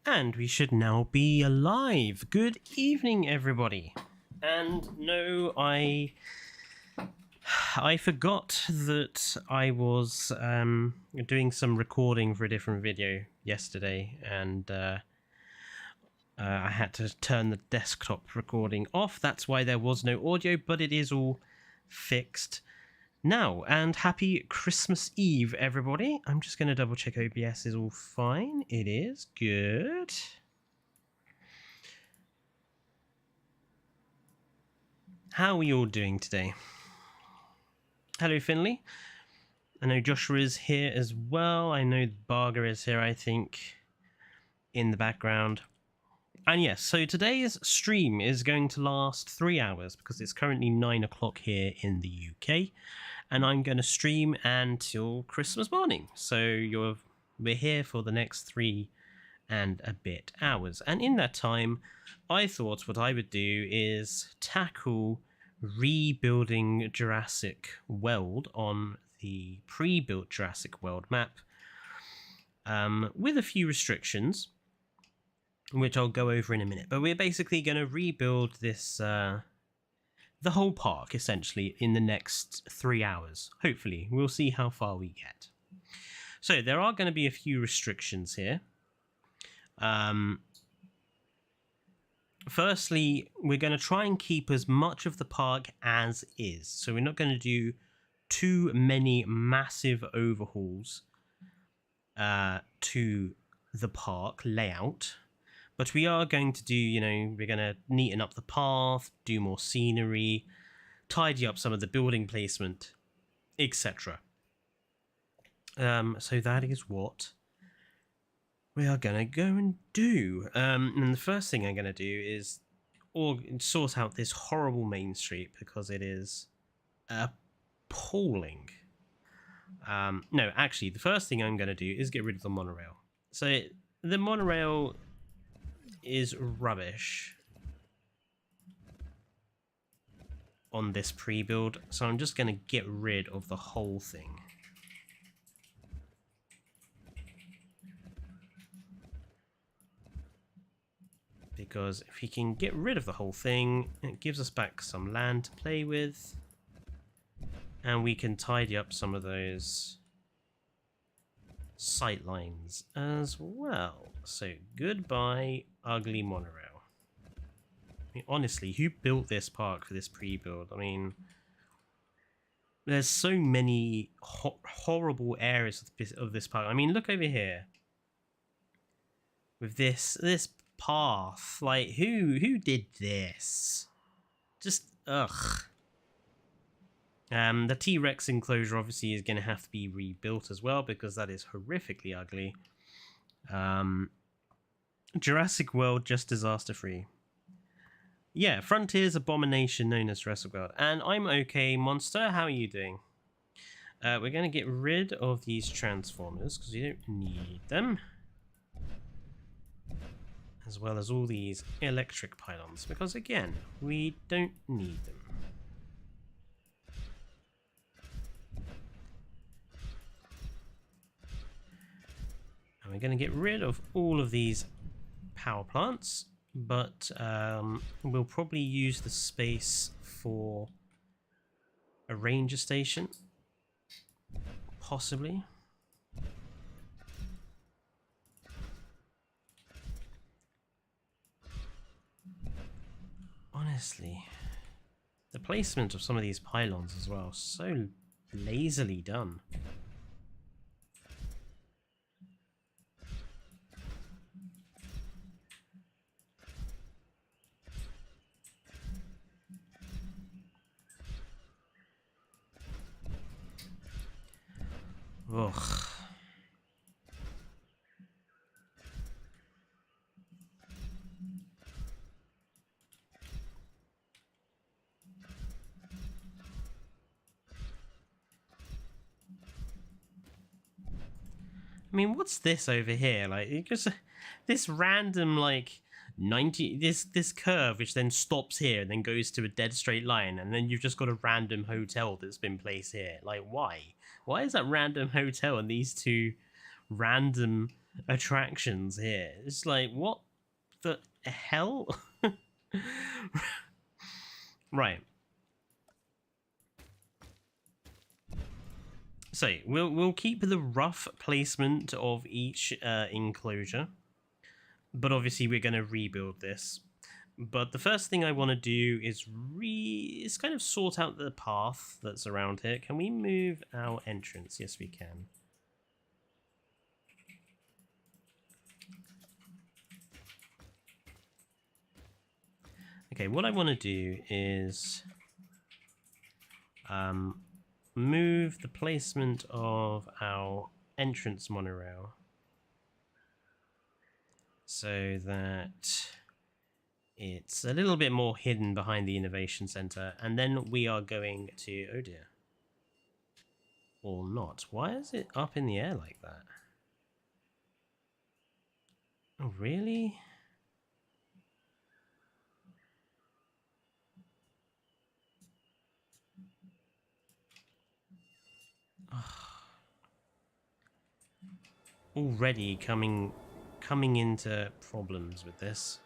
And we should now be alive. Good evening, everybody. And no, I forgot that I was doing some recording for a different video yesterday, and I had to turn the desktop recording off. That's why there was no audio, but it is all fixed now. And happy Christmas Eve, everybody. I'm just going to double check OBS is all fine. It is. Good. How are we all doing today? Hello, Finley. I know Joshua is here as well. I know Barger is here, I think, in the background. And yes, so today's stream is going to last 3 hours because it's currently 9 o'clock here in the UK. And I'm going to stream until Christmas morning. So we're here for the next 3 and a bit hours. And in that time, I thought what I would do is tackle rebuilding Jurassic World on the pre-built Jurassic World map with a few restrictions, which I'll go over in a minute. But we're basically going to rebuild this the whole park essentially in the next 3 hours. Hopefully, we'll see how far we get. So there are going to be a few restrictions here. Firstly, we're going to try and keep as much of the park as is. So we're not going to do too many massive overhauls to the park layout. But we are going to do, we're going to neaten up the path, do more scenery, tidy up some of the building placement, etc. So that is what we are going to go and do. And the first thing I'm going to do is sort out this horrible main street because it is appalling. No, actually, the first thing I'm going to do is get rid of the monorail. So the monorail is rubbish on this pre-build, so I'm just going to get rid of the whole thing. Because if we can get rid of the whole thing, it gives us back some land to play with, and we can tidy up some of those sight lines as well. So goodbye, ugly monorail. I mean, honestly, who built this park for this pre-build? I mean, there's so many horrible areas of this park. I mean, look over here with this path. Like, who did this? Just ugh. The T-Rex enclosure obviously is going to have to be rebuilt as well because that is horrifically ugly. Jurassic World, just disaster-free. Yeah, Frontier's abomination known as Jurassic World. And I'm okay, Monster. How are you doing? We're going to get rid of these transformers because we don't need them. As well as all these electric pylons because, again, we don't need them. And we're going to get rid of all of these power plants, but we'll probably use the space for a ranger station, possibly. Honestly, the placement of some of these pylons as well, so lazily done. Ugh. I mean, what's this over here? Like, just this random, like, 90, this curve which then stops here and then goes to a dead straight line, and then you've just got a random hotel that's been placed here. Like, why is that random hotel and these two random attractions here. It's like, what the hell? Right. So we'll keep the rough placement of each enclosure, but obviously we're going to rebuild this. But the first thing I want to do is kind of sort out the path that's around here. Can we move our entrance? Yes, we can. Okay, what I want to do is move the placement of our entrance monorail so that it's a little bit more hidden behind the Innovation Center, and then we are going to... oh dear. Or not. Why is it up in the air like that? Oh, really? Already coming into problems with this.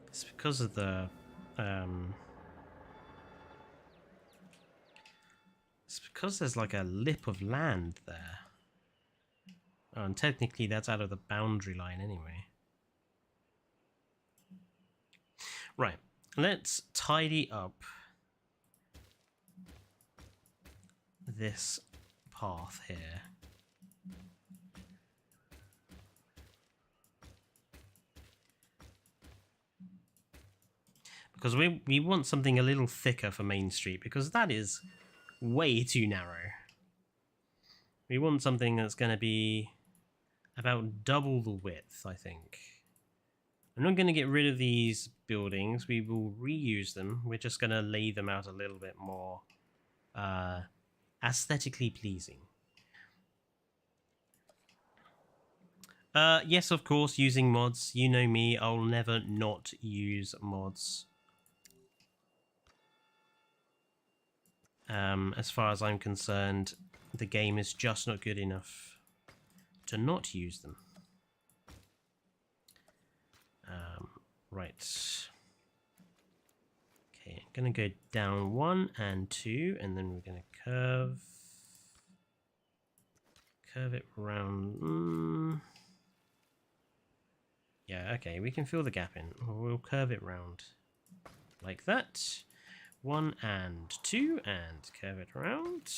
It's because of the it's because there's like a lip of land there. Oh, and technically that's out of the boundary line anyway. Right, let's tidy up this path here. Because we want something a little thicker for Main Street, because that is way too narrow. We want something that's going to be about double the width, I think. I'm not going to get rid of these buildings. We will reuse them. We're just going to lay them out a little bit more aesthetically pleasing. Yes, of course, using mods. You know me, I'll never not use mods. As far as I'm concerned, the game is just not good enough to not use them. Right. Okay, I'm going to go down 1 and 2, and then we're going to curve it round. Yeah, okay, we can fill the gap in. We'll curve it round like that. 1 and 2, and curve it around.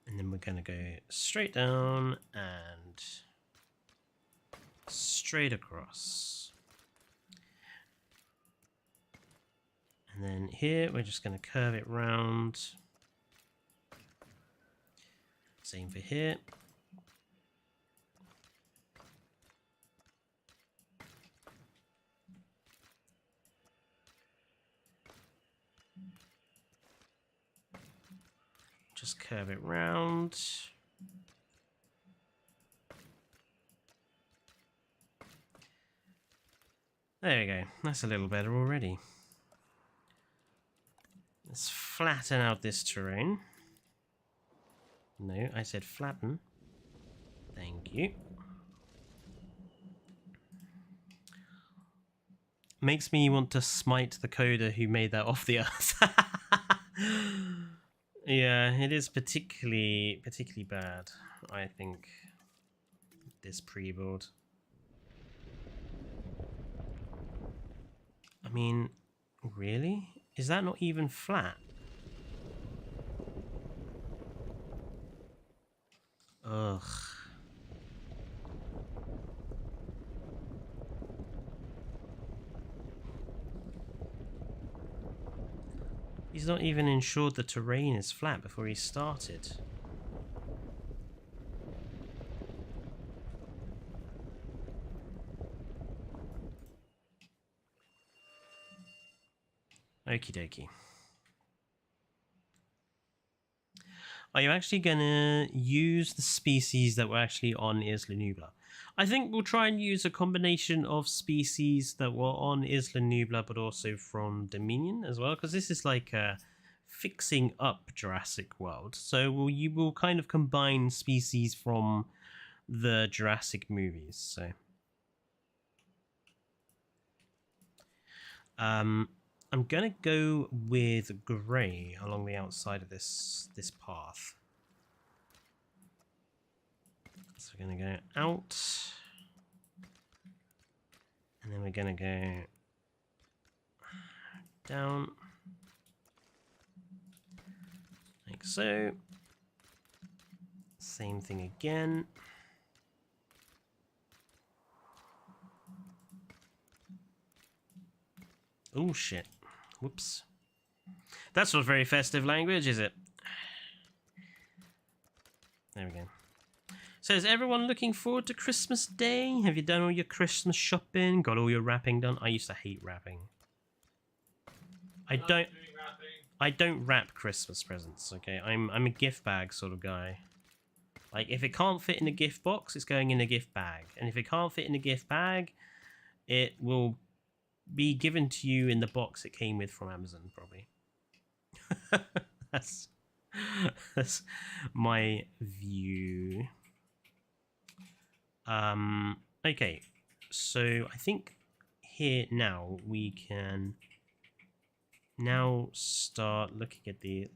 And then we're going to go straight down and straight across. And then here we're just going to curve it round. Same for here. Just curve it round. There we go. That's a little better already. Let's flatten out this terrain. No, I said flatten. Thank you. Makes me want to smite the coder who made that off the earth. Yeah, it is particularly bad, I think, this pre-build. I mean, really? Is that not even flat? Ugh. He's not even ensured the terrain is flat before he started. Okie dokie. Are you actually going to use the species that were actually on ISLA NUBLAR? I think we'll try and use a combination of species that were on Isla Nublar, but also from Dominion as well, because this is like fixing up Jurassic World. So you will kind of combine species from the Jurassic movies. So, I'm gonna go with grey along the outside of this path. So we're going to go out, and then we're going to go down, like so. Same thing again. Oh shit. Whoops. That's not very festive language, is it? There we go. So is everyone looking forward to Christmas Day? Have you done all your Christmas shopping? Got all your wrapping done? I used to hate wrapping. I don't wrap Christmas presents, okay? I'm a gift bag sort of guy. Like, if it can't fit in a gift box, it's going in a gift bag. And if it can't fit in a gift bag, it will be given to you in the box it came with from Amazon, probably. That's my view. Okay, so I think here now we can now start looking at the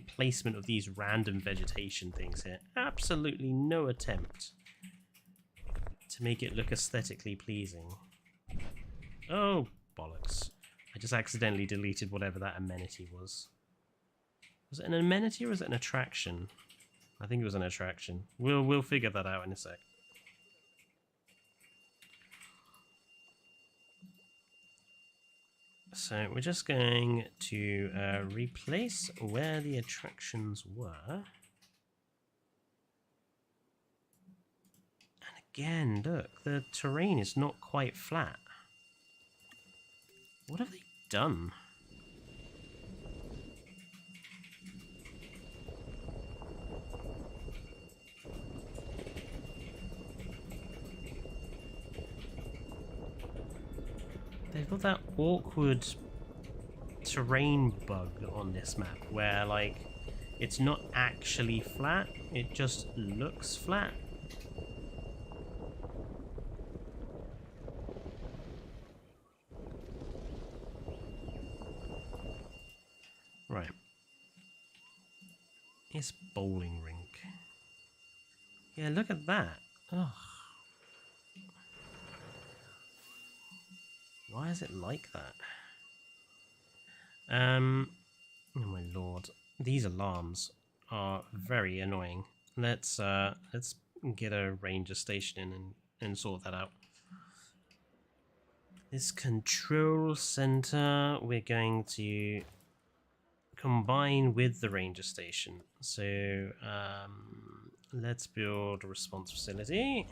placement of these random vegetation things here. Absolutely no attempt to make it look aesthetically pleasing. Oh, bollocks. I just accidentally deleted whatever that amenity was. Was it an amenity or was it an attraction? I think it was an attraction. We'll figure that out in a sec. So we're just going to replace where the attractions were. And again, look, the terrain is not quite flat. What have they done? They've got that awkward terrain bug on this map where, like, it's not actually flat, it just looks flat. Right. It's bowling rink. Yeah, look at that. Ugh. Why is it like that? Oh my lord. These alarms are very annoying. Let's get a ranger station in and sort that out. This control center we're going to combine with the ranger station. So let's build a response facility.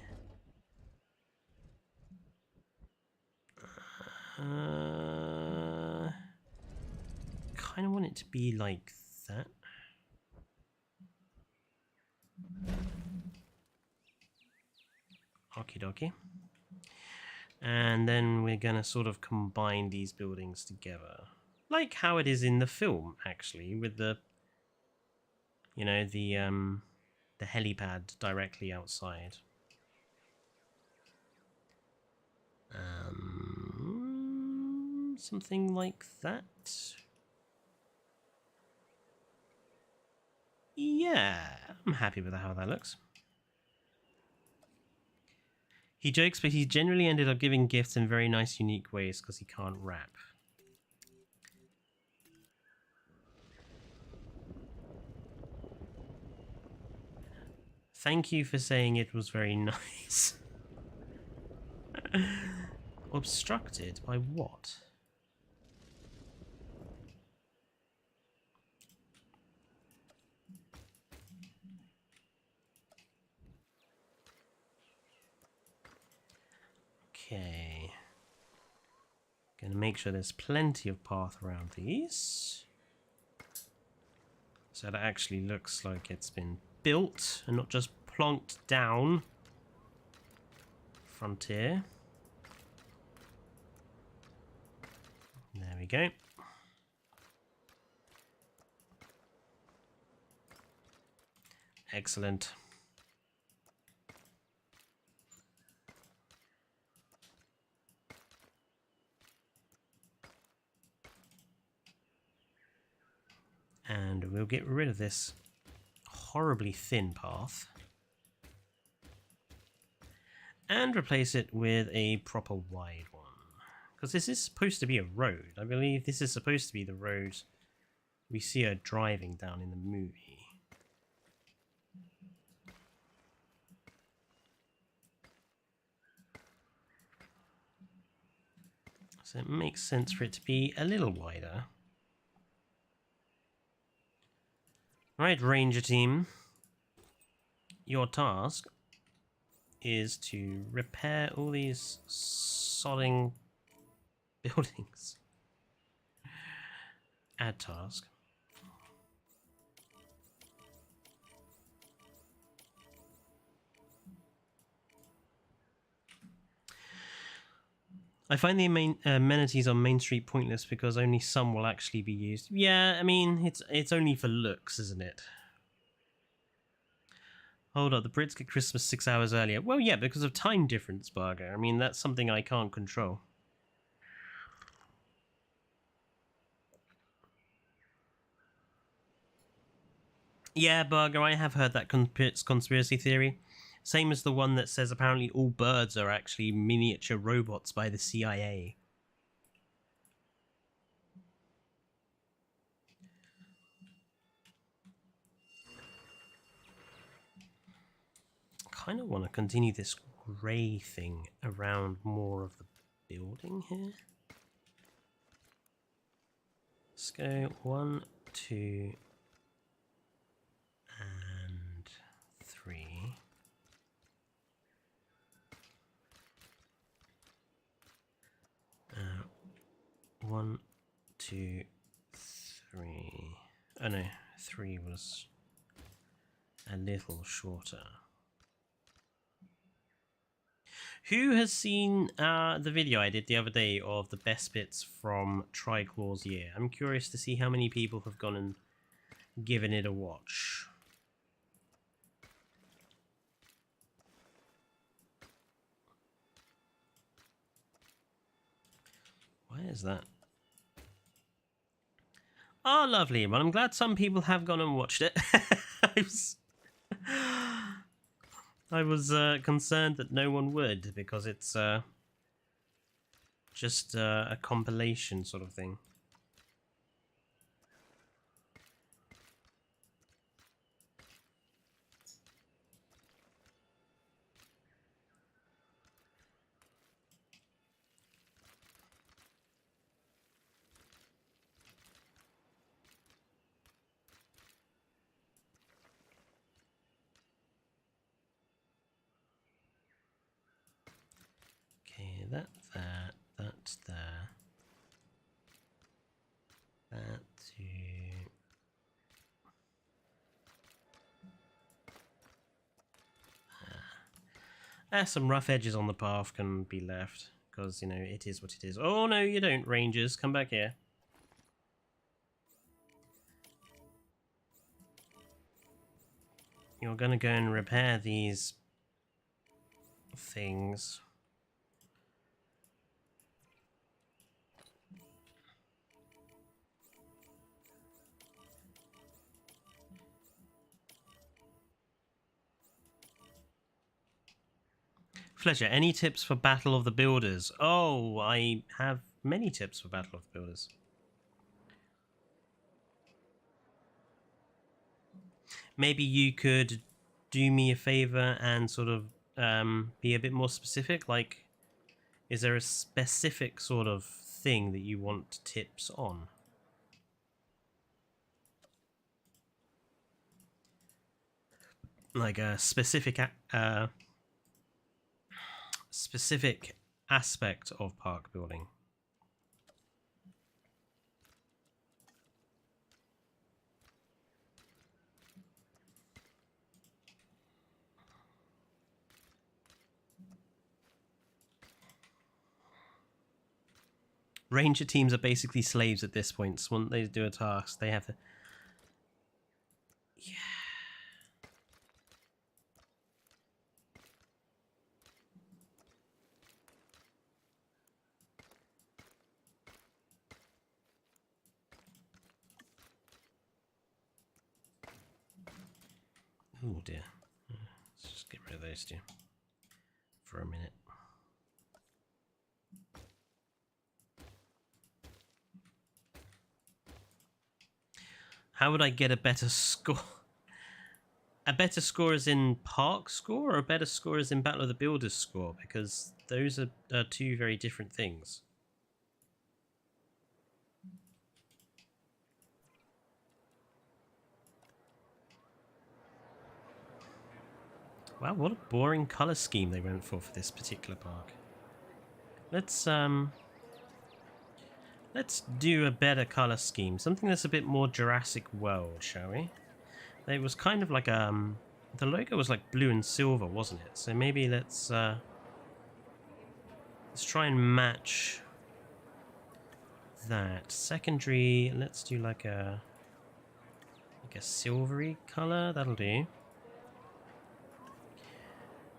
Kind of want it to be like that. Okie dokie. And then we're gonna sort of combine these buildings together, like how it is in the film, actually, with the, you know, the helipad directly outside. Something like that. Yeah, I'm happy with how that looks. He jokes, but he generally ended up giving gifts in very nice, unique ways because he can't rap. Thank you for saying it was very nice. Obstructed by what? Okay. Gonna make sure there's plenty of path around these. So that actually looks like it's been built and not just plonked down. frontier. There we go. Excellent. And we'll get rid of this horribly thin path and replace it with a proper wide one. Because this is supposed to be a road. I believe this is supposed to be the road we see her driving down in the movie. So it makes sense for it to be a little wider. Right, Ranger team. Your task is to repair all these sodding buildings. Add task. I find the amenities on Main Street pointless because only some will actually be used. Yeah, I mean, it's only for looks, isn't it? Hold up, the Brits get Christmas 6 hours earlier. Well, yeah, because of time difference, Barger. I mean, that's something I can't control. Yeah, Barger, I have heard that conspiracy theory. Same as the one that says apparently all birds are actually miniature robots by the CIA. I kind of want to continue this grey thing around more of the building here. Let's go 1, 2, and 3. Uh, 1, 2, 3. Oh no, 3 was a little shorter. Who has seen the video I did the other day of the best bits from Triclaw's year? I'm curious to see how many people have gone and given it a watch. Why is that? Oh, lovely. Well, I'm glad some people have gone and watched it. I was concerned that no one would, because it's just a compilation sort of thing. Okay, that's there. That to... some rough edges on the path can be left, because, you know, it is what it is. Oh, no, you don't, Rangers. Come back here. You're going to go and repair these things. Fletcher, any tips for Battle of the Builders? Oh, I have many tips for Battle of the Builders. Maybe you could do me a favor and sort of be a bit more specific. Like, is there a specific sort of thing that you want tips on? Like a specific aspect of park building. Ranger teams are basically slaves at this point. So when they do a task, they have to... Yeah. Oh dear. Let's just get rid of those two for a minute. How would I get a better score? A better score as in park score, or a better score as in Battle of the Builders score? Because those are two very different things. Wow, what a boring colour scheme they went for this particular park. Let's do a better colour scheme. Something that's a bit more Jurassic World, shall we? It was kind of like the logo was like blue and silver, wasn't it? So maybe let's try and match that. Secondary, let's do like a silvery colour. That'll do.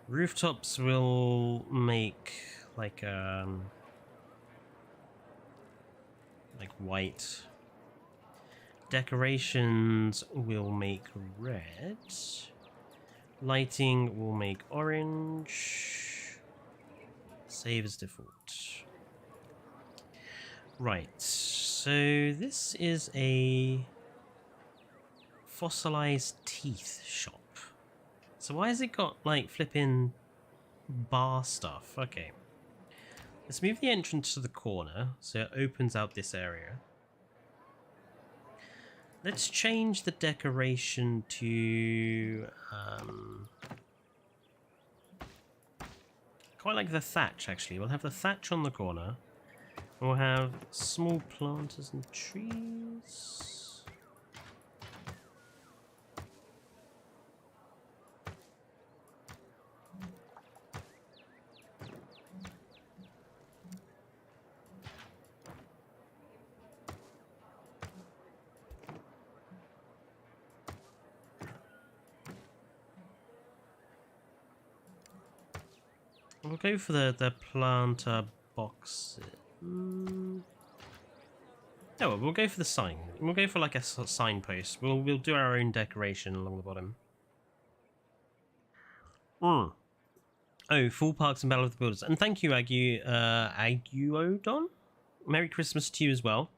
Rooftops will make like white. Decorations will make red. Lighting will make orange. Save as default. Right, so this is a fossilized teeth shop. So why has it got like flipping bar stuff? Okay. Let's move the entrance to the corner so it opens out this area. Let's change the decoration to quite like the thatch actually. We'll have the thatch on the corner. We'll have small planters and trees. We'll go for the planter box. Oh, well, we'll go for the sign. We'll go for like a signpost. We'll do our own decoration along the bottom. Oh, full parks and Battle of the Builders. And thank you, Aguodon. Merry Christmas to you as well.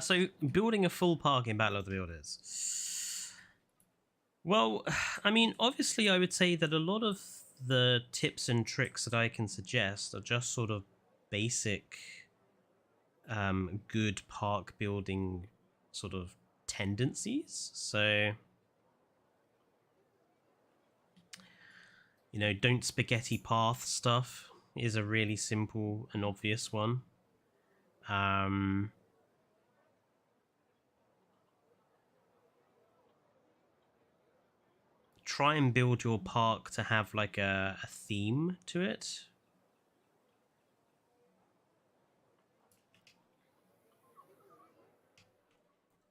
So building a full park in Battle of the Builders. Well, I mean, obviously, I would say that a lot of the tips and tricks that I can suggest are just sort of basic good park building sort of tendencies. So, you know, don't spaghetti path stuff is a really simple and obvious one. Try and build your park to have like a theme to it.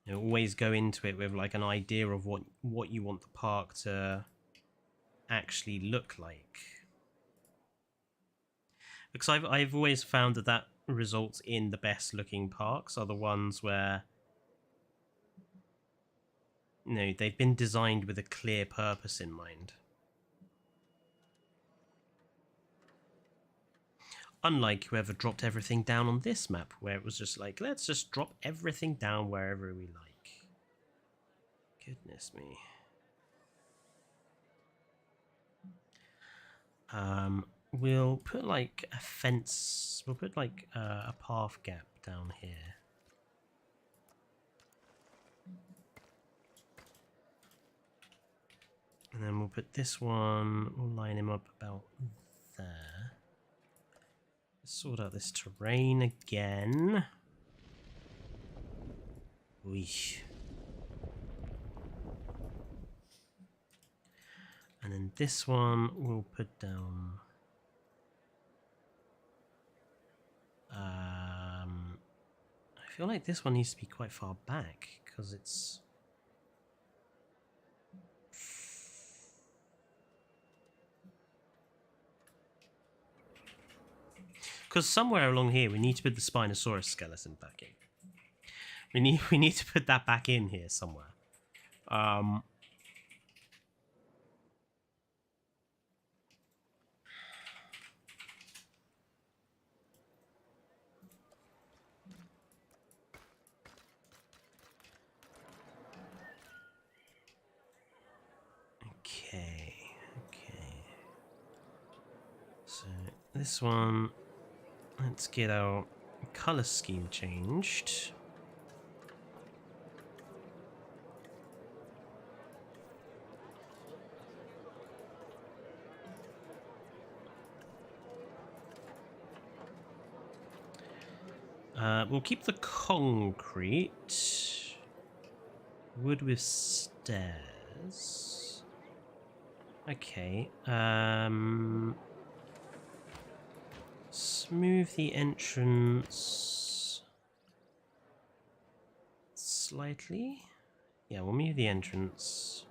You know, always go into it with like an idea of what you want the park to actually look like. Because I've always found that results in the best looking parks are the ones where, you know, they've been designed with a clear purpose in mind. Unlike whoever dropped everything down on this map, where it was just like, let's just drop everything down wherever we like. Goodness me. We'll put like a fence, we'll put like a path gap down here. And then we'll put this one, we'll line him up about there. Sort out this terrain again. Weesh. And then this one we'll put down feel like this one needs to be quite far back because it's... Because somewhere along here we need to put the Spinosaurus skeleton back in. We need to put that back in here somewhere. Okay. So this one, let's get our color scheme changed. We'll keep the concrete. Wood with stairs. Okay. Smooth the entrance slightly. Yeah, we'll move the entrance.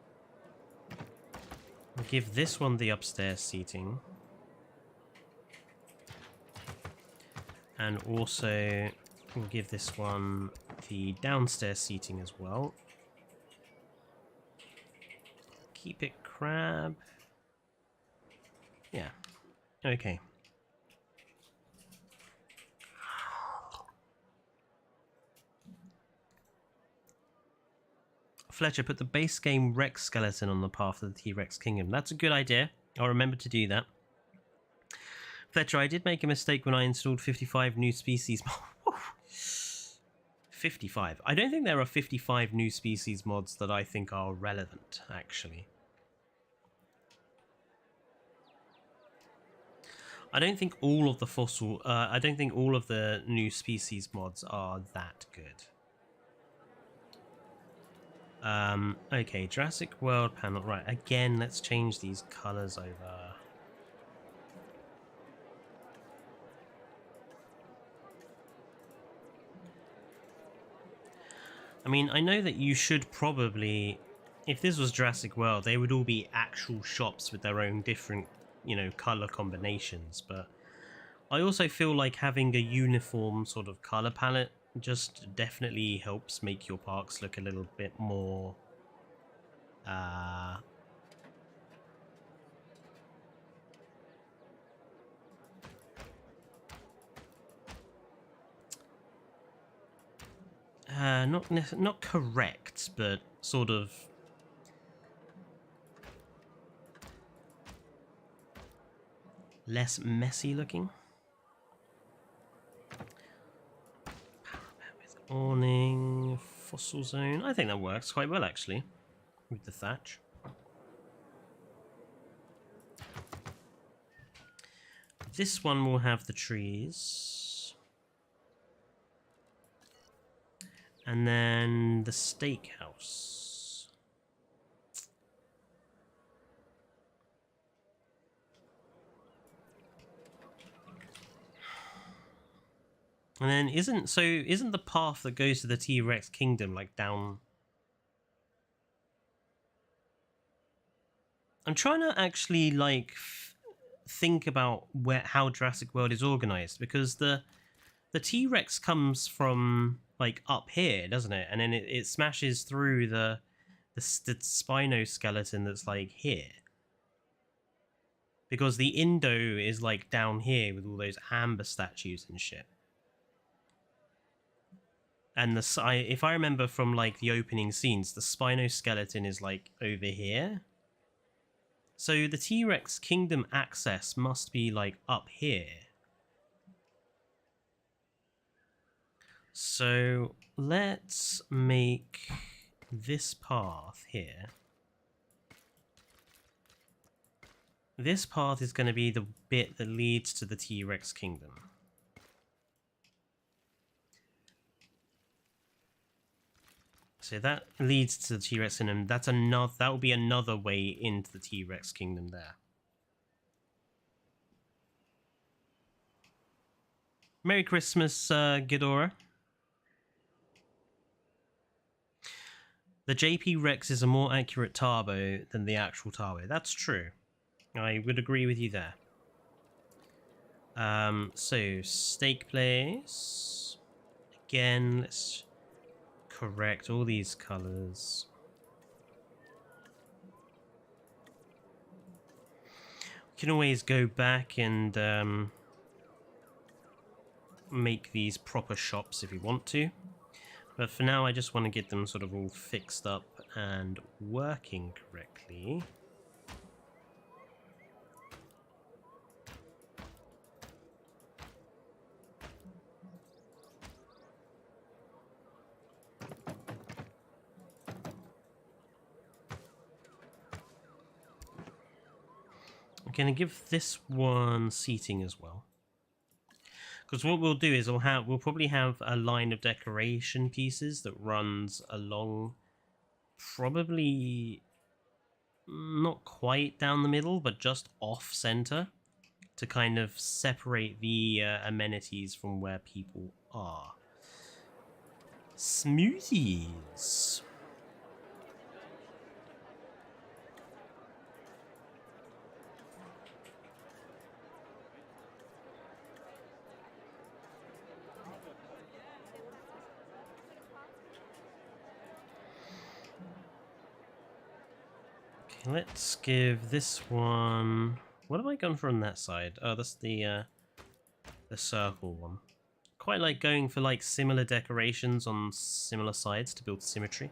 We'll give this one the upstairs seating. And also, we'll give this one the downstairs seating as well. Keep it crab. Yeah. Okay. Fletcher, put the base game Rex skeleton on the path of the T-Rex Kingdom. That's a good idea. I'll remember to do that. Fletcher, I did make a mistake when I installed 55 new species. 55. I don't think there are 55 new species mods that I think are relevant, actually. I don't think all of the I don't think all of the new species mods are that good. Okay, Jurassic World panel. Right, again, let's change these colors over. I mean, I know that you should probably, if this was Jurassic World, they would all be actual shops with their own different, you know, color combinations, but I also feel like having a uniform sort of color palette just definitely helps make your parks look a little bit more not correct, but sort of less messy looking. With awning, fossil zone. I think that works quite well actually with the thatch. This one will have the trees. And then the steakhouse. And then isn't the path that goes to the T-Rex Kingdom like down? I'm trying to actually like think about how Jurassic World is organized, because the T-Rex comes from like up here, doesn't it? And then it smashes through the spinoskeleton that's like here. Because the Indo is like down here with all those amber statues and shit. And if I remember from like the opening scenes, the spinoskeleton is like over here. So the T-Rex Kingdom access must be like up here. So let's make this path here. This path is going to be the bit that leads to the T-Rex Kingdom. So that leads to the T-Rex Kingdom. That will be another way into the T-Rex Kingdom there. Merry Christmas, Ghidorah. The JP Rex is a more accurate Tarbo than the actual Tarbo. That's true. I would agree with you there. So stake place. Again, let's correct all these colors. We can always go back and make these proper shops if we want to. But for now, I just want to get them sort of all fixed up and working correctly. I'm going to give this one seating as well. Because what we'll do is we'll probably have a line of decoration pieces that runs along, probably not quite down the middle, but just off center, to kind of separate the amenities from where people are. Smoothies. Let's give this one... What have I gone for on that side? Oh, that's the circle one. Quite like going for like similar decorations on similar sides to build symmetry.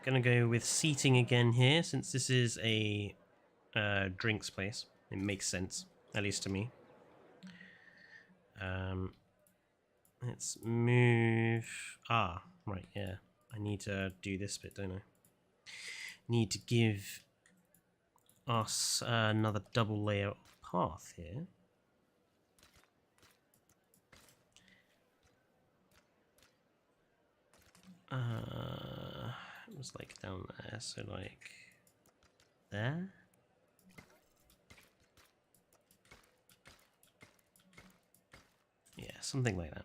Gonna go with seating again here, since this is a drinks place. It makes sense, at least to me. Let's move... Ah, right, yeah. I need to do this bit, don't I? Need to give us another double layer of path here. It was like down there, so like there. Yeah, something like that.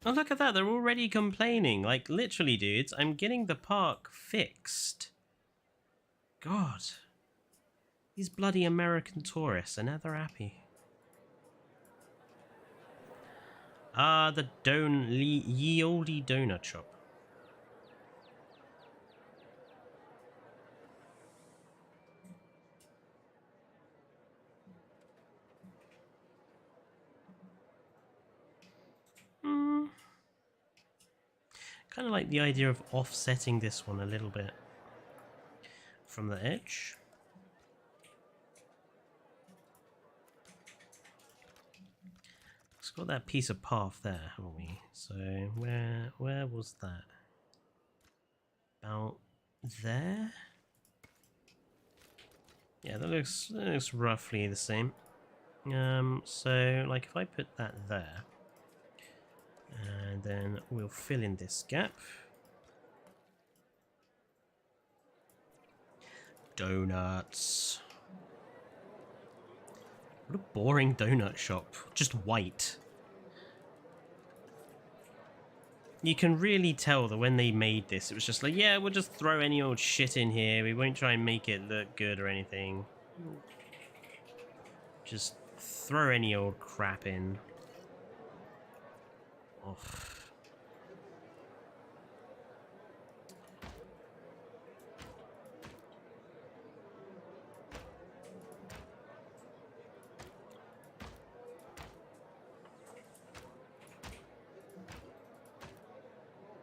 Oh, look at that, they're already complaining. Like, literally, dudes, I'm getting the park fixed. God. These bloody American tourists are never happy. Ah, the ye olde donut shop. Kind of like the idea of offsetting this one a little bit from the edge. It's got that piece of path there, haven't we? So where was that? About there? Yeah, that looks roughly the same. So like if I put that there, and then we'll fill in this gap. Donuts. What a boring donut shop. Just white. You can really tell that when they made this, it was just like, yeah, we'll just throw any old shit in here. We won't try and make it look good or anything. Just throw any old crap in. Oh.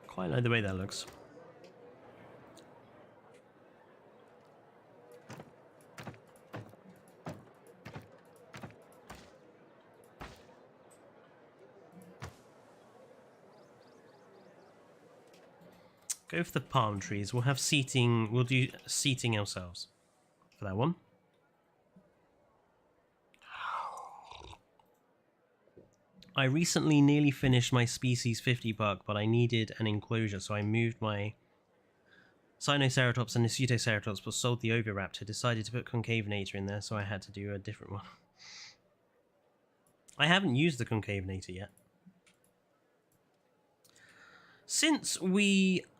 Quite like the way that looks. Go for the palm trees. We'll have seating. We'll do seating ourselves for that one. I recently nearly finished my Species 50 park, but I needed an enclosure, so I moved my Sinoceratops and Pseudoceratops, but sold the Oviraptor. Decided to put Concavenator in there, so I had to do a different one. I haven't used the Concavenator yet. Since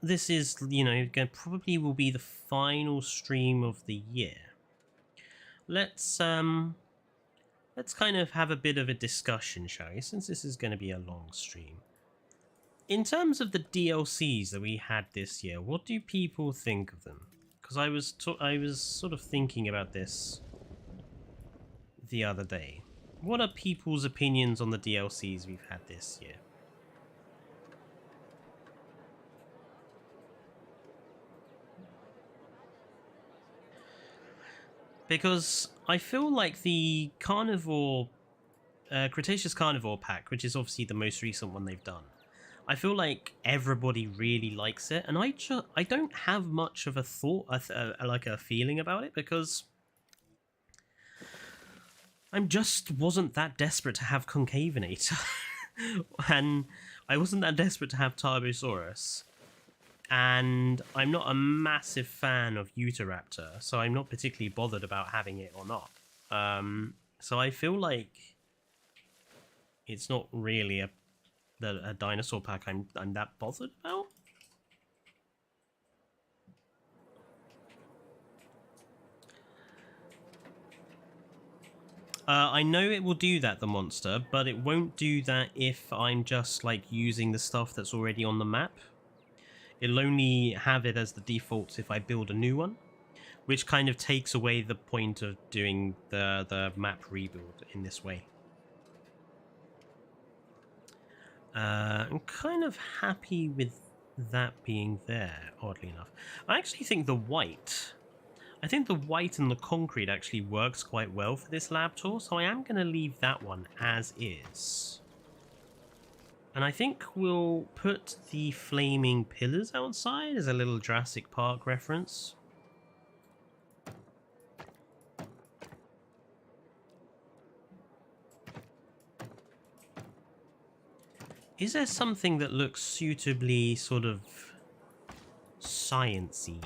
this is, you know, probably will be the final stream of the year, let's kind of have a bit of a discussion, shall we? Since this is going to be a long stream. In terms of the DLCs that we had this year, what do people think of them? Because I was sort of thinking about this the other day. What are people's opinions on the DLCs we've had this year? Because I feel like the Carnivore, Cretaceous Carnivore pack, which is obviously the most recent one they've done, I feel like everybody really likes it, and I don't have much of a thought, like a feeling about it, because I just wasn't that desperate to have Concavenator, and I wasn't that desperate to have Tarbosaurus, and I'm not a massive fan of Utahraptor, so I'm not particularly bothered about having it or not. So I feel like it's not really a dinosaur pack I'm that bothered about. I know it will do that, the monster, but it won't do that if I'm just like using the stuff that's already on the map. It'll only have it as the default if I build a new one, which kind of takes away the point of doing the map rebuild in this way. I'm kind of happy with that being there, oddly enough. I actually think the white and the concrete actually works quite well for this lab tour, so I am going to leave that one as is. And I think we'll put the flaming pillars outside as a little Jurassic Park reference. Is there something that looks suitably sort of science-y?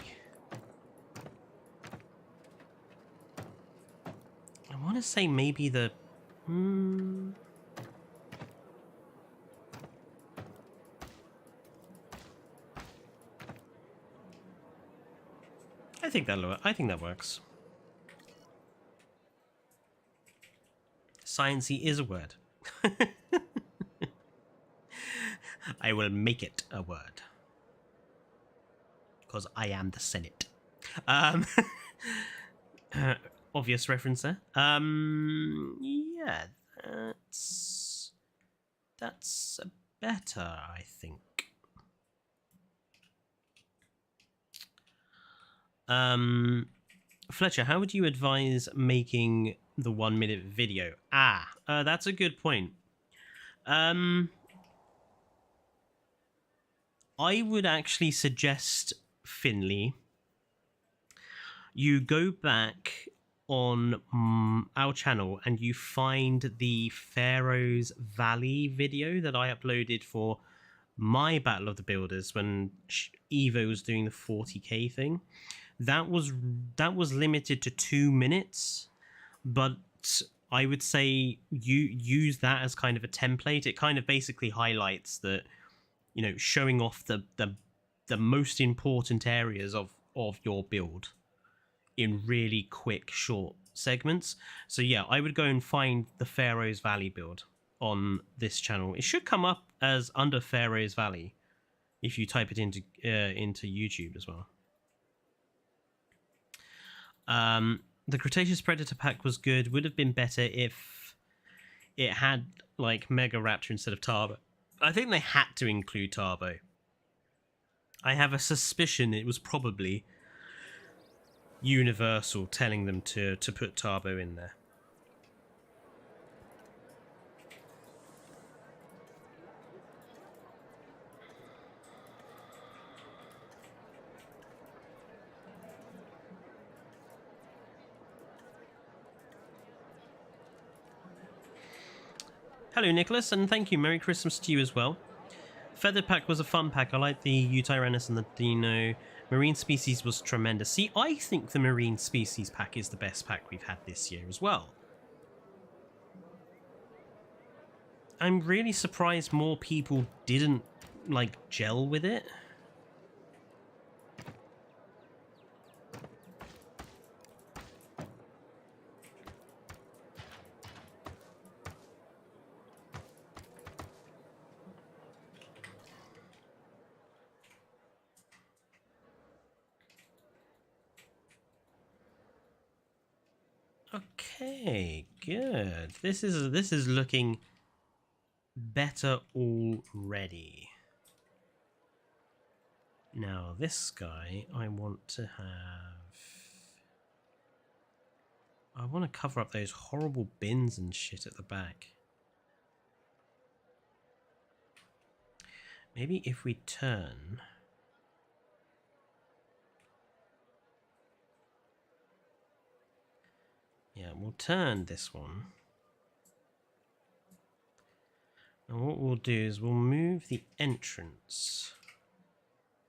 I want to say maybe the... I think that works. Science-y is a word. I will make it a word. Because I am the Senate. Obvious reference there. Yeah, that's better, I think. Fletcher, how would you advise making the 1 minute video? That's a good point. I would actually suggest, Finley, you go back on our channel and you find the Pharaoh's Valley video that I uploaded for my Battle of the Builders when Evo was doing the 40k thing. That was limited to 2 minutes, but I would say you use that as kind of a template. It kind of basically highlights that, you know, showing off the most important areas of your build in really quick, short segments. So yeah, I would go and find the Pharaoh's Valley build on this channel. It should come up as under Pharaoh's Valley if you type it into YouTube as well. The Cretaceous Predator pack was good. Would have been better if it had like Mega Raptor instead of Tarbo. I think they had to include Tarbo. I have a suspicion it was probably Universal telling them to put Tarbo in there. Hello, Nicholas, and thank you. Merry Christmas to you as well. Feathered pack was a fun pack. I like the Utyrannus and the Dino. Marine species was tremendous. See, I think the marine species pack is the best pack we've had this year as well. I'm really surprised more people didn't, like, gel with it. Okay, good. This is looking better already. Now this guy I want to cover up those horrible bins and shit at the back. Maybe if we turn... Yeah, we'll turn this one. And what we'll do is we'll move the entrance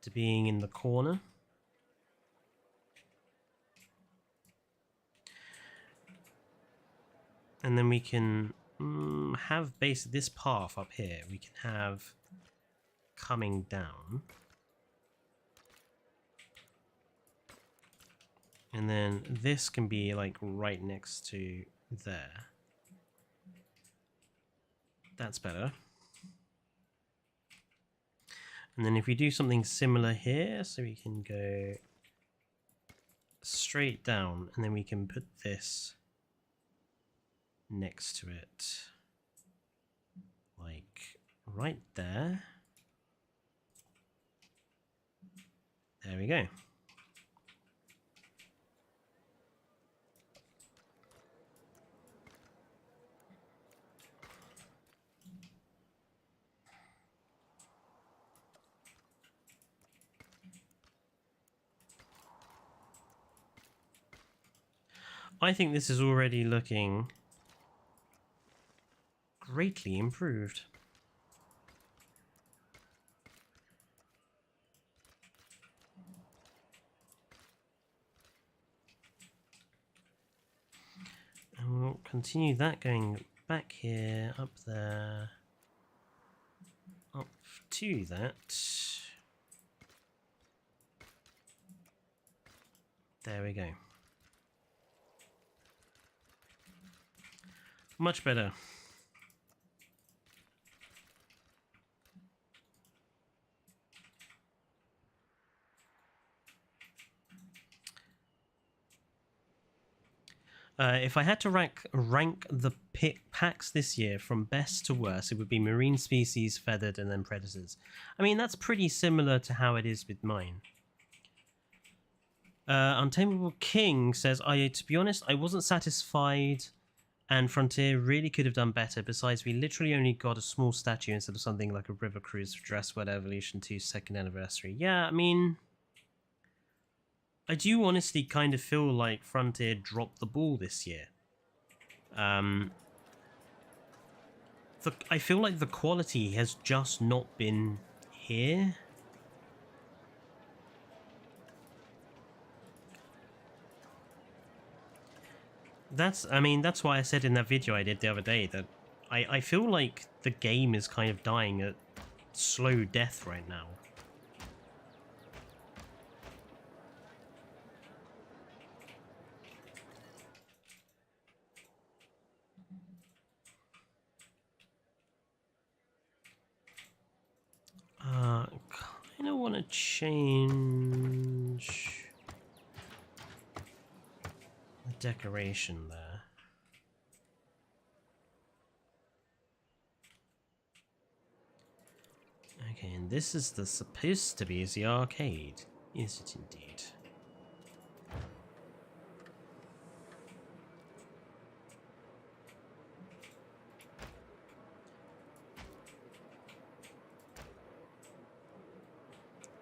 to being in the corner. And then we can have basically this path up here. We can have coming down. And then this can be like right next to there. That's better. And then if we do something similar here, so we can go straight down and then we can put this next to it. Like right there. There we go. I think this is already looking greatly improved. And we'll continue that going back here, up there, up to that. There we go. Much better. If I had to rank the packs this year from best to worst, it would be marine species, feathered, and then predators. I mean, that's pretty similar to how it is with mine. Untamable King says, to be honest, I wasn't satisfied and Frontier really could have done better. Besides, we literally only got a small statue instead of something like a river cruise for Jurassic World Evolution 2's second anniversary. Yeah, I mean... I do honestly kind of feel like Frontier dropped the ball this year. I feel like the quality has just not been here. That's why I said in that video I did the other day that I feel like the game is kind of dying a slow death right now. Kind of want to change the decoration there. Okay, and this is supposed to be the arcade. Is it indeed?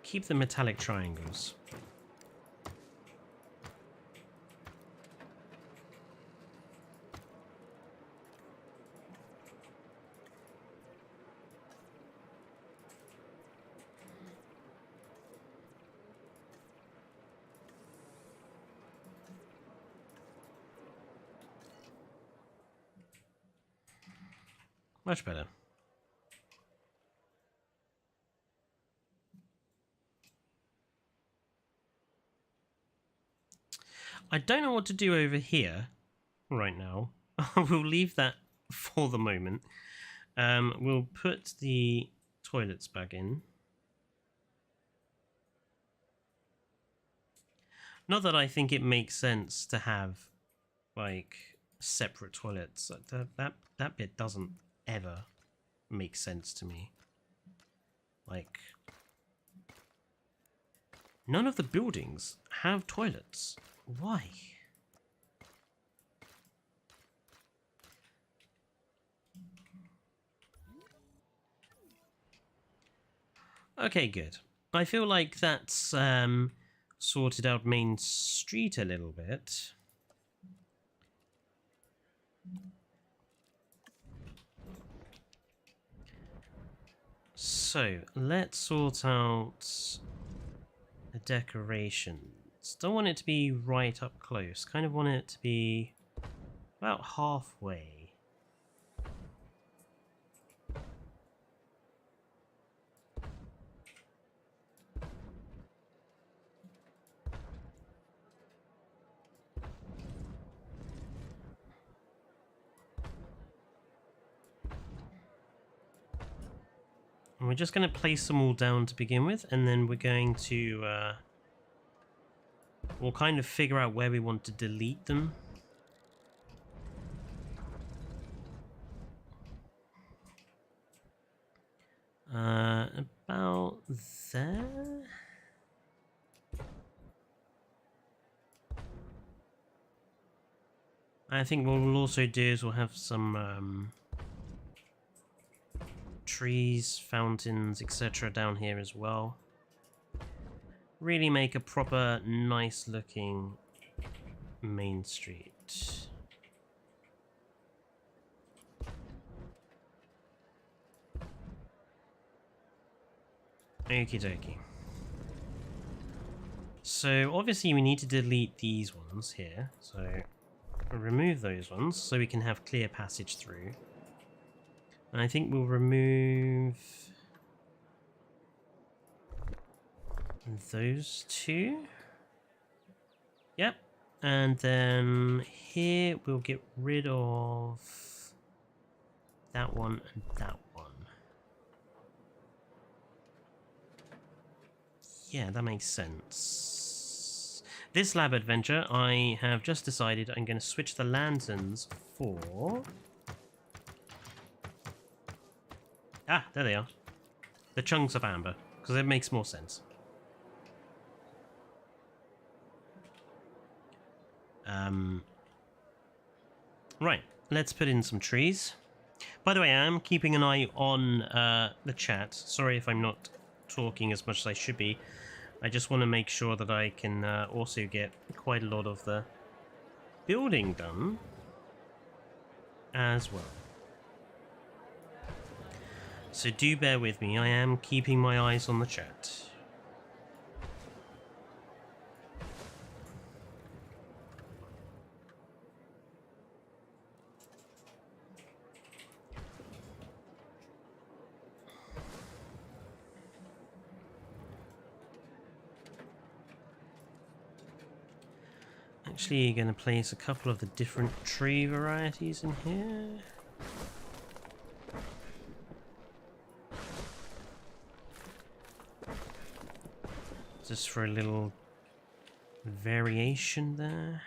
Keep the metallic triangles. Much better. I don't know what to do over here right now. We'll leave that for the moment. We'll put the toilets back in. Not that I think it makes sense to have like separate toilets. That bit doesn't ever make sense to me. Like, none of the buildings have toilets. Why? Okay, good. I feel like that's sorted out Main Street a little bit. So, let's sort out the decorations. Don't want it to be right up close. Kind of want it to be about halfway. And we're just going to place them all down to begin with, and then we're going to we'll kind of figure out where we want to delete them. About there. I think what we'll also do is we'll have some trees, fountains, etc. down here as well. Really make a proper nice looking main street. Okie dokie. So obviously we need to delete these ones here, so remove those ones so we can have clear passage through. And I think we'll remove those two. Yep. And then here we'll get rid of that one and that one. Yeah, that makes sense. This lab adventure, I have just decided I'm going to switch the lanterns for... Ah, there they are. The chunks of amber, because it makes more sense. Right, let's put in some trees. By the way, I am keeping an eye on the chat. Sorry if I'm not talking as much as I should be. I just want to make sure that I can also get quite a lot of the building done as well. So do bear with me, I am keeping my eyes on the chat. Actually, going to place a couple of the different tree varieties in here. Just for a little variation there.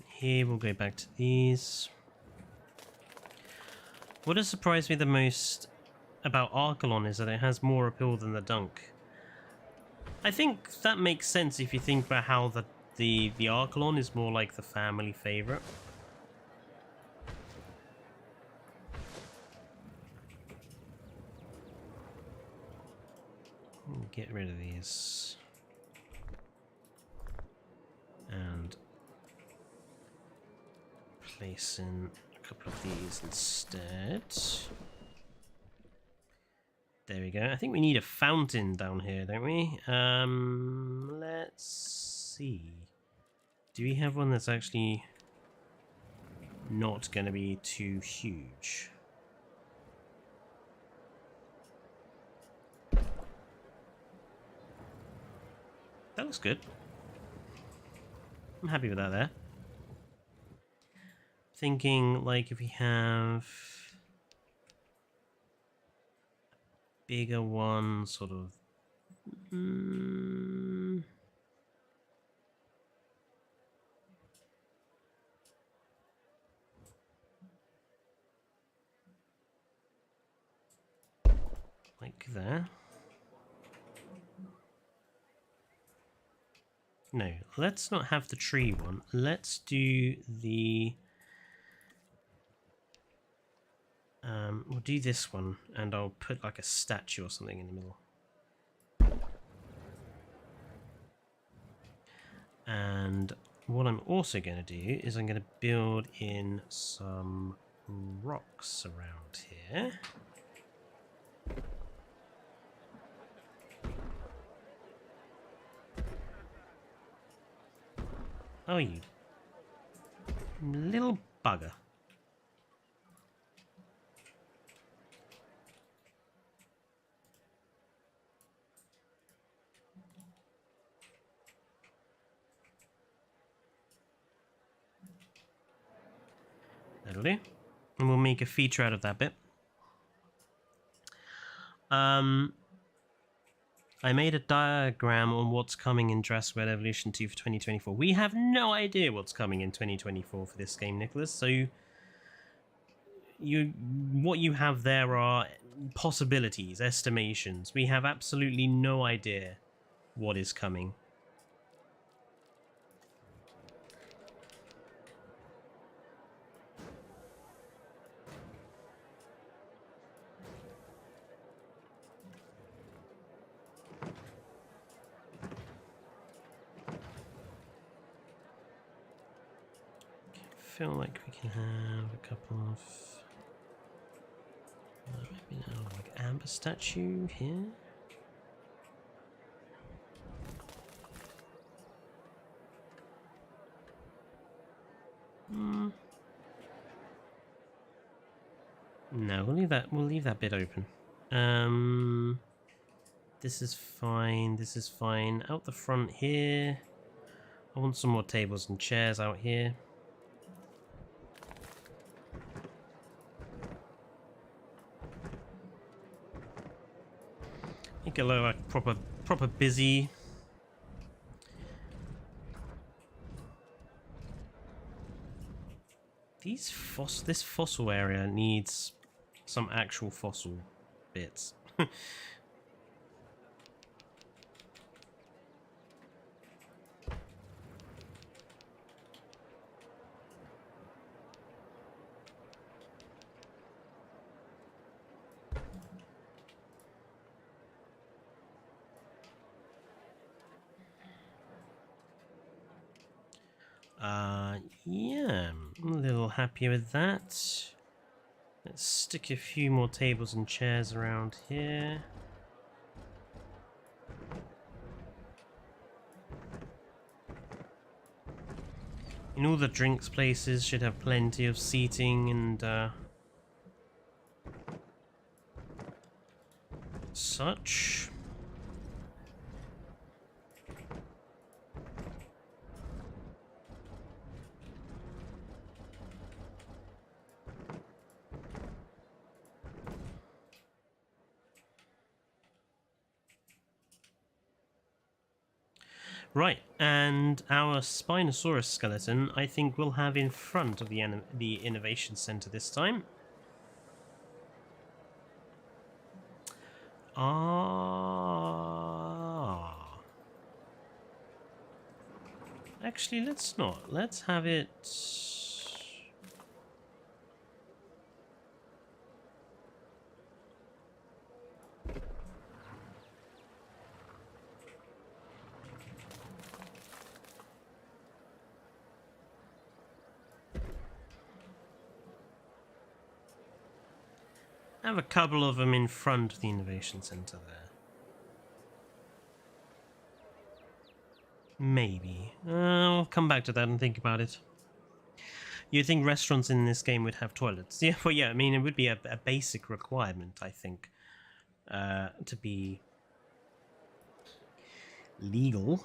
Here we'll go back to these. What has surprised me the most about Archelon is that it has more appeal than the Dunk. I think that makes sense if you think about how the Archelon is more like the family favorite. Get rid of these. And place in a couple of these instead. There we go. I think we need a fountain down here, don't we? Let's see. Do we have one that's actually not going to be too huge? That looks good. I'm happy with that there. Thinking like if we have a bigger one, sort of. Like that. No, let's not have the tree one. Let's do the... we'll do this one, and I'll put like a statue or something in the middle. And what I'm also going to do is I'm going to build in some rocks around here. Oh, you little bugger. That'll do. And we'll make a feature out of that bit. I made a diagram on what's coming in Jurassic World Evolution 2 for 2024. We have no idea what's coming in 2024 for this game, Nicholas. So what you have there are possibilities, estimations. We have absolutely no idea what is coming. I feel like we can have a couple of maybe like amber statue here. No, we'll leave that bit open. This is fine. This is fine. Out the front here. I want some more tables and chairs out here. Make it look like proper busy. This fossil area needs some actual fossil bits. Yeah, I'm a little happy with that. Let's stick a few more tables and chairs around here. And all the drinks places should have plenty of seating and such. Right, and our Spinosaurus skeleton, I think we'll have in front of the Innovation Center this time. Actually, let's not. Let's have it... have a couple of them in front of the Innovation Centre there. Maybe. I'll come back to that and think about it. You'd think restaurants in this game would have toilets. Yeah, well, yeah, I mean, it would be a basic requirement, I think, to be legal.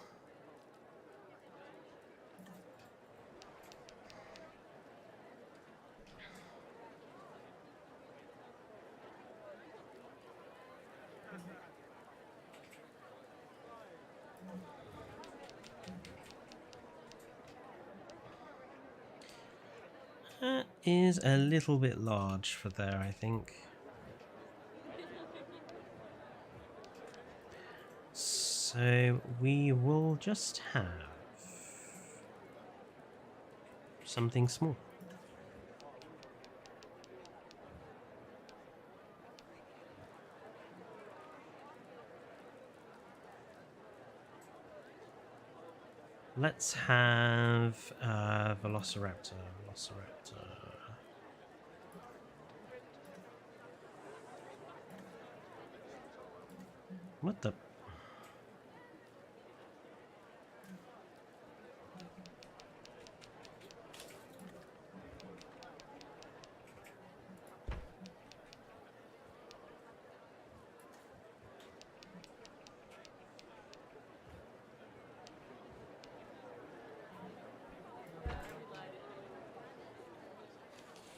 That is a little bit large for there, I think. So we will just have something small. Let's have Velociraptor. What the?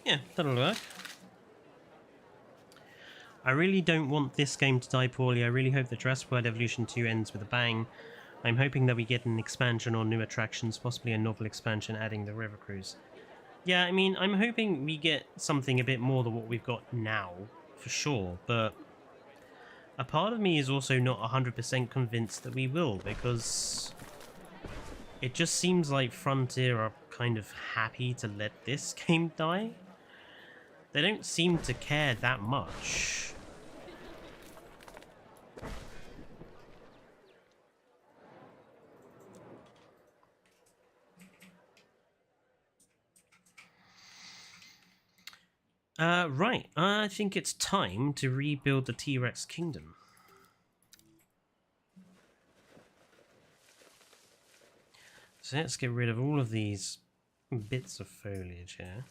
Yeah, that'll work. I really don't want this game to die poorly. I really hope that Jurassic World Evolution 2 ends with a bang. I'm hoping that we get an expansion or new attractions, possibly a novel expansion adding the river cruise. Yeah, I mean, I'm hoping we get something a bit more than what we've got now, for sure, but a part of me is also not 100% convinced that we will, because it just seems like Frontier are kind of happy to let this game die. They don't seem to care that much. Right, I think it's time to rebuild the T-Rex kingdom. So let's get rid of all of these bits of foliage here.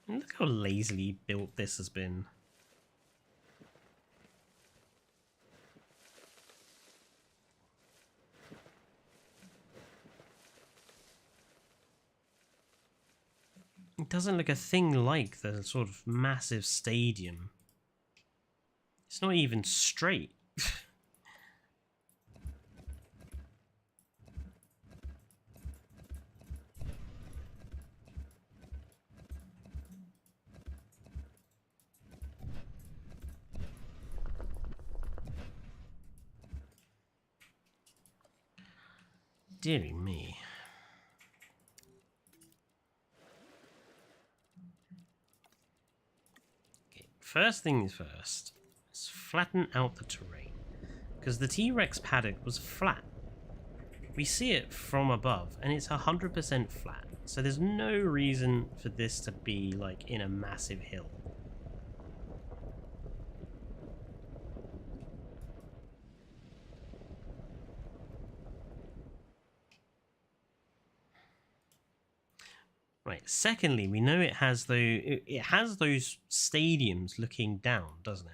And look how lazily built this has been. It doesn't look a thing like the sort of massive stadium. It's not even straight. Dearie me. Okay, first things first, let's flatten out the terrain. Because the T-Rex paddock was flat. We see it from above, and it's 100% flat. So there's no reason for this to be, like, in a massive hill. Right. Secondly, we know it has those stadiums looking down, doesn't it?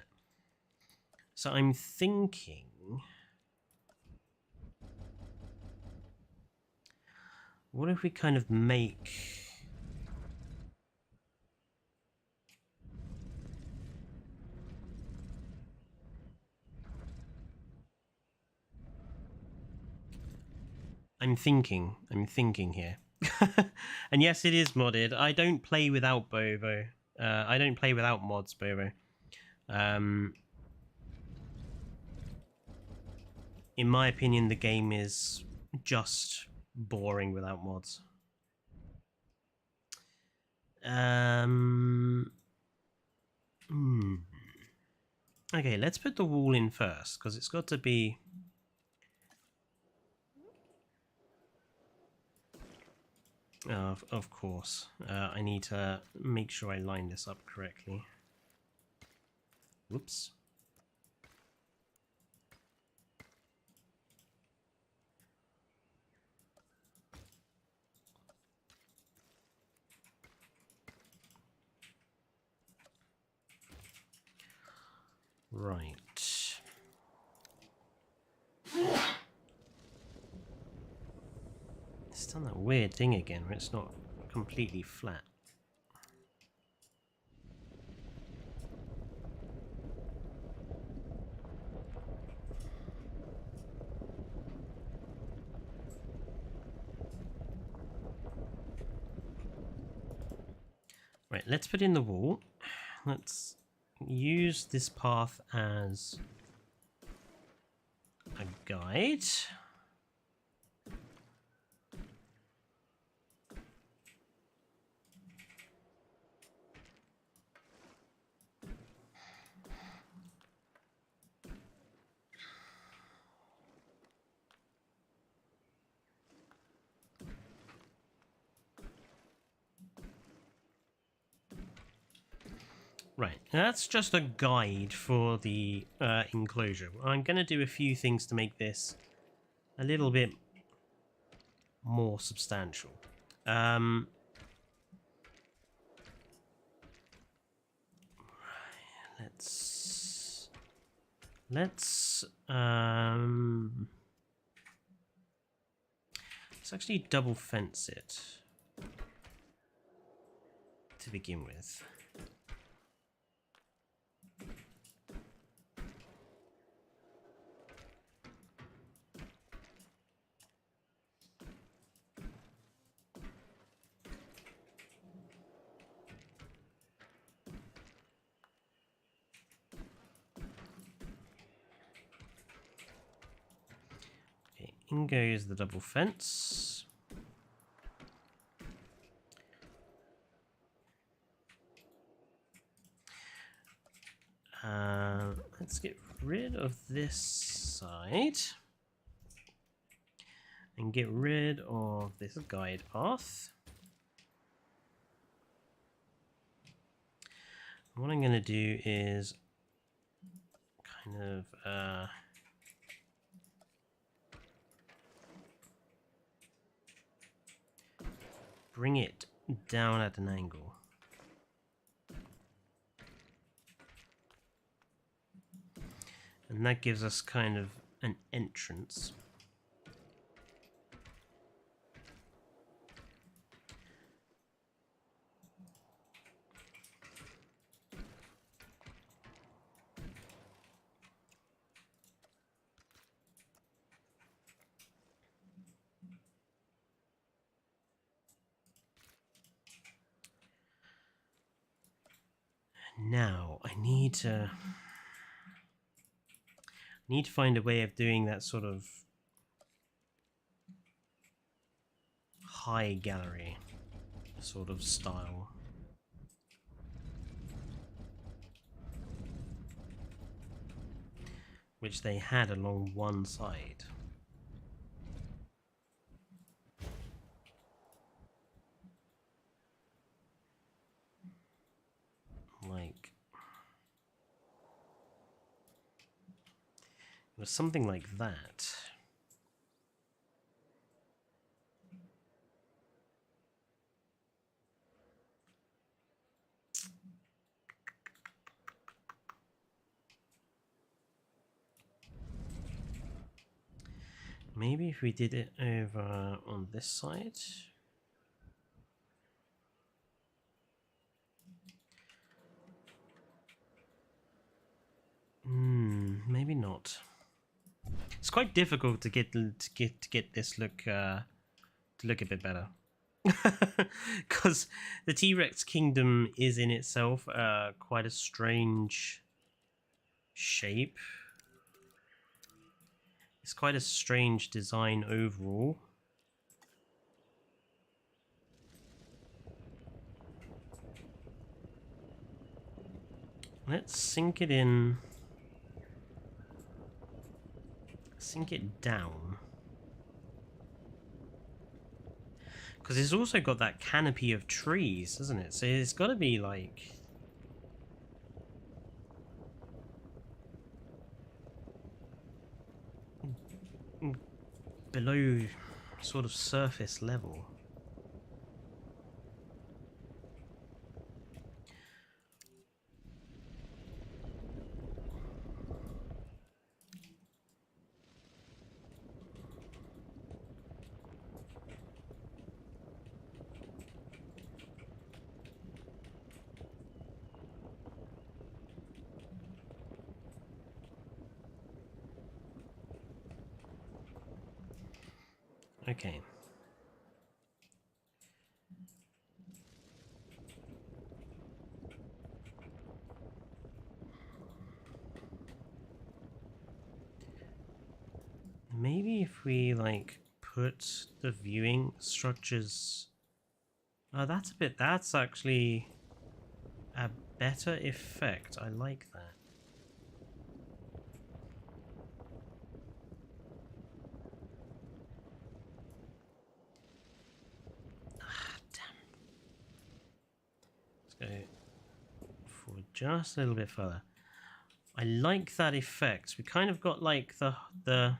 So I'm thinking, what if we kind of make I'm thinking here. And yes, it is modded. I don't play without Bovo. I don't play without mods, Bovo. In my opinion, the game is just boring without mods. Okay, let's put the wall in first, because it's got to be... Of course. I need to make sure I line this up correctly. Whoops. Right. It's done that weird thing again where it's not completely flat. Right, let's put in the wall. Let's use this path as a guide. Right, that's just a guide for the enclosure. I'm going to do a few things to make this a little bit more substantial. Let's actually double fence it to begin with. In goes the double fence. Let's get rid of this side and get rid of this guide path. What I'm going to do is kind of bring it down at an angle. And that gives us kind of an entrance. Now I need to find a way of doing that sort of high gallery sort of style. Which they had along one side. Like, it was something like that. Maybe if we did it over on this side. Maybe not. It's quite difficult to get this look to look a bit better, because the T-Rex kingdom is in itself quite a strange shape. It's quite a strange design overall. Let's sink it in. Sink it down. Because it's also got that canopy of trees, isn't it? So it's got to be like... below sort of surface level. Okay. Maybe if we like put the viewing structures... Oh, that's actually a better effect. I like that. Let's go forward just a little bit further. I like that effect. We kind of got like the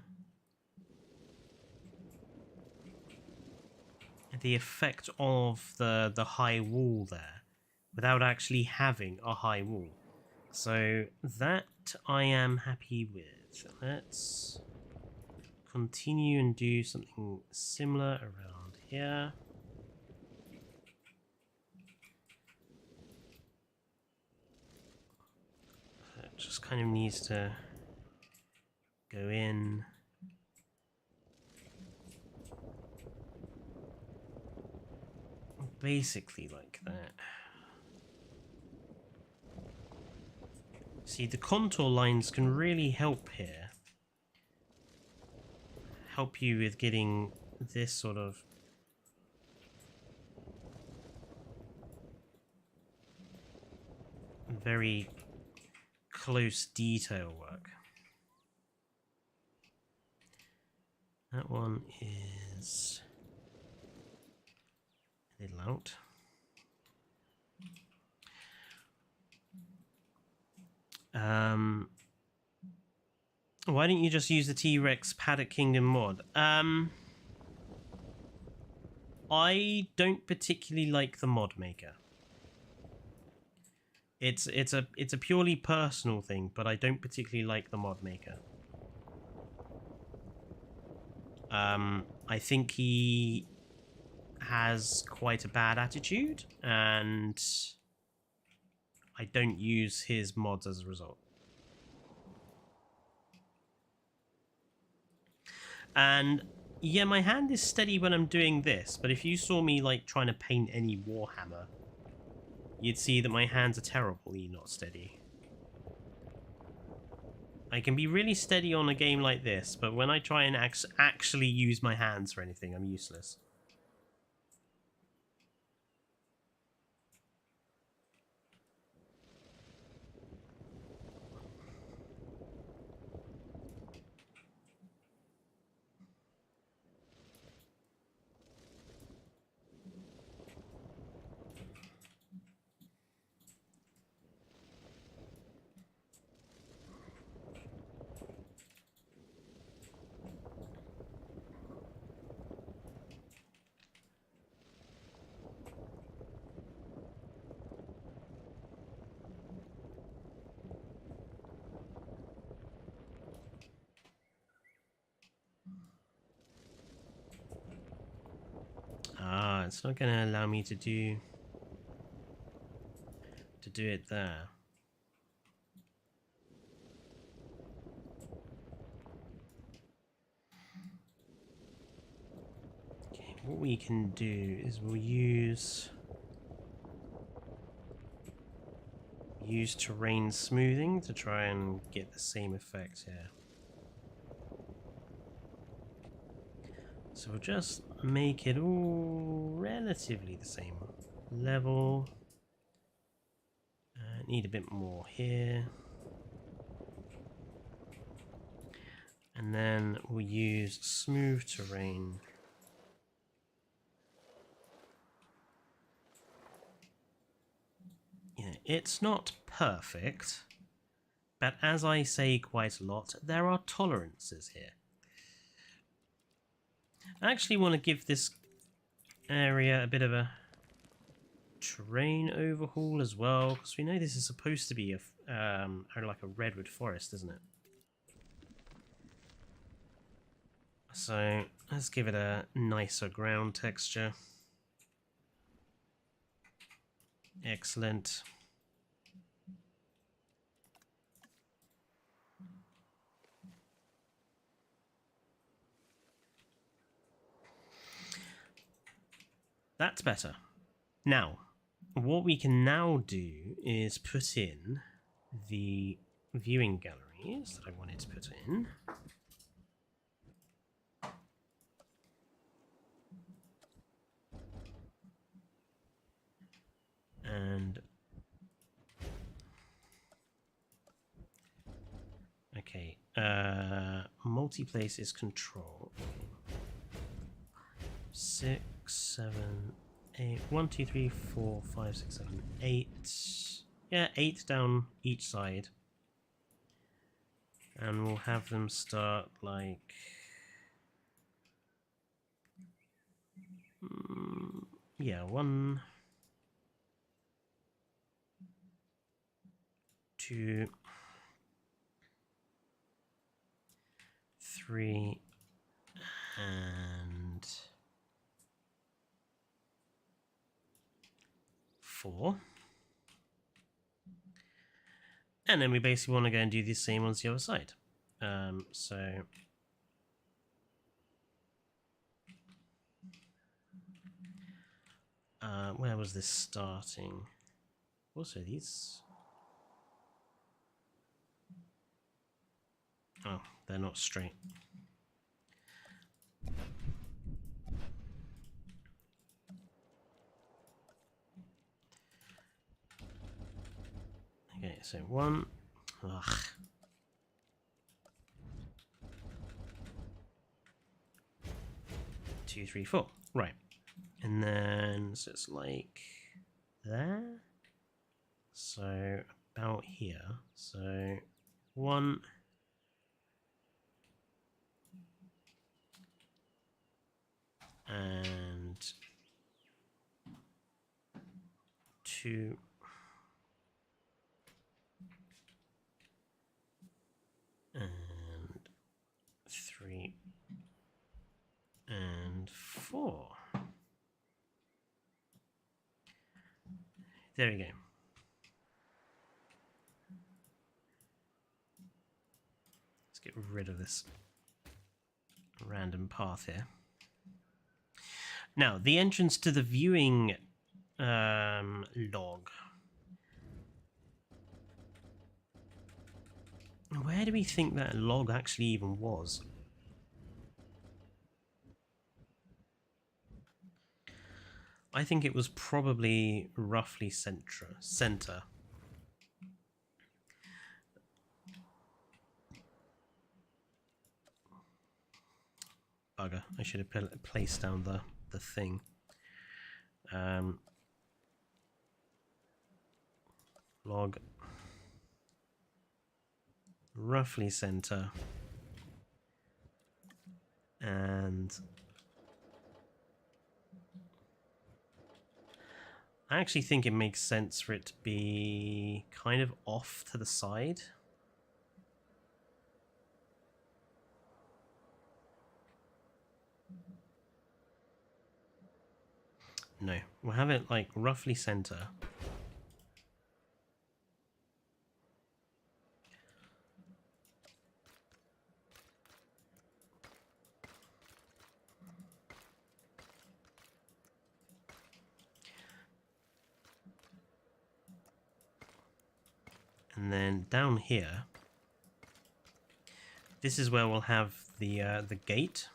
effect of the high wall there without actually having a high wall. So that I am happy with. Let's continue and do something similar around here. It just kind of needs to go in. Basically like that. See, the contour lines can really help here. Help you with getting this sort of very close detail work. That one is a little out. Why don't you just use the T-Rex Paddock Kingdom mod? I don't particularly like the mod maker. It's a purely personal thing, but I don't particularly like the mod maker. I think he has quite a bad attitude, and I don't use his mods as a result. And yeah, my hand is steady when I'm doing this, but if you saw me like trying to paint any Warhammer, you'd see that my hands are terribly not steady. I can be really steady on a game like this, but when I try and actually use my hands for anything, I'm useless. Ah, it's not going to allow me to do it there. Okay, what we can do is we'll use terrain smoothing to try and get the same effect here. So we'll just make it all relatively the same level. Need a bit more here. And then we'll use smooth terrain It's not perfect, but as I say quite a lot, there are tolerances here. I actually want to give this area a bit of a terrain overhaul as well, because we know this is supposed to be a like a redwood forest, isn't it? So let's give it a nicer ground texture. Excellent. That's better. Now, what we can now do is put in the viewing galleries that I wanted to put in. And okay, multi-place is control. 6, 7, 8. 1, 2, 3, 4, 5, 6, 7, 8. Yeah, 8 down each side. And we'll have them start like... yeah, 1, 2, 3, and 4. And then we basically want to go and do the same on the other side. Where was this starting? Also these... oh, they're not straight. Okay, so 1. Ugh. 2, 3, 4. Right. And then, so it's like there. So about here. So 1. And 2. And 3. And 4. There we go. Let's get rid of this random path here. Now, the entrance to the viewing log. Where do we think that log actually even was? I think it was probably roughly center. Bugger, I should have placed down the thing. Log. Roughly center. And I actually think it makes sense for it to be kind of off to the side. No, we'll have it like roughly center. And then down here, this is where we'll have the gate.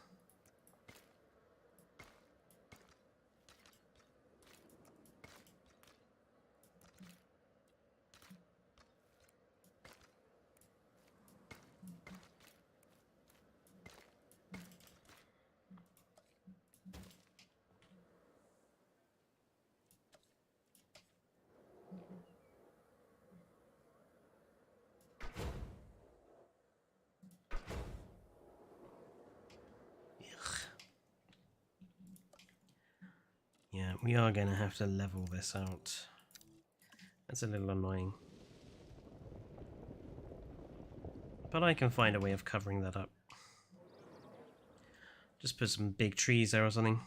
we are going to have to level this out. That's a little annoying. But I can find a way of covering that up. Just put some big trees there or something.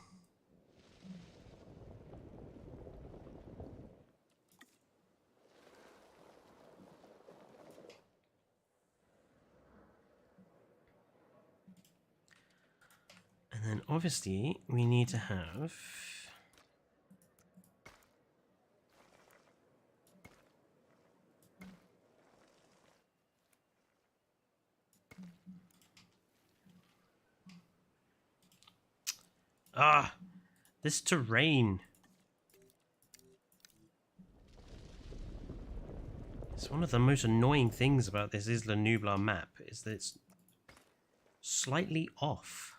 And then obviously we need to have this terrain. It's one of the most annoying things about this ISLA NUBLAR map is that it's slightly off.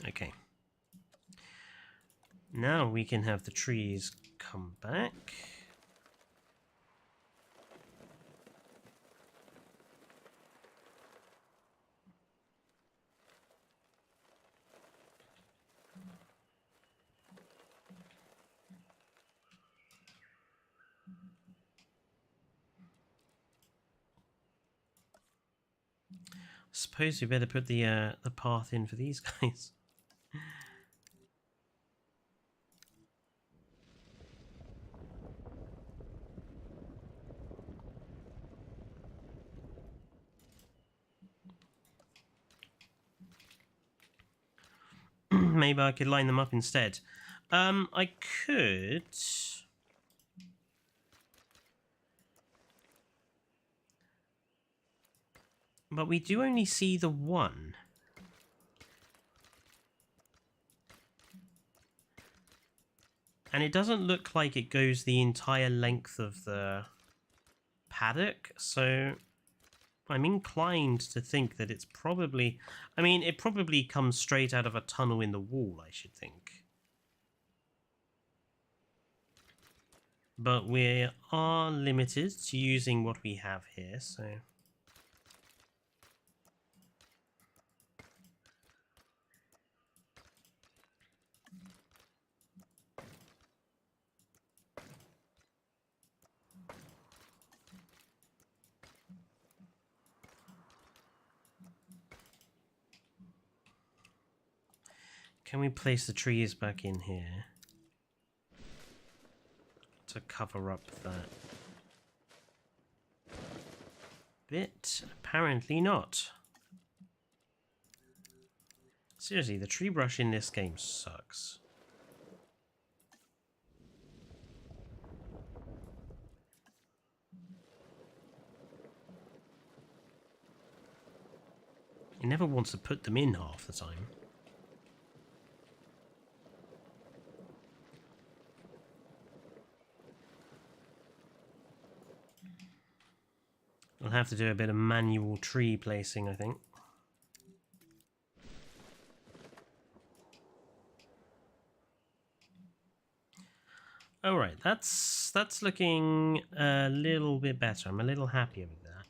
Okay. Now we can have the trees come back. Suppose we better put the path in for these guys. Maybe I could line them up instead. I could. But we do only see the one. And it doesn't look like it goes the entire length of the paddock, so I'm inclined to think that it's probably... I mean, it probably comes straight out of a tunnel in the wall, I should think. But we are limited to using what we have here, so... Can we place the trees back in here to cover up that bit? Apparently not. Seriously, the tree brush in this game sucks. It never wants to put them in half the time. I'll have to do a bit of manual tree placing, I think. All right, that's looking a little bit better. I'm a little happier with that.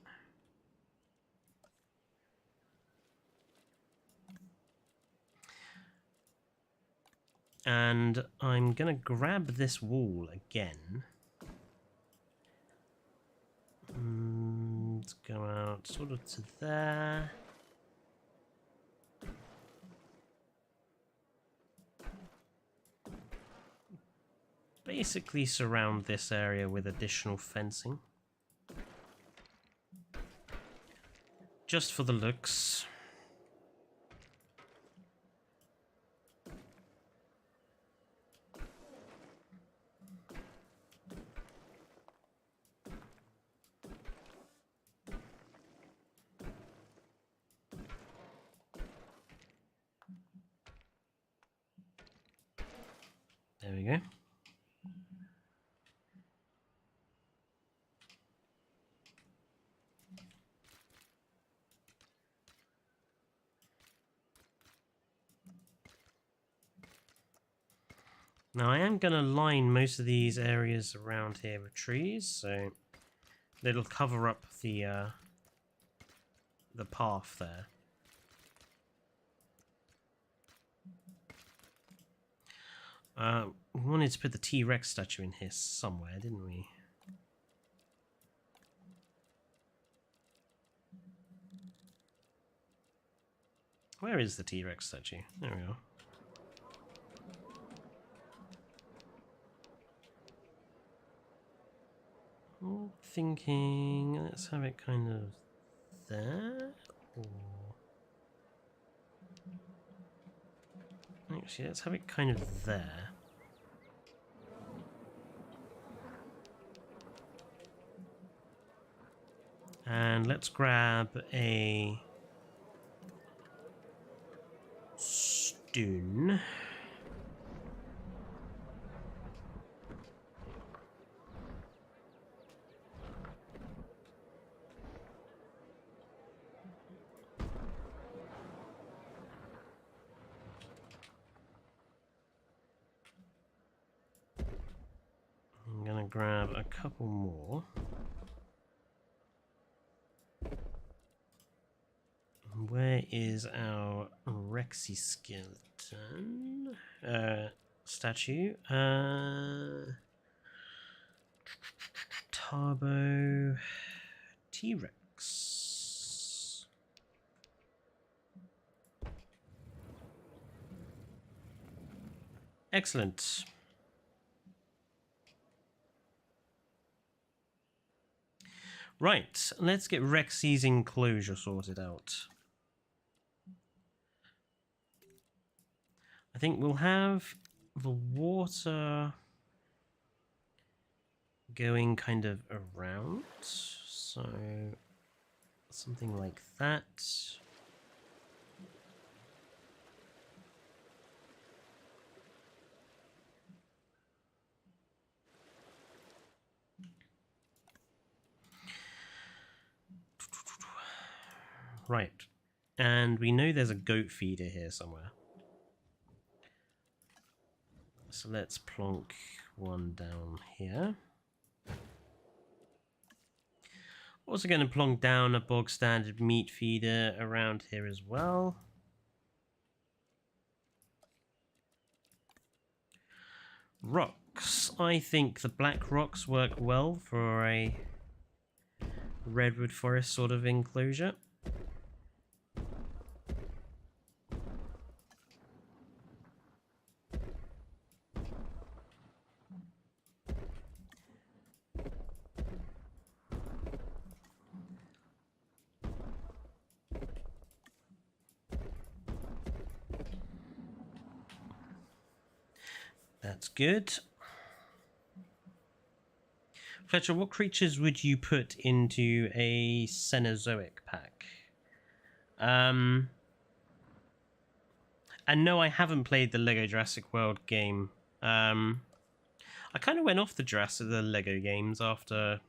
And I'm gonna grab this wall again. Let's go out sort of to there. Basically surround this area with additional fencing. Just for the looks. There we go. Now I am going to line most of these areas around here with trees, so it'll cover up the path there. We wanted to put the T-Rex statue in here somewhere, didn't we? Where is the T-Rex statue? There we go. Thinking, let's have it kind of there, or actually let's have it kind of there. And let's grab a stone. I'm gonna grab a couple more. Where is our Rexy skeleton statue? Turbo T-Rex. Excellent. Right, let's get Rexy's enclosure sorted out. I think we'll have the water going kind of around, so something like that. Right, and we know there's a goat feeder here somewhere. So let's plonk one down here. Also going to plonk down a bog standard meat feeder around here as well. Rocks. I think the black rocks work well for a redwood forest sort of enclosure. That's good. Fletcher, what creatures would you put into a Cenozoic pack? And no, I haven't played the Lego Jurassic World game. I kind of went off the Lego games after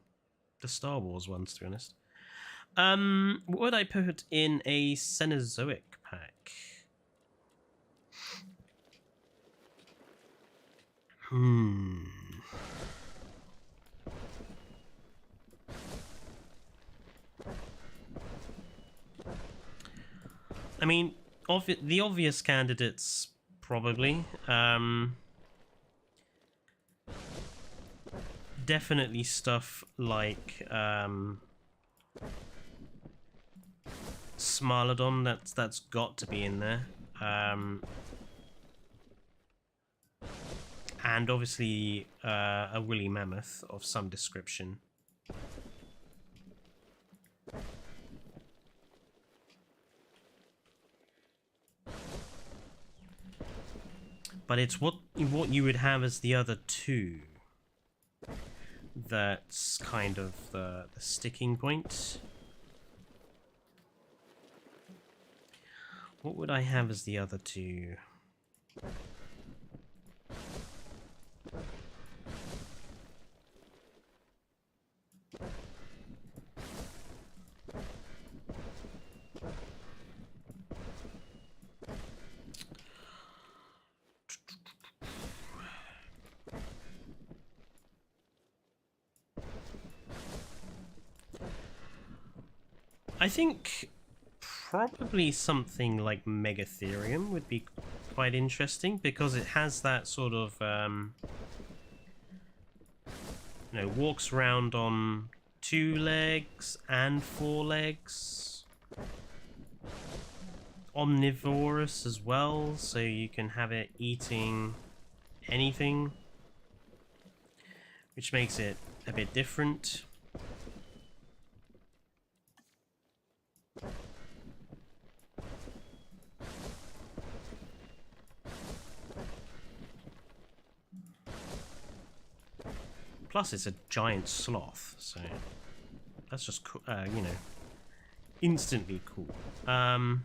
the Star Wars ones, to be honest. What would I put in a Cenozoic pack? I mean, the obvious candidates, probably. Definitely stuff like Smarlodon, that's got to be in there. And obviously a woolly mammoth of some description. But it's what you would have as the other two that's kind of the sticking point. What would I have as the other two? I think probably something like Megatherium would be quite interesting because it has that sort of, you know, walks around on 2 legs and 4 legs. Omnivorous as well, so you can have it eating anything, which makes it a bit different. Plus, it's a giant sloth, so that's just cool, you know, instantly cool. I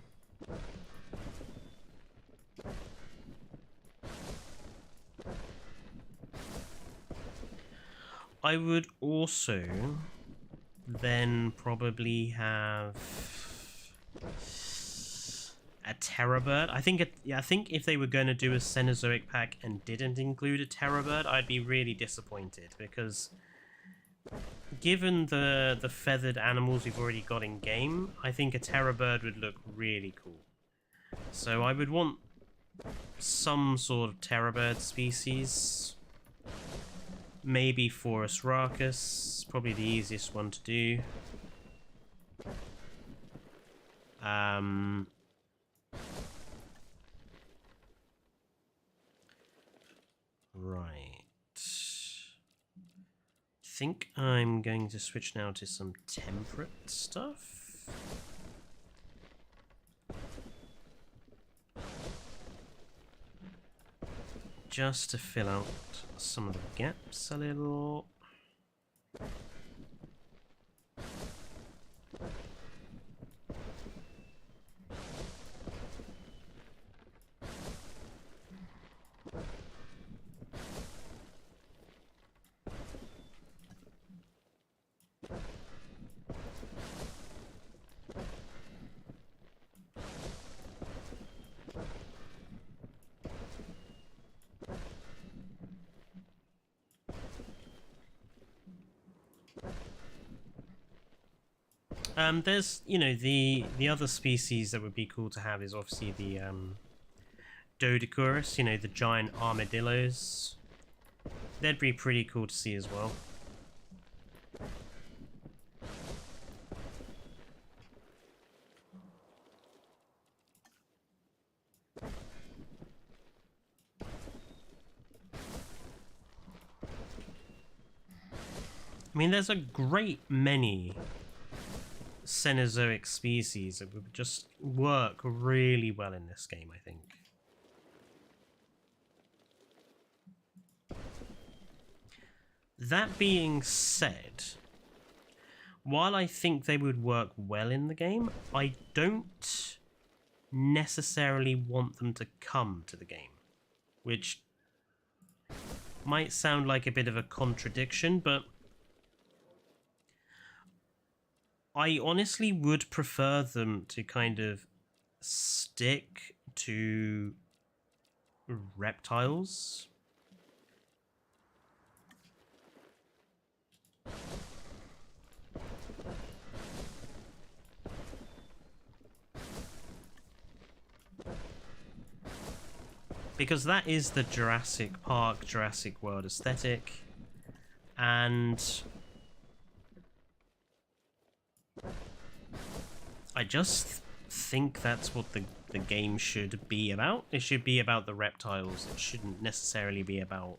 would also then probably have a Terrorbird. I think if they were going to do a Cenozoic pack and didn't include a Terrorbird, I'd be really disappointed, because given the feathered animals we've already got in game, I think a Terrorbird would look really cool. So I would want some sort of Terrorbird species. Maybe Forest Rarcus, probably the easiest one to do. Right. I think I'm going to switch now to some temperate stuff. Just to fill out some of the gaps a little. There's, you know, the other species that would be cool to have is obviously the Doedicurus, you know, the giant armadillos. They'd be pretty cool to see as well. I mean, there's a great many Cenozoic species that would just work really well in this game, I think. That being said, while I think they would work well in the game, I don't necessarily want them to come to the game, which might sound like a bit of a contradiction, but I honestly would prefer them to kind of stick to reptiles. Because that is the Jurassic Park, Jurassic World aesthetic, and I just think that's what the game should be about. It should be about the reptiles. It shouldn't necessarily be about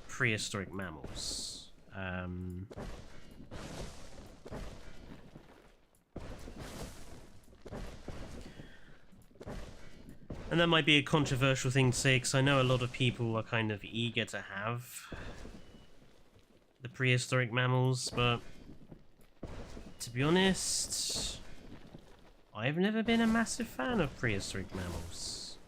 prehistoric mammals. And that might be a controversial thing to say, because I know a lot of people are kind of eager to have the prehistoric mammals, but to be honest, I've never been a massive fan of prehistoric mammals.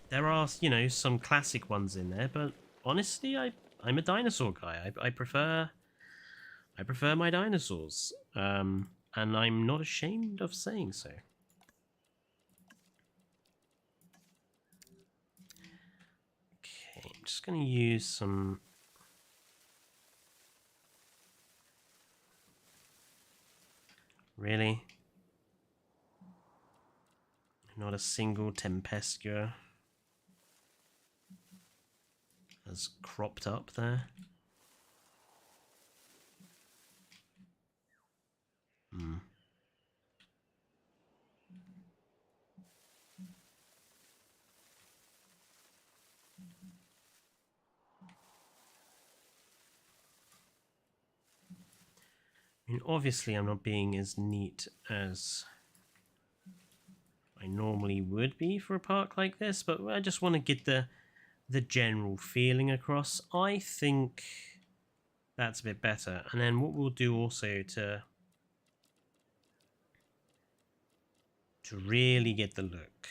There are, you know, some classic ones in there, but honestly, I'm a dinosaur guy. I prefer my dinosaurs, and I'm not ashamed of saying so. Okay, I'm just going to use some Really? Not a single Tempescua has cropped up there. Hmm. I mean, obviously I'm not being as neat as I normally would be for a park like this, but I just want to get the general feeling across. I think that's a bit better. And then what we'll do also to really get the look.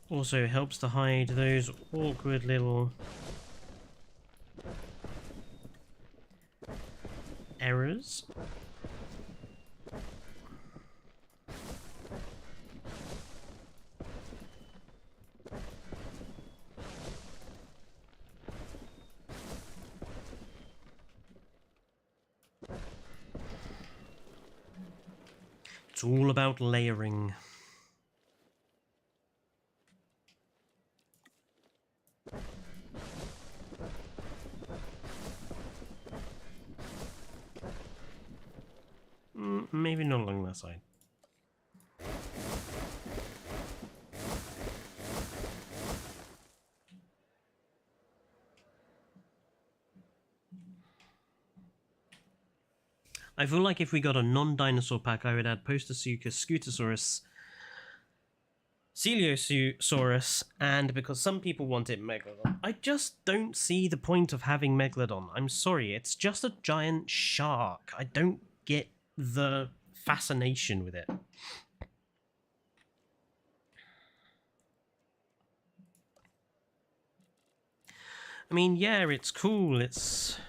Also helps to hide those awkward little errors. It's all about layering. Maybe not along that side. I feel like if we got a non-dinosaur pack, I would add Postosuchus, Scutosaurus, Coeliosaurus, and because some people want it, Megalodon. I just don't see the point of having Megalodon. I'm sorry, it's just a giant shark. I don't get the fascination with it. I mean, yeah, it's cool. It's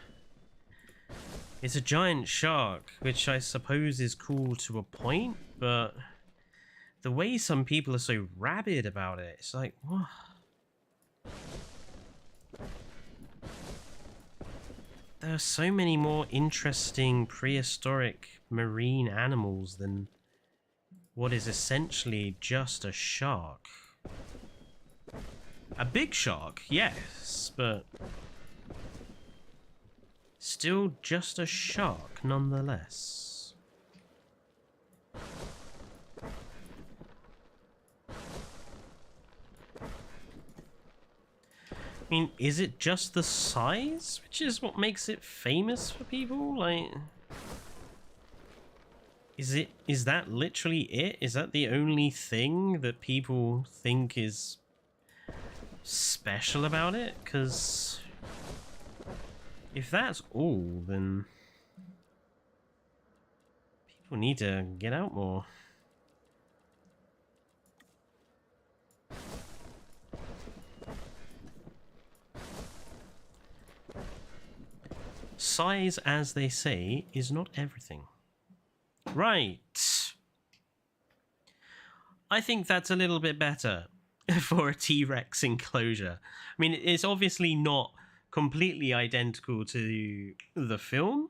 a giant shark, which I suppose is cool to a point, but the way some people are so rabid about it, it's like, what? There are so many more interesting prehistoric marine animals than what is essentially just a shark. A big shark, yes, but still just a shark nonetheless. I mean, is it just the size, which is what makes it famous for people? Like, is that literally it? Is that the only thing that people think is special about it? Because if that's all, then people need to get out more. Size, as they say, is not everything. Right. I think that's a little bit better for a T-Rex enclosure. I mean, it's obviously not completely identical to the film,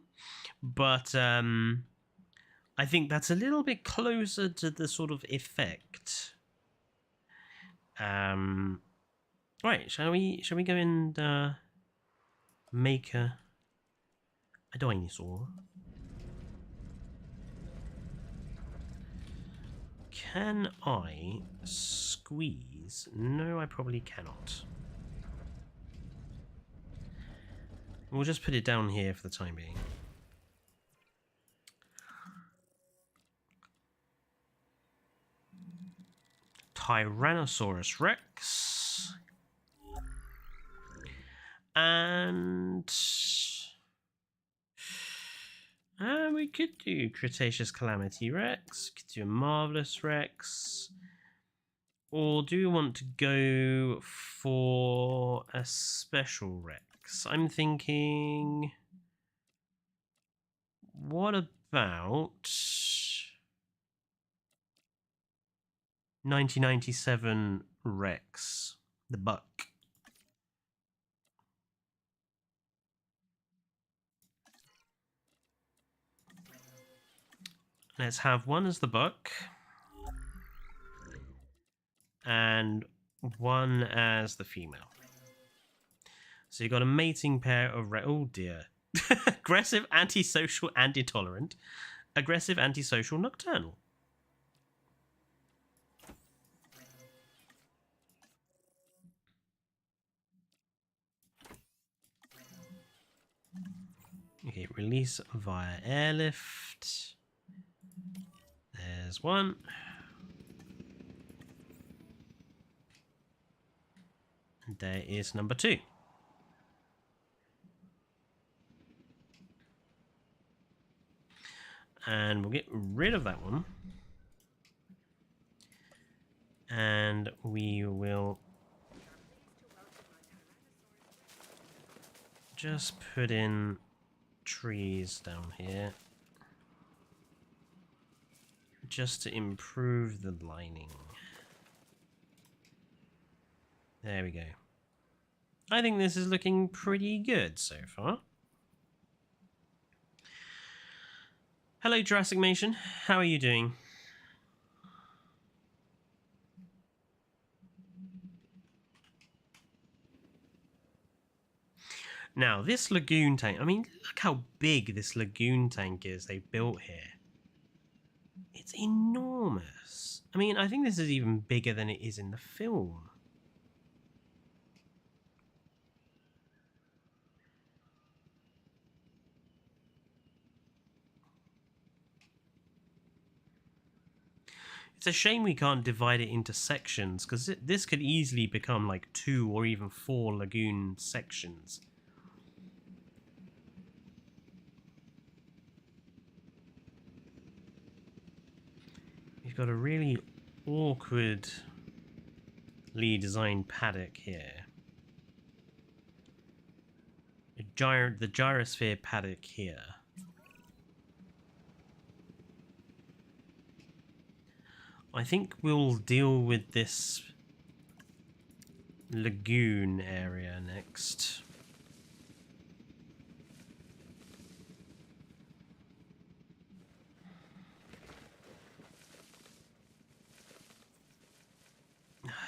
but I think that's a little bit closer to the sort of effect. Right, shall we go and make a dinosaur? Can I squeeze? No, I probably cannot. We'll just put it down here for the time being. Tyrannosaurus Rex. And we could do Cretaceous Calamity Rex, could do a Marvelous Rex, or do we want to go for a Special Rex? I'm thinking, what about 1997 Rex, the Buck? Let's have one as the buck and one as the female. So you've got a mating pair of oh dear. Aggressive, antisocial, and intolerant. Aggressive, antisocial, nocturnal. Okay, release via airlift. There's one. And there is number 2. And we'll get rid of that one. And we will just put in trees down here. Just to improve the lining. There we go. I think this is looking pretty good so far. Hello, Jurassic Mation. How are you doing? Now, this lagoon tank, I mean, look how big this lagoon tank is they built here. It's enormous. I mean, I think this is even bigger than it is in the film. It's a shame we can't divide it into sections, because this could easily become like 2 or even 4 lagoon sections. We've got a really awkwardly designed paddock here. The gyrosphere paddock here. I think we'll deal with this lagoon area next.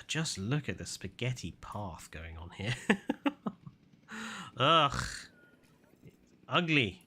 Just look at the spaghetti path going on here. Ugh. It's ugly.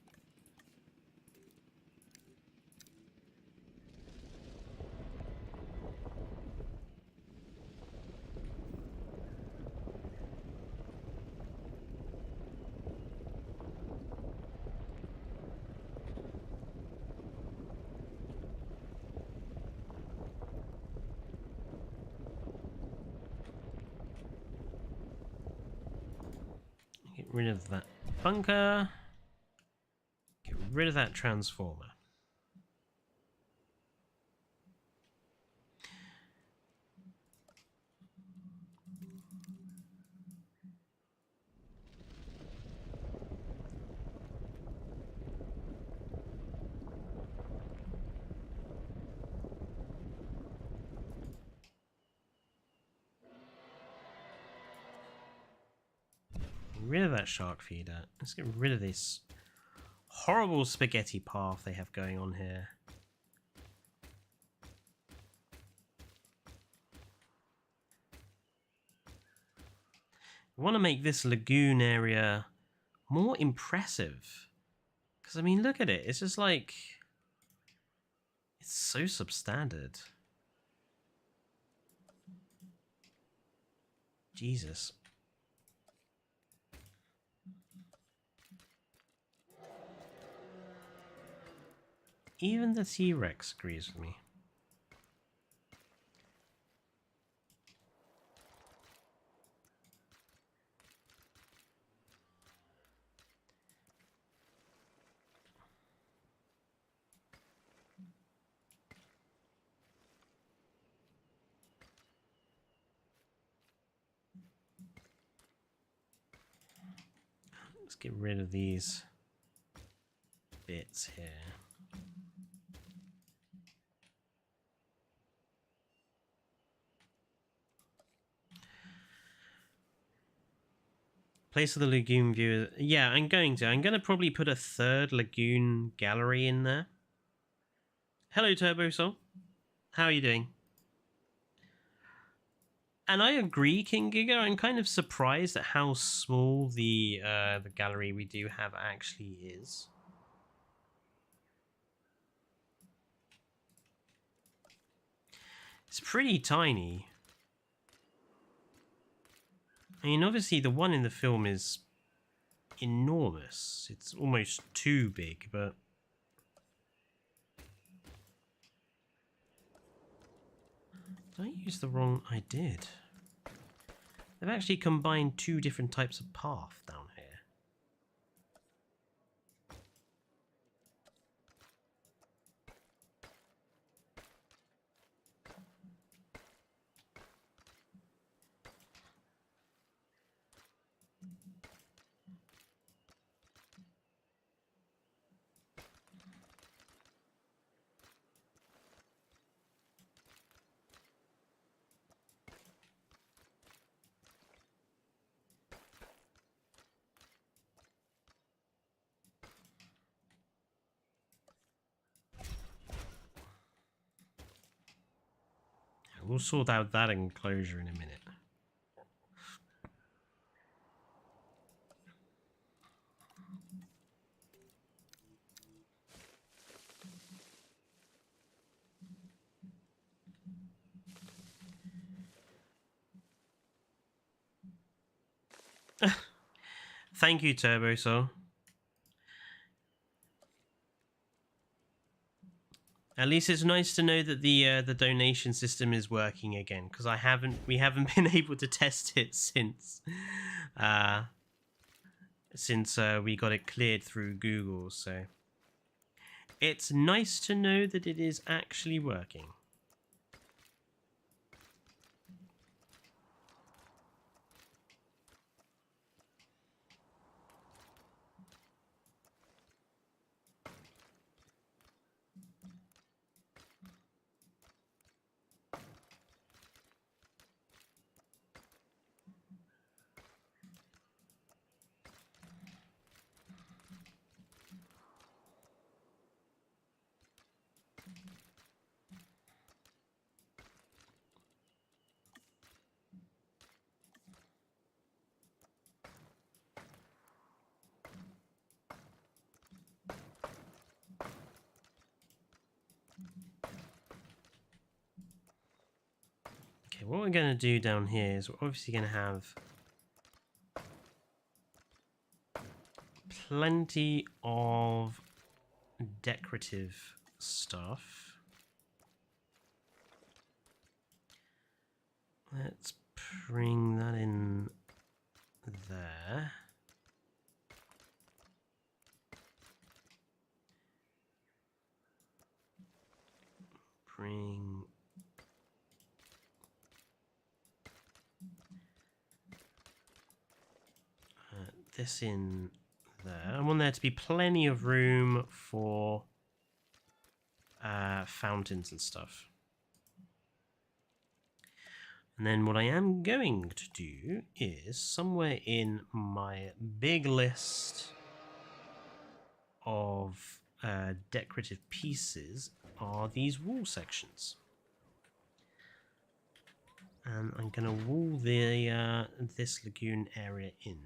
Get rid of that bunker. Get rid of that transformer. Rid of that shark feeder. Let's get rid of this horrible spaghetti path they have going on here. I want to make this lagoon area more impressive. Because, I mean, look at it. It's just like... it's so substandard. Jesus. Even the T-Rex agrees with me. Let's get rid of these bits here. Place of the lagoon view. Yeah, I'm going to probably put a third lagoon gallery in there. Hello, Turbo Soul. How are you doing? And I agree, King Giga. I'm kind of surprised at how small the gallery we do have actually is. It's pretty tiny. I mean, obviously the one in the film is enormous. It's almost too big, but... Did I use the wrong... I did. They've actually combined two different types of path down here. We'll sort out that enclosure in a minute. Thank you, Turbo Soul. At least it's nice to know that the donation system is working again, because we haven't been able to test it since we got it cleared through Google. So it's nice to know that it is actually working. What we're going to do down here is we're obviously going to have plenty of decorative stuff. Let's bring that in there. Bring this in there. I want there to be plenty of room for fountains and stuff. And then what I am going to do is somewhere in my big list of decorative pieces are these wall sections. And I'm going to wall the this lagoon area in.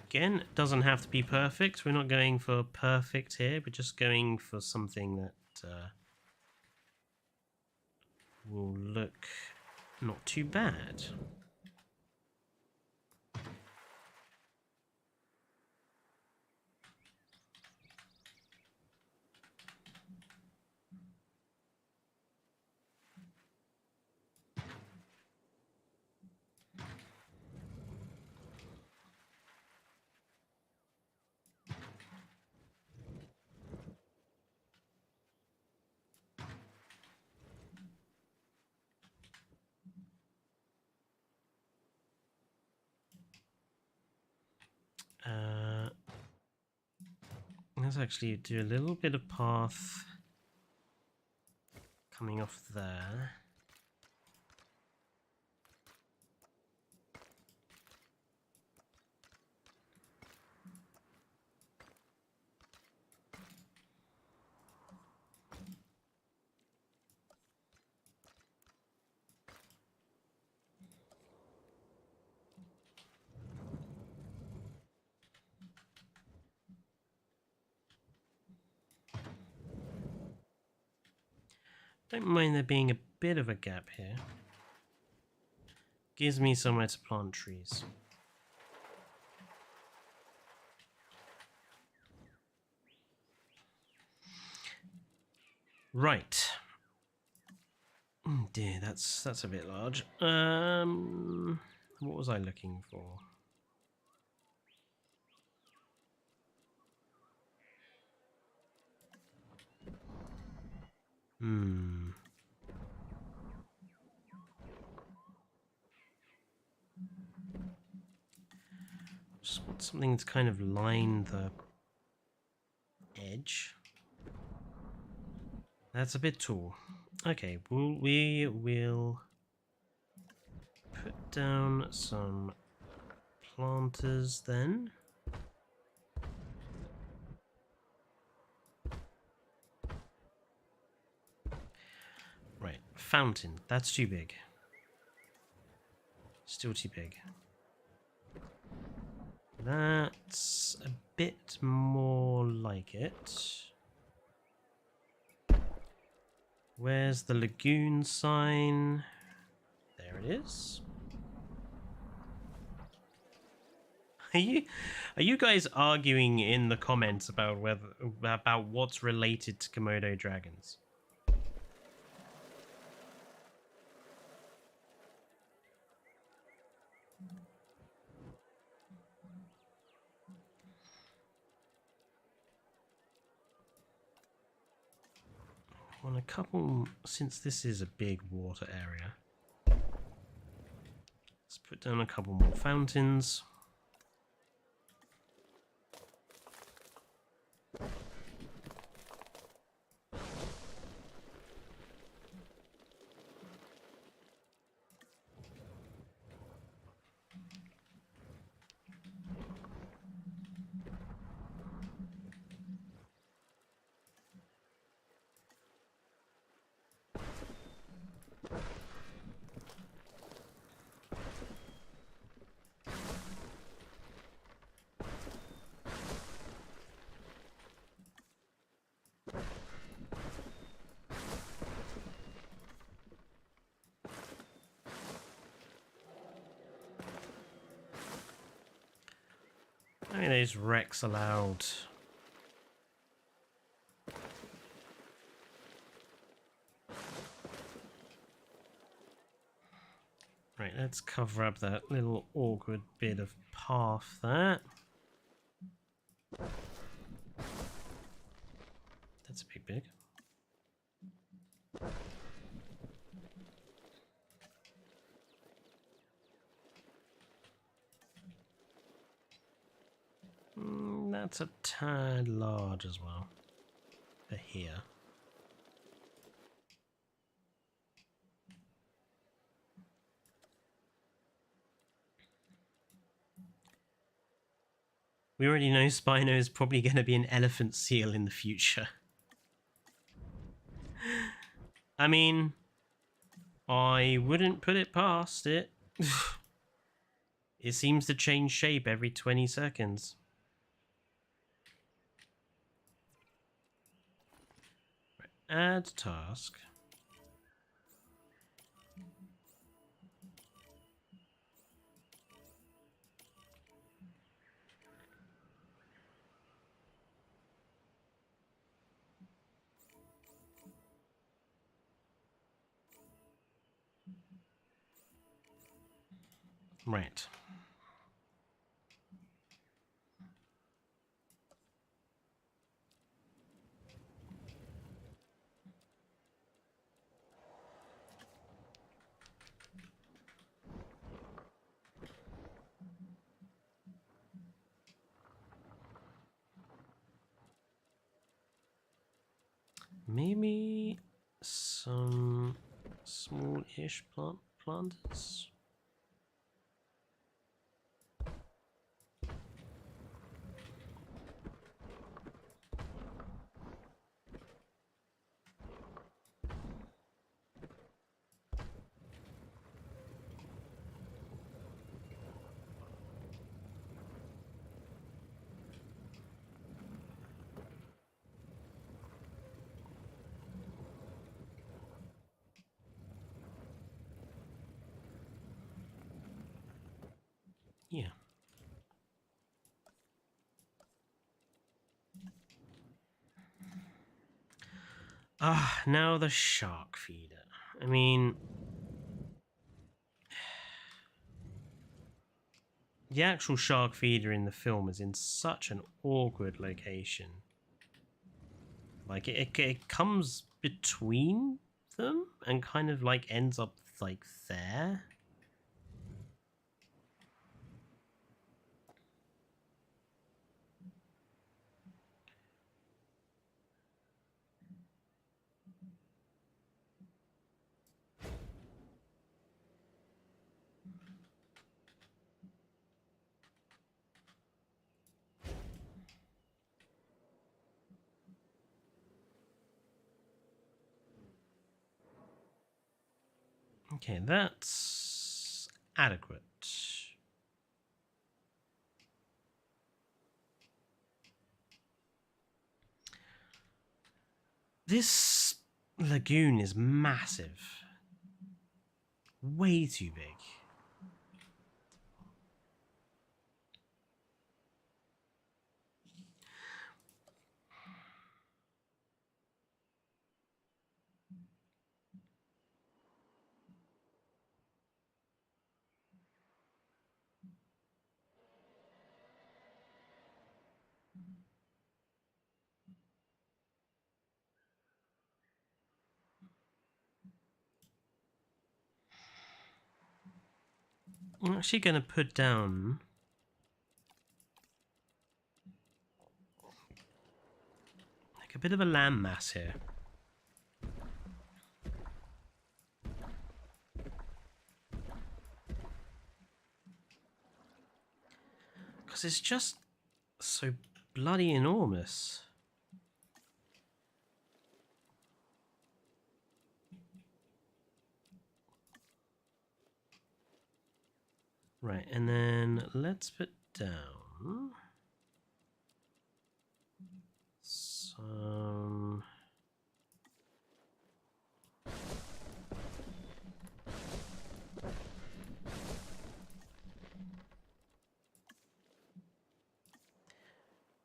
Again, it doesn't have to be perfect. We're not going for perfect here. We're just going for something that will look not too bad. Let's actually do a little bit of path coming off there. Don't mind there being a bit of a gap here. Gives me somewhere to plant trees. Right. Oh dear, that's a bit large. What was I looking for? Just want something to kind of line the edge. That's a bit tall. Okay, we will put down some planters then. Right, fountain. That's too big. Still too big. That's a bit more like it. Where's the lagoon sign? There it is. Are you guys arguing in the comments about what's related to Komodo dragons? On a couple, since this is a big water area, let's put down a couple more fountains. I mean, those wrecks allowed. Right, let's cover up that little awkward bit of path there. That's a big. That's a tad large as well. For here. We already know Spino is probably going to be an elephant seal in the future. I mean, I wouldn't put it past it. It seems to change shape every 20 seconds. Right, add task. Right. Maybe some small-ish planters. Yeah. Ah, now the shark feeder. I mean, the actual shark feeder in the film is in such an awkward location. Like, it comes between them and kind of, like, ends up, like, there. Okay, that's adequate. This lagoon is massive. Way too big. I'm actually going to put down like a bit of a landmass here. Because it's just so bloody enormous. Right, and then let's put down some...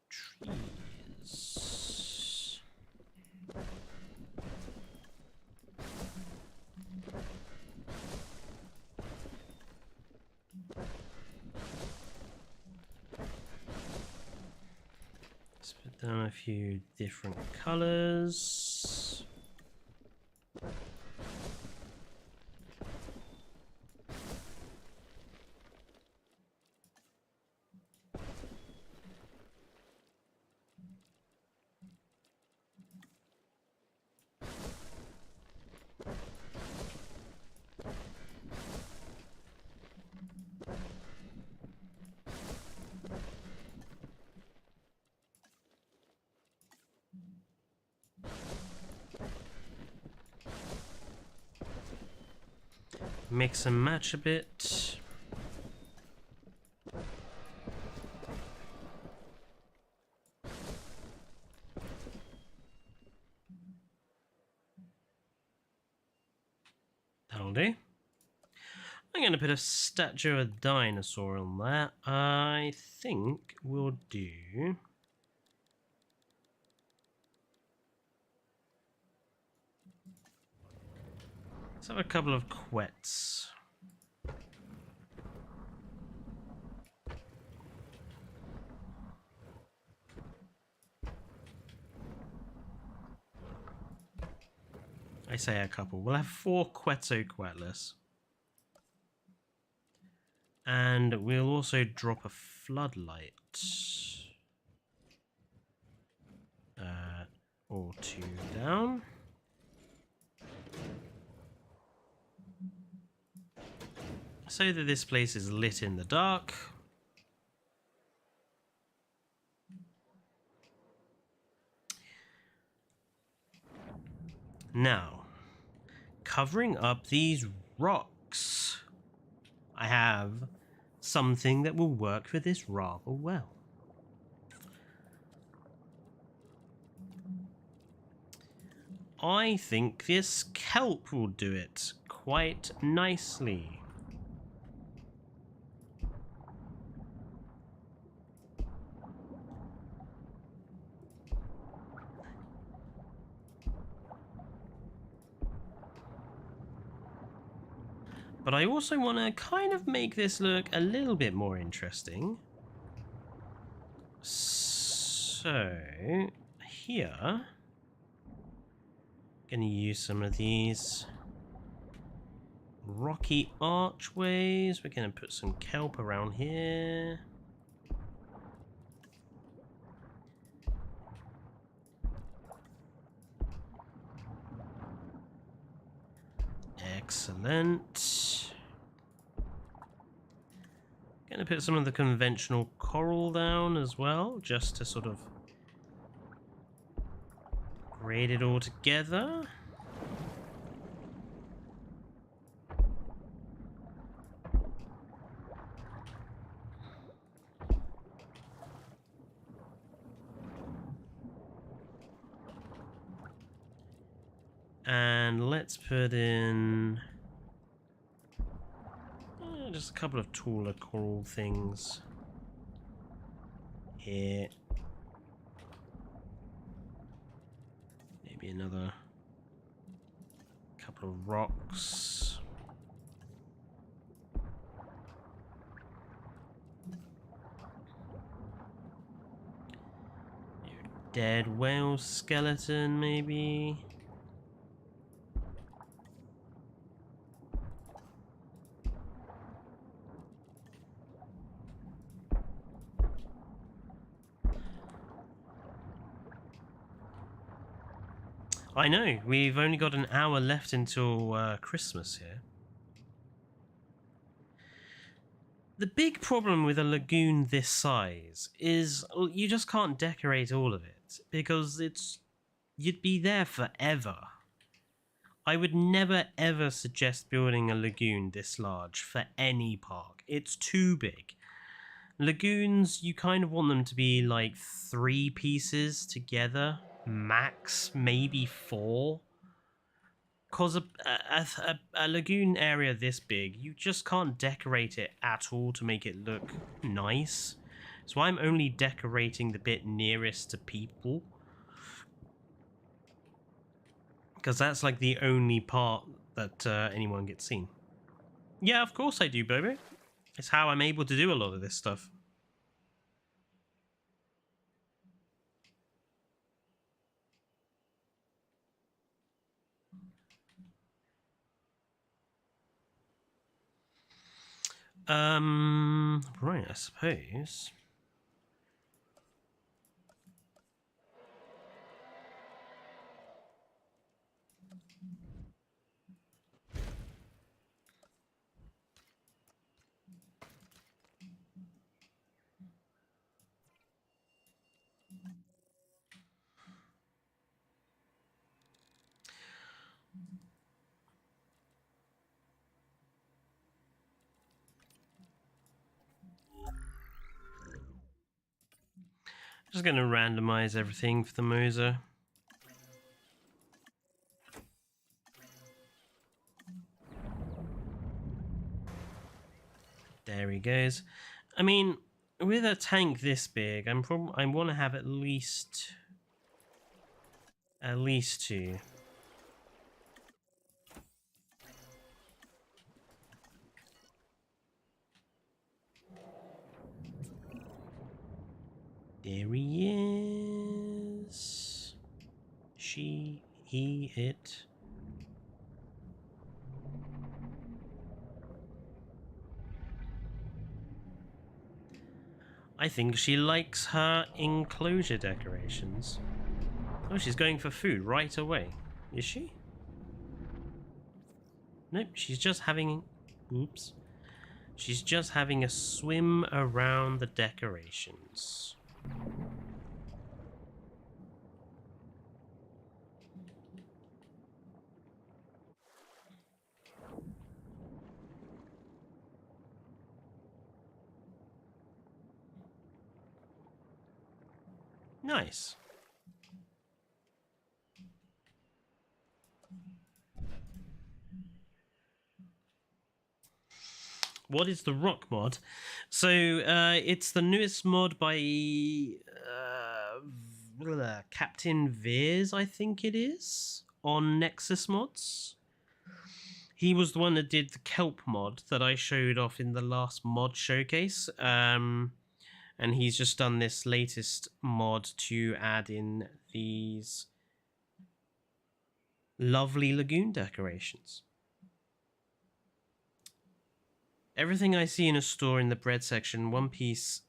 trees. Let's put down a few different colors. Mix and match a bit. That'll do. I'm going to put a statue of a dinosaur on that. I think we'll do... let's have a couple of quets. I say a couple. We'll have 4 Quetzalcoatlus. And we'll also drop a floodlight. Or 2 down. So that this place is lit in the dark. Now, covering up these rocks, I have something that will work for this rather well. I think this kelp will do it quite nicely. But I also want to kind of make this look a little bit more interesting. So, here, going to use some of these rocky archways. We're going to put some kelp around here. Excellent. Gonna put some of the conventional coral down as well, just to sort of grade it all together. And let's put in just a couple of taller coral things here. Maybe another couple of rocks. Dead whale skeleton, maybe. I know, we've only got an hour left until Christmas here. The big problem with a lagoon this size is you just can't decorate all of it because you'd be there forever. I would never ever suggest building a lagoon this large for any park. It's too big. Lagoons, you kind of want them to be like 3 pieces together. Max, maybe 4. Because a lagoon area this big, you just can't decorate it at all to make it look nice. So I'm only decorating the bit nearest to people. Because that's like the only part that anyone gets seen. Yeah, of course I do, Bobo. It's how I'm able to do a lot of this stuff. Right, I suppose. Just going to randomize everything for the Moser. There he goes. I mean, with a tank this big, I want to have at least 2. There he is. She, he, it. I think she likes her enclosure decorations. Oh, she's going for food right away. Is she? Nope, she's just having... Oops. She's just having a swim around the decorations. Nice. What is the rock mod? So it's the newest mod by Captain Veers, I think it is, on Nexus mods. He was the one that did the kelp mod that I showed off in the last mod showcase. And he's just done this latest mod to add in these lovely lagoon decorations. Everything I see in a store in the bread section, one piece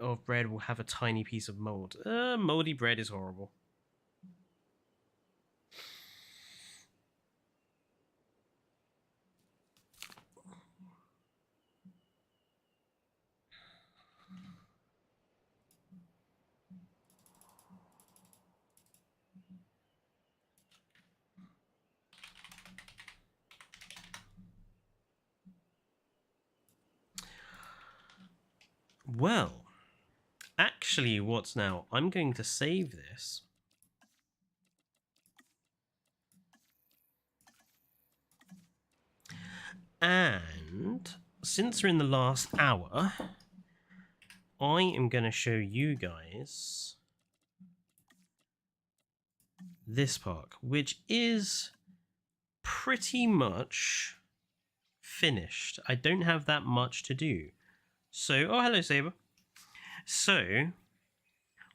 of bread will have a tiny piece of mold. Moldy bread is horrible. Well, actually, what's now? I'm going to save this. And since we're in the last hour, I am going to show you guys this park, which is pretty much finished. I don't have that much to do. So, oh, hello, Saber. So,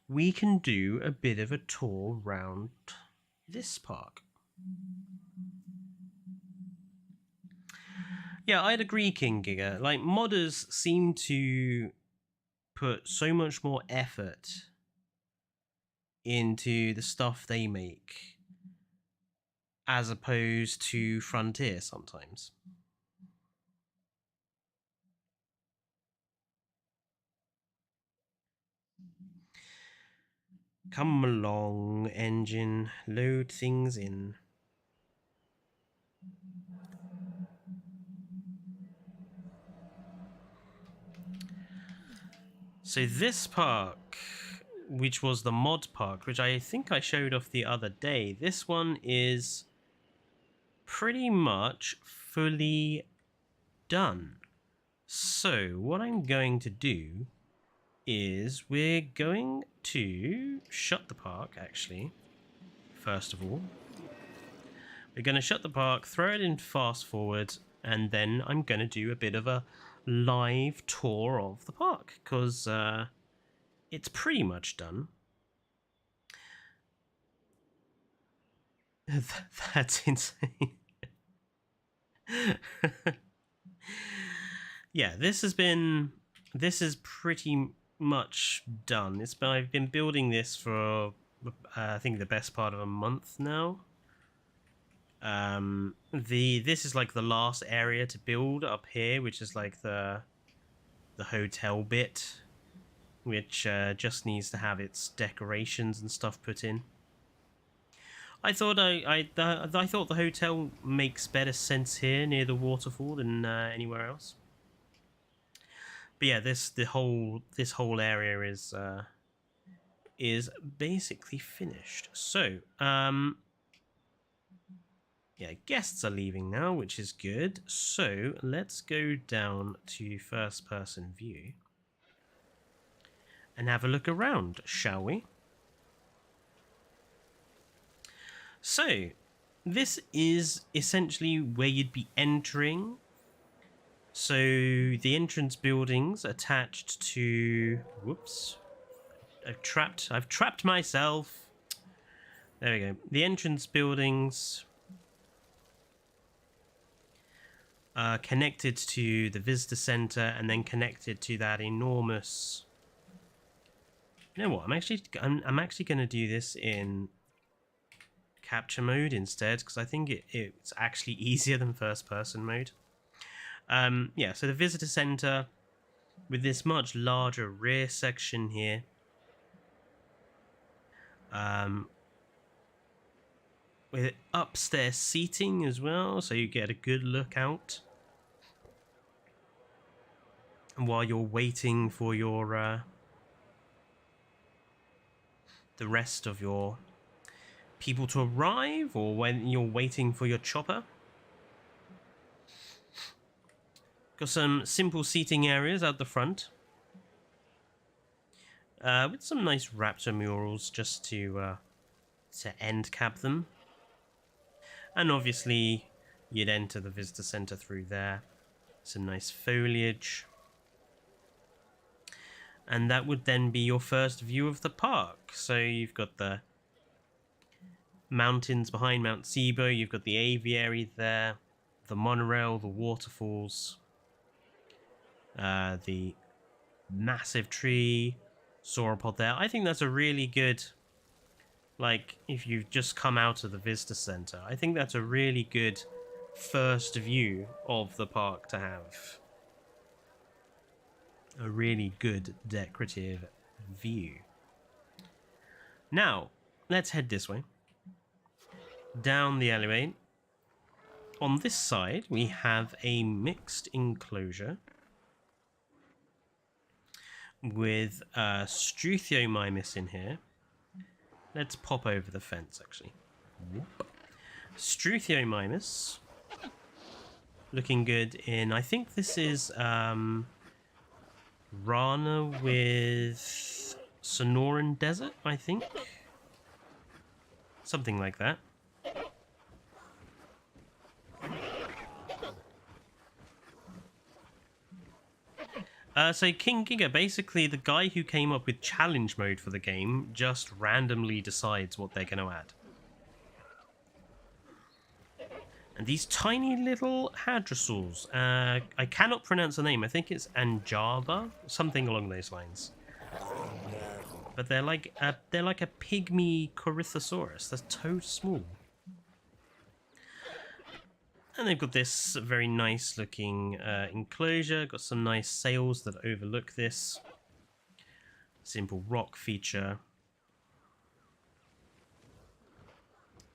we can do a bit of a tour around this park. Yeah, I'd agree, King Giga. Like, modders seem to put so much more effort into the stuff they make as opposed to Frontier sometimes. Come along, engine. Load things in. So this park, which was the mod park, which I think I showed off the other day, this one is pretty much fully done. So what I'm going to do is we're going to shut the park, actually, first of all. We're going to shut the park, throw it in fast forward, and then I'm going to do a bit of a live tour of the park, because it's pretty much done. That's insane. Yeah, this is pretty much done. I've been building this for I think the best part of a month now. This is like the last area to build up here, which is like the hotel bit, which just needs to have its decorations and stuff put in. I thought I thought the hotel makes better sense here near the waterfall than anywhere else. But yeah, this whole area is basically finished. So yeah, guests are leaving now, which is good. So let's go down to first person view and have a look around, shall we? So this is essentially where you'd be entering. So the entrance buildings attached to... Whoops. I've trapped myself. There we go. The entrance buildings are connected to the visitor center and then connected to that enormous You know what? I'm actually going to do this in capture mode instead, because I think it's actually easier than first person mode. Yeah, so the visitor center with this much larger rear section here. With upstairs seating as well, so you get a good look out while you're waiting for your the rest of your people to arrive, or when you're waiting for your chopper. Got some simple seating areas out the front, with some nice raptor murals just to end cap them. And obviously, you'd enter the visitor center through there. Some nice foliage. And that would then be your first view of the park. So you've got the mountains behind Mount Sibo, you've got the aviary there, the monorail, the waterfalls, the massive tree, sauropod there. I think that's a really good, like, if you've just come out of the visitor center, I think that's a really good first view of the park to have. A really good decorative view. Now, let's head this way. Down the alleyway. On this side, we have a mixed enclosure with Struthiomimus in here. Let's pop over the fence, actually. Struthiomimus. Looking good in, I think this is Rana with Sonoran Desert, I think. Something like that. So King Giga, basically the guy who came up with challenge mode for the game, just randomly decides what they're going to add. And these tiny little hadrosaurs, I cannot pronounce the name, I think it's Anjaba, something along those lines. But they're like a pygmy Corythosaurus, they're so small. And they've got this very nice looking enclosure, got some nice sails that overlook this. Simple rock feature.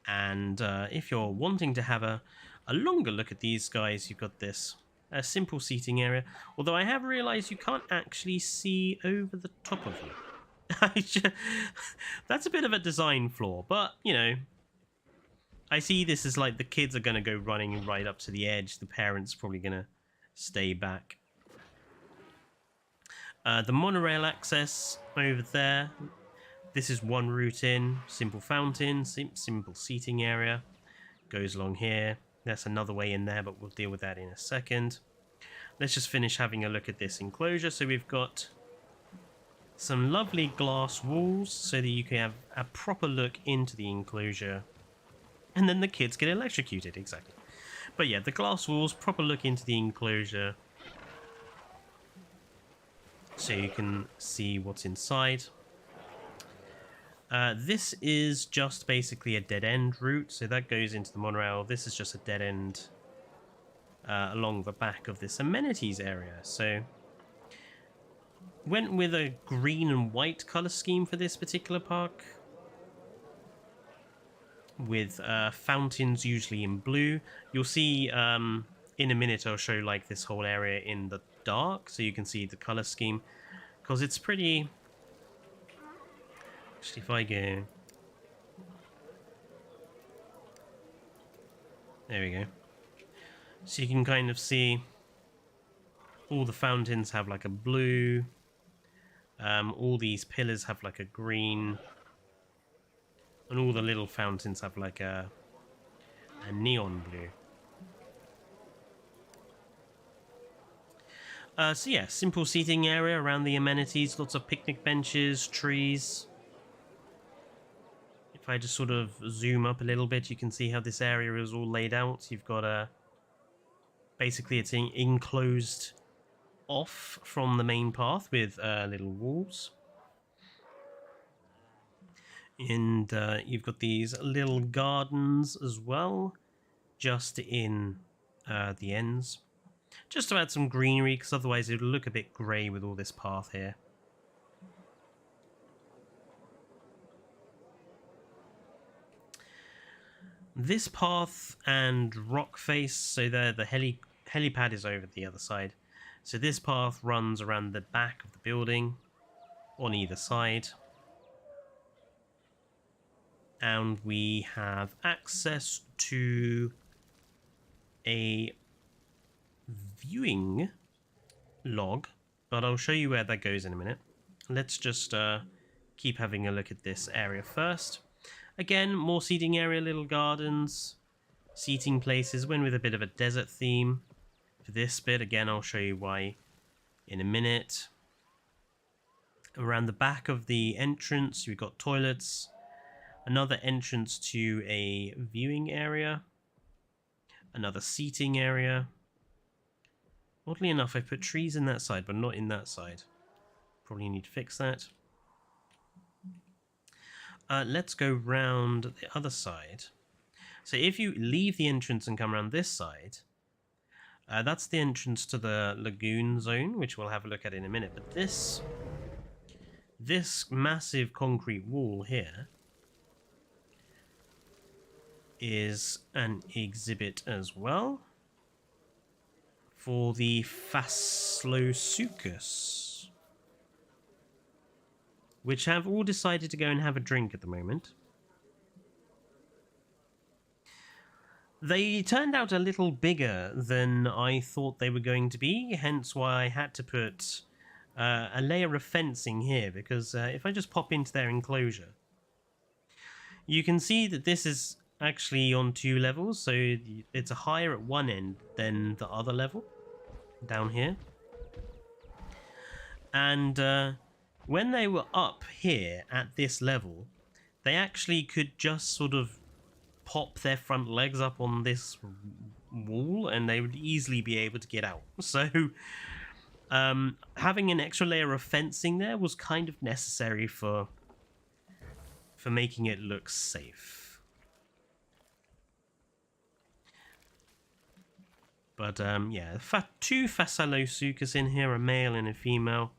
And if you're wanting to have a longer look at these guys, you've got this simple seating area. Although I have realised you can't actually see over the top of you. That's a bit of a design flaw, but, you know, I see this as like the kids are going to go running right up to the edge. The parents are probably going to stay back. The monorail access over there. This is one route in. Simple fountain, simple seating area. Goes along here. That's another way in there, but we'll deal with that in a second. Let's just finish having a look at this enclosure. So we've got some lovely glass walls so that you can have a proper look into the enclosure. And then the kids get electrocuted, exactly. But yeah, the glass walls, proper look into the enclosure. So you can see what's inside. This is just basically a dead-end route, so that goes into the monorail. This is just a dead-end along the back of this amenities area. So went with a green and white colour scheme for this particular park, with fountains usually in blue. You'll see in a minute I'll show like this whole area in the dark so you can see the color scheme, because it's pretty. Actually, if I go, there we go, so you can kind of see all the fountains have like a blue, all these pillars have like a green, and all the little fountains have like a neon blue. So yeah, simple seating area around the amenities, lots of picnic benches, trees. If I just sort of zoom up a little bit, you can see how this area is all laid out. You've got basically it's enclosed off from the main path with little walls. And you've got these little gardens as well, just in the ends. Just to add some greenery, because otherwise it would look a bit grey with all this path here. This path and rock face, so the helipad is over the other side. So this path runs around the back of the building on either side. And we have access to a viewing log, but I'll show you where that goes in a minute. Let's just keep having a look at this area first. Again, more seating area, little gardens, seating places, went with a bit of a desert theme for this bit. Again, I'll show you why in a minute. Around the back of the entrance, we've got toilets, another entrance to a viewing area, another seating area. Oddly enough, I put trees in that side, but not in that side. Probably need to fix that. Let's go round the other side. So if you leave the entrance and come around this side, that's the entrance to the lagoon zone, which we'll have a look at in a minute. But this massive concrete wall here is an exhibit as well for the Phaslosuchus, which have all decided to go and have a drink at the moment. They turned out a little bigger than I thought they were going to be, hence why I had to put a layer of fencing here, because if I just pop into their enclosure, you can see that this is actually on 2 levels, so it's a higher at one end than the other level, down here. And when they were up here at this level, they actually could just sort of pop their front legs up on this wall and they would easily be able to get out. So having an extra layer of fencing there was kind of necessary for making it look safe. But yeah, 2 Phaslosuchus in here, a male and a female.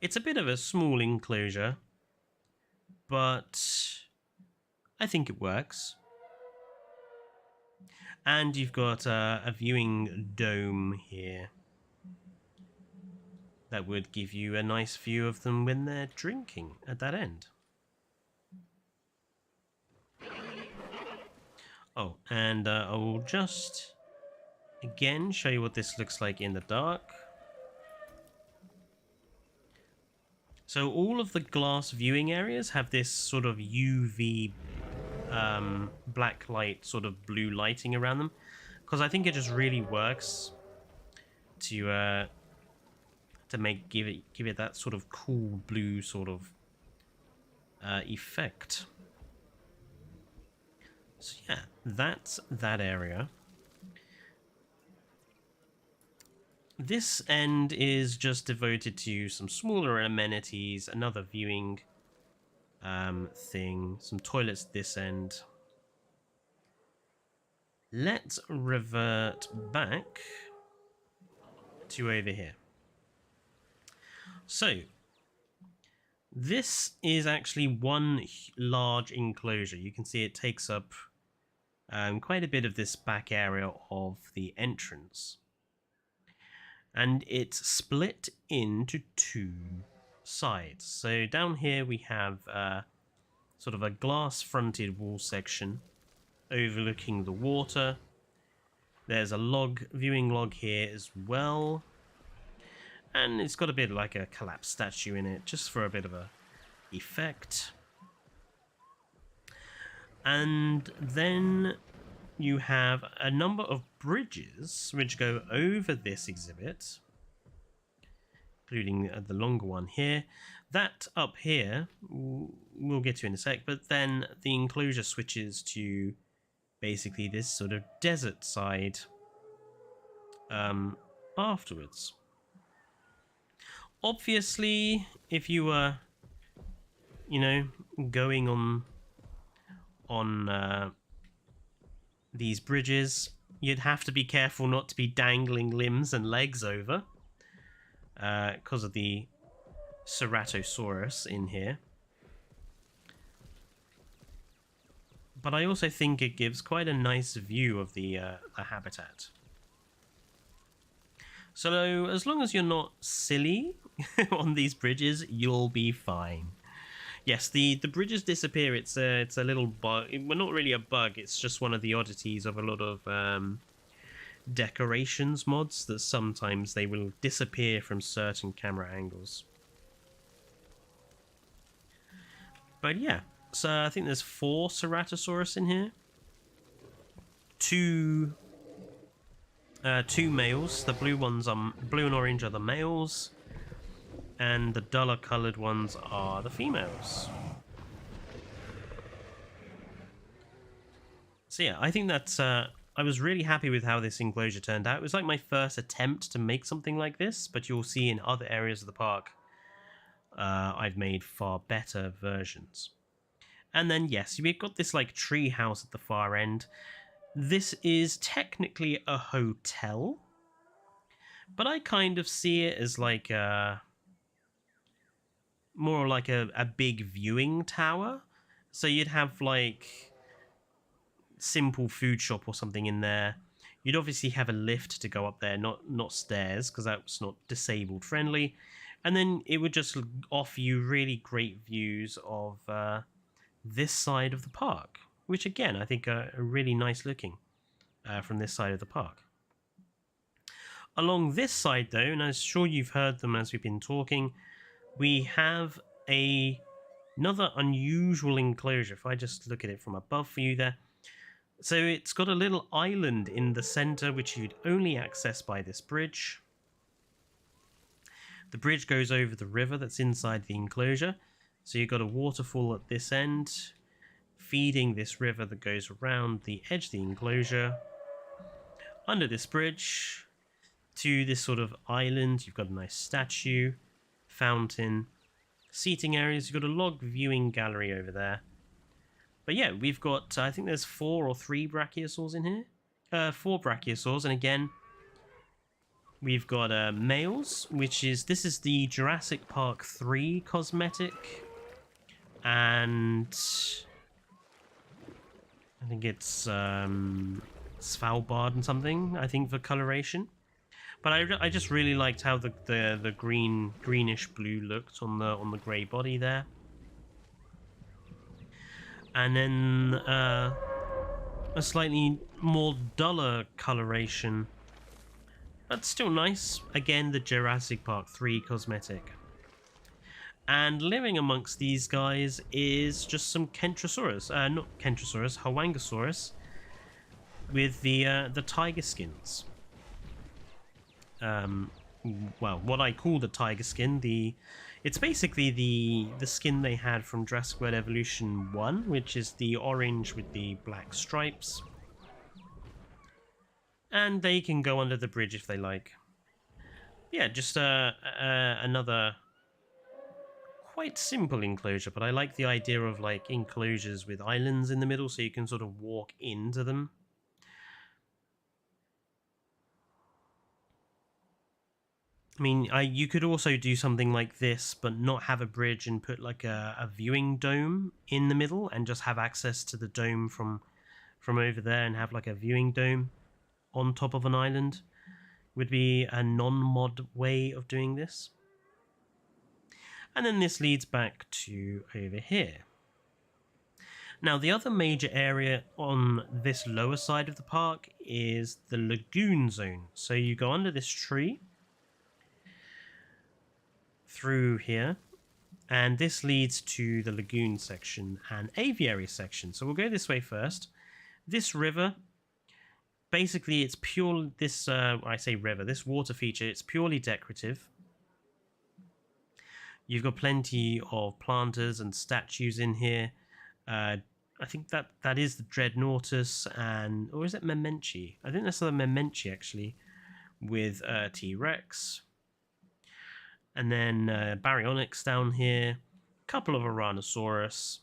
It's a bit of a small enclosure, but I think it works. And you've got a viewing dome here that would give you a nice view of them when they're drinking at that end. Oh, and I will just again show you what this looks like in the dark. So all of the glass viewing areas have this sort of UV black light, sort of blue lighting around them, because I think it just really works to give it that sort of cool blue sort of effect. So yeah, that's that area. This end is just devoted to some smaller amenities, another viewing thing, some toilets this end. Let's revert back to over here. So this is actually one large enclosure. You can see it takes up quite a bit of this back area of the entrance. And it's split into 2 sides. So down here we have sort of a glass-fronted wall section overlooking the water. There's a viewing log here as well. And it's got a bit like a collapsed statue in it, just for a bit of a effect. And then you have a number of bridges which go over this exhibit, including the longer one here. That up here, we'll get to in a sec, but then the enclosure switches to basically this sort of desert side afterwards. Obviously, if you were you know, going on these bridges, you'd have to be careful not to be dangling limbs and legs over because of the Ceratosaurus in here. But I also think it gives quite a nice view of the habitat. So as long as you're not silly on these bridges, you'll be fine. Yes, the bridges disappear. It's a little bug. Well, not really a bug. It's just one of the oddities of a lot of decorations mods, that sometimes they will disappear from certain camera angles. But yeah, so I think there's 4 Ceratosaurus in here. Two males. The blue ones are blue and orange are the males, and the duller coloured ones are the females. So yeah, I think that's I was really happy with how this enclosure turned out. It was like my first attempt to make something like this, but you'll see in other areas of the park I've made far better versions. And then yes, we've got this like tree house at the far end. This is technically a hotel, but I kind of see it as like more like a big viewing tower. So you'd have like simple food shop or something in there. You'd obviously have a lift to go up there, not stairs, because that's not disabled friendly. And then it would just offer you really great views of this side of the park, which again I think are really nice looking from this side of the park. Along this side though, and I'm sure you've heard them as we've been talking, we have another unusual enclosure. If I just look at it from above for you there. So it's got a little island in the center which you'd only access by this bridge. The bridge goes over the river that's inside the enclosure. So you've got a waterfall at this end, feeding this river that goes around the edge of the enclosure. Under this bridge, to this sort of island, you've got a nice statue, fountain, seating areas. You've got a log viewing gallery over there. But yeah, we've got, I think there's 4 or 3 brachiosaurs in here. 4 brachiosaurs, and again, we've got males, this is the Jurassic Park 3 cosmetic. And I think it's Svalbard and something, I think, for coloration. But I just really liked how the greenish blue looked on the grey body there. And then a slightly more duller coloration, but still nice. Again, the Jurassic Park 3 cosmetic. And living amongst these guys is just some Kentrosaurus, not Kentrosaurus, Huangosaurus, with the tiger skins. Well, what I call the tiger skin, it's basically the skin they had from Jurassic World Evolution 1, which is the orange with the black stripes. And they can go under the bridge if they like. Yeah, just another quite simple enclosure, but I like the idea of like enclosures with islands in the middle so you can sort of walk into them. I mean, you could also do something like this, but not have a bridge and put like a viewing dome in the middle and just have access to the dome from over there and have like a viewing dome on top of an island. Would be a non-mod way of doing this. And then this leads back to over here. Now, the other major area on this lower side of the park is the lagoon zone. So you go under this tree, through here, and this leads to the lagoon section and aviary section. So we'll go this way first. This river, basically it's pure, I say river, this water feature, it's purely decorative. You've got plenty of planters and statues in here. I think that is the Dreadnoughtus, or is it Memenchi? I think that's the Memenchi actually, with T-Rex. And then Baryonyx down here. couple of Tyrannosaurus,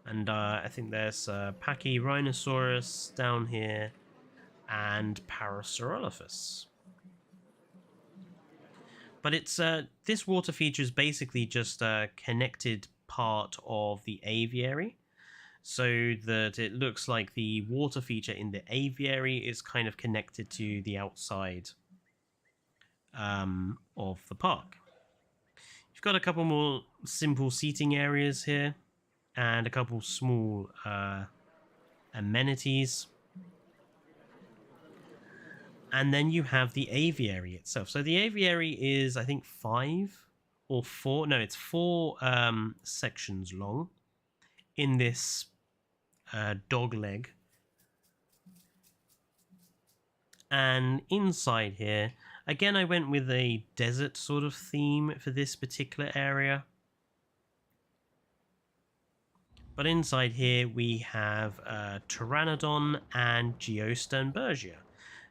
and I think there's Pachyrhinosaurus down here, and Parasaurolophus. But it's this water feature is basically just a connected part of the aviary, so that it looks like the water feature in the aviary is kind of connected to the outside of the park. You've got a couple more simple seating areas here, and a couple small amenities. And then you have the aviary itself. So the aviary is, I think, 5 or 4. No, it's 4 sections long in this dog leg. And inside here, again, I went with a desert sort of theme for this particular area. But inside here, we have Pteranodon and Geosternbergia.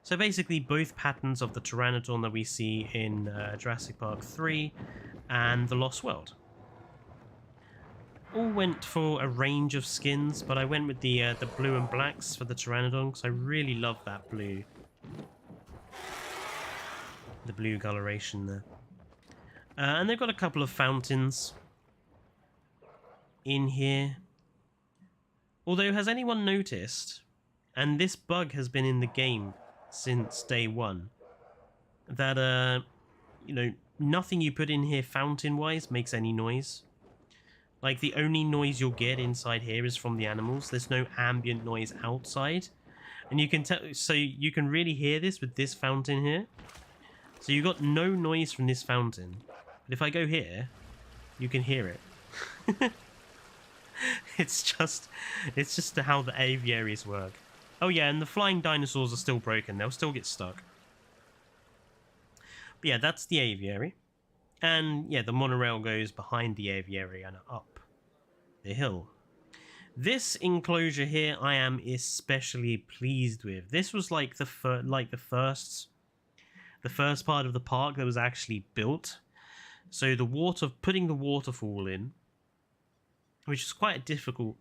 So basically both patterns of the Pteranodon that we see in Jurassic Park 3 and The Lost World. All went for a range of skins, but I went with the blue and blacks for the Pteranodon because I really love that blue. The blue coloration there. And they've got a couple of fountains in here. Although, has anyone noticed, and this bug has been in the game since day one, that you know, nothing you put in here fountain wise makes any noise. Like, the only noise you'll get inside here is from the animals. There's no ambient noise outside, and you can tell, so you can really hear this with this fountain here. So you got no noise from this fountain, but if I go here, you can hear it. It's just how the aviaries work. Oh yeah, and the flying dinosaurs are still broken. They'll still get stuck. But yeah, that's the aviary. And yeah, the monorail goes behind the aviary and up the hill. This enclosure here, I am especially pleased with. This was like the first part of the park that was actually built. So putting the waterfall in, which is quite a difficult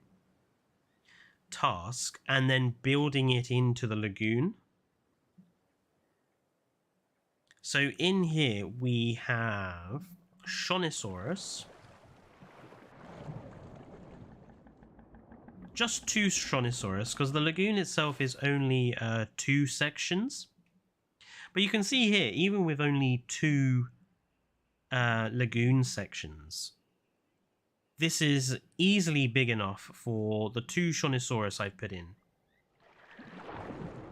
task, and then building it into the lagoon. So in here we have Shonisaurus. Just 2 Shonisaurus, because the lagoon itself is only 2 sections. But you can see here, even with only 2 lagoon sections, this is easily big enough for the 2 Shonisaurus I've put in.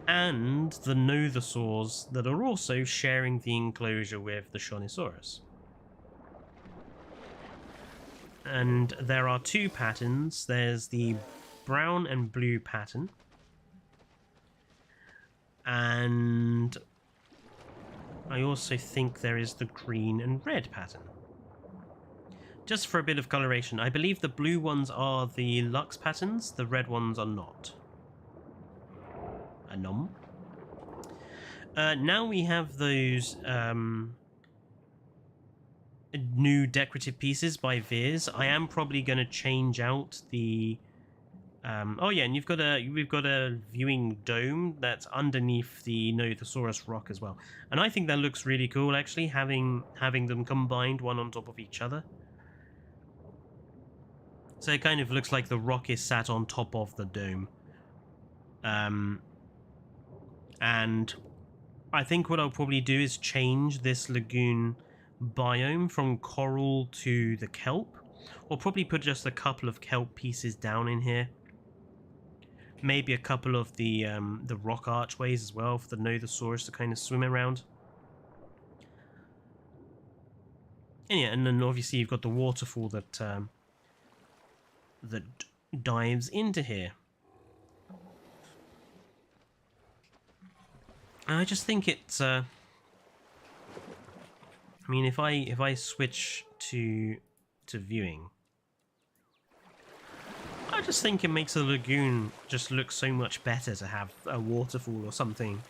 And the Nothosaurs that are also sharing the enclosure with the Shonisaurus. And there are 2 patterns. There's the brown and blue pattern. And I also think there is the green and red pattern. Just for a bit of coloration, I believe the blue ones are the Lux patterns, the red ones are not. Anom. Now we have those new decorative pieces by Veers. I am probably going to change out the... oh yeah, and we've got a viewing dome that's underneath the Nothosaurus rock as well. And I think that looks really cool, actually, having them combined one on top of each other. So it kind of looks like the rock is sat on top of the dome. And I think what I'll probably do is change this lagoon biome from coral to the kelp. Or probably put just a couple of kelp pieces down in here. Maybe a couple of the rock archways as well for the Nothosaurus to kind of swim around. And yeah, and then obviously you've got the waterfall that dives into here. I just think it's I mean, if I switch to viewing, I just think it makes the lagoon just look so much better to have a waterfall or something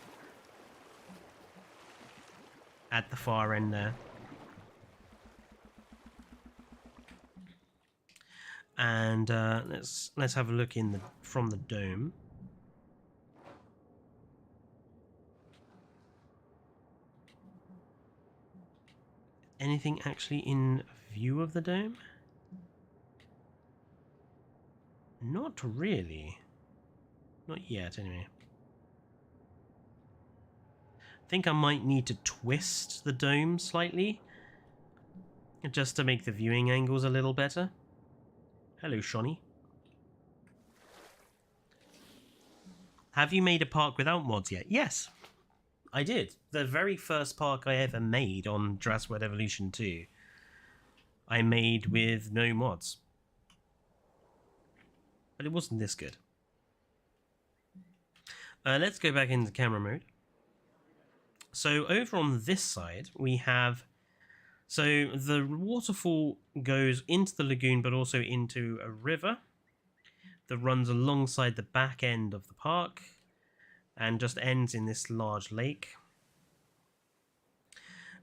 at the far end there. And let's have a look from the dome. Anything actually in view of the dome? Not really. Not yet, anyway. I think I might need to twist the dome slightly, just to make the viewing angles a little better. Hello, Shawnee. Have you made a park without mods yet? Yes, I did. The very first park I ever made on Jurassic World Evolution 2, I made with no mods. But it wasn't this good. Let's go back into camera mode. So over on this side, we have... So the waterfall goes into the lagoon, but also into a river that runs alongside the back end of the park and just ends in this large lake.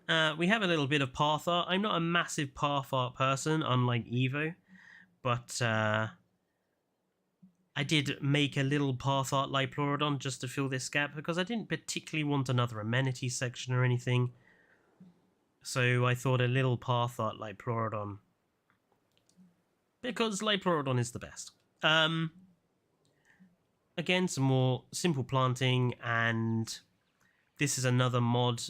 We have a little bit of path art. I'm not a massive path art person, unlike Evo, but I did make a little path art Liplorodon just to fill this gap, because I didn't particularly want another amenity section or anything. So I thought a little path art Liplorodon, because Liplorodon is the best. Again, some more simple planting, and this is another mod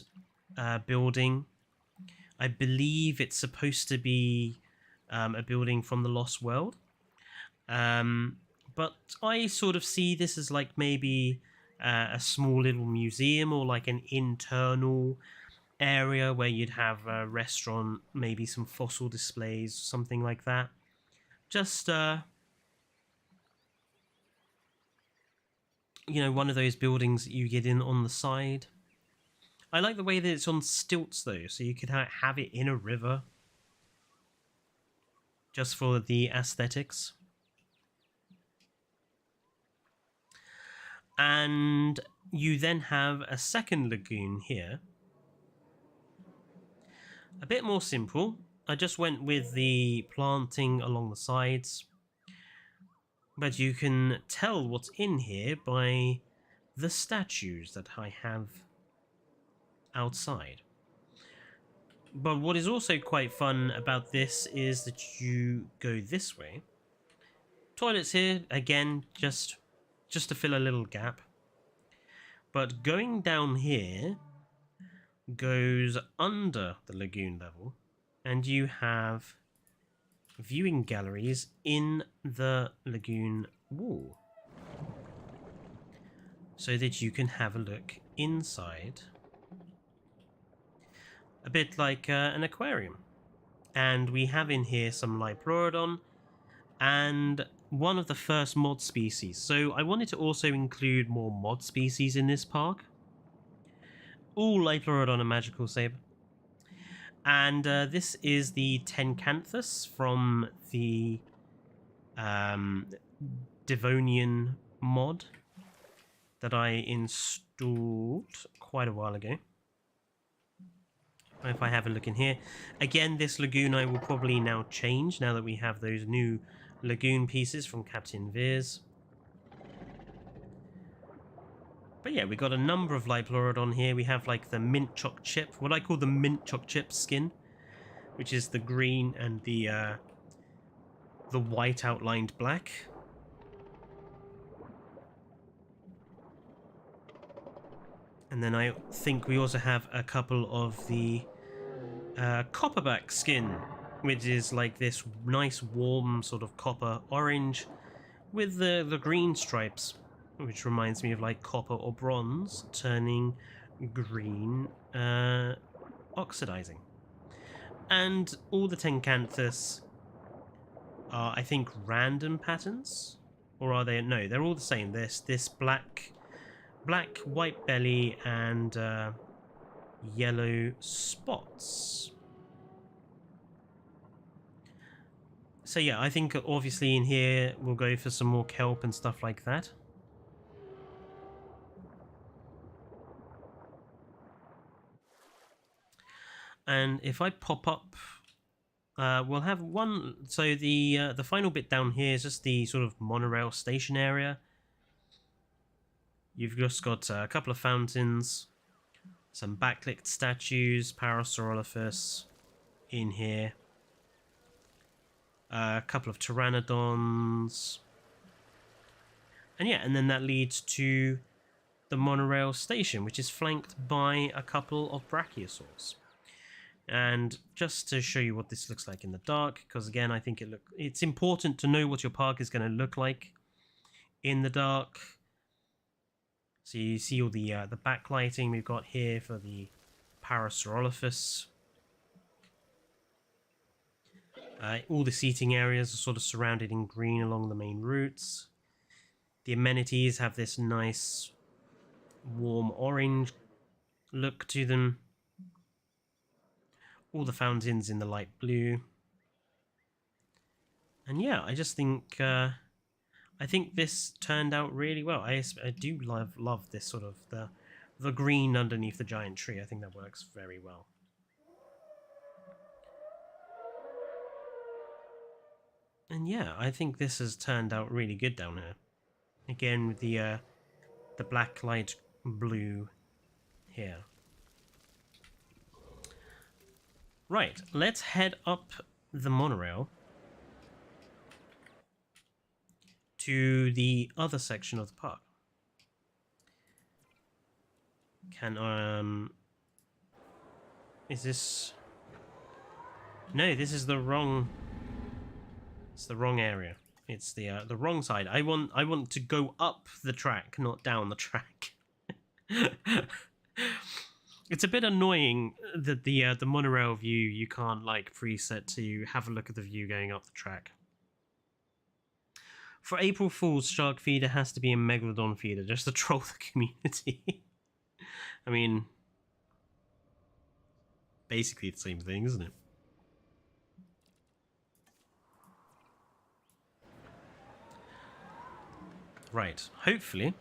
building. I believe it's supposed to be a building from the Lost World. But I sort of see this as like maybe a small little museum, or like an internal area where you'd have a restaurant, maybe some fossil displays, something like that. Just, you know, one of those buildings that you get in on the side. I like the way that it's on stilts though, so you could have it in a river. Just for the aesthetics. And you then have a second lagoon here. A bit more simple. I just went with the planting along the sides. But you can tell what's in here by the statues that I have outside. But what is also quite fun about this is that you go this way. Toilets here, again, just to fill a little gap. But going down here goes under the lagoon level, and you have viewing galleries in the lagoon wall, so that you can have a look inside, a bit like an aquarium. And we have in here some Liplorodon and one of the first mod species. So I wanted to also include more mod species in this park. All Liplorodon and Magical Saber. And this is the Tencanthus from the Devonian mod that I installed quite a while ago. If I have a look in here. Again, this lagoon I will probably now change now that we have those new lagoon pieces from Captain Veers. But yeah, we got a number of Liplorodon here. We have like the mint choc chip, what I call the mint choc chip skin, which is the green and the white outlined black. And then I think we also have a couple of the copperback skin, which is like this nice warm sort of copper orange with the green stripes, which reminds me of like copper or bronze turning green, oxidizing. And all the Tencanthus are, I think, random patterns, or are they? No, they're all the same. There's this black, white belly, and yellow spots. So yeah, I think obviously in here we'll go for some more kelp and stuff like that. And if I pop up we'll have one. So the final bit down here is just the sort of monorail station area. You've just got a couple of fountains, some backlit statues, Parasaurolophus in here, a couple of pteranodons, and yeah, and then that leads to the monorail station, which is flanked by a couple of brachiosaurs. And just to show you what this looks like in the dark, because again, I think it's important to know what your park is going to look like in the dark. So you see all the backlighting we've got here for the Parasaurolophus. All the seating areas are sort of surrounded in green along the main routes. The amenities have this nice warm orange look to them. All the fountains in the light blue. And yeah, I just think I think this turned out really well. I do love this sort of the green underneath the giant tree. I think that works very well. And yeah, I think this has turned out really good down here. Again, with the black light blue here. Right, let's head up the monorail to the other section of the park. Is this... No, this is the wrong... It's the wrong area. It's the wrong side. I want to go up the track, not down the track. It's a bit annoying that the monorail view you can't like preset to have a look at the view going up the track. For April Fool's, shark feeder has to be a megalodon feeder just to troll the community. I mean, basically the same thing, isn't it? Right, hopefully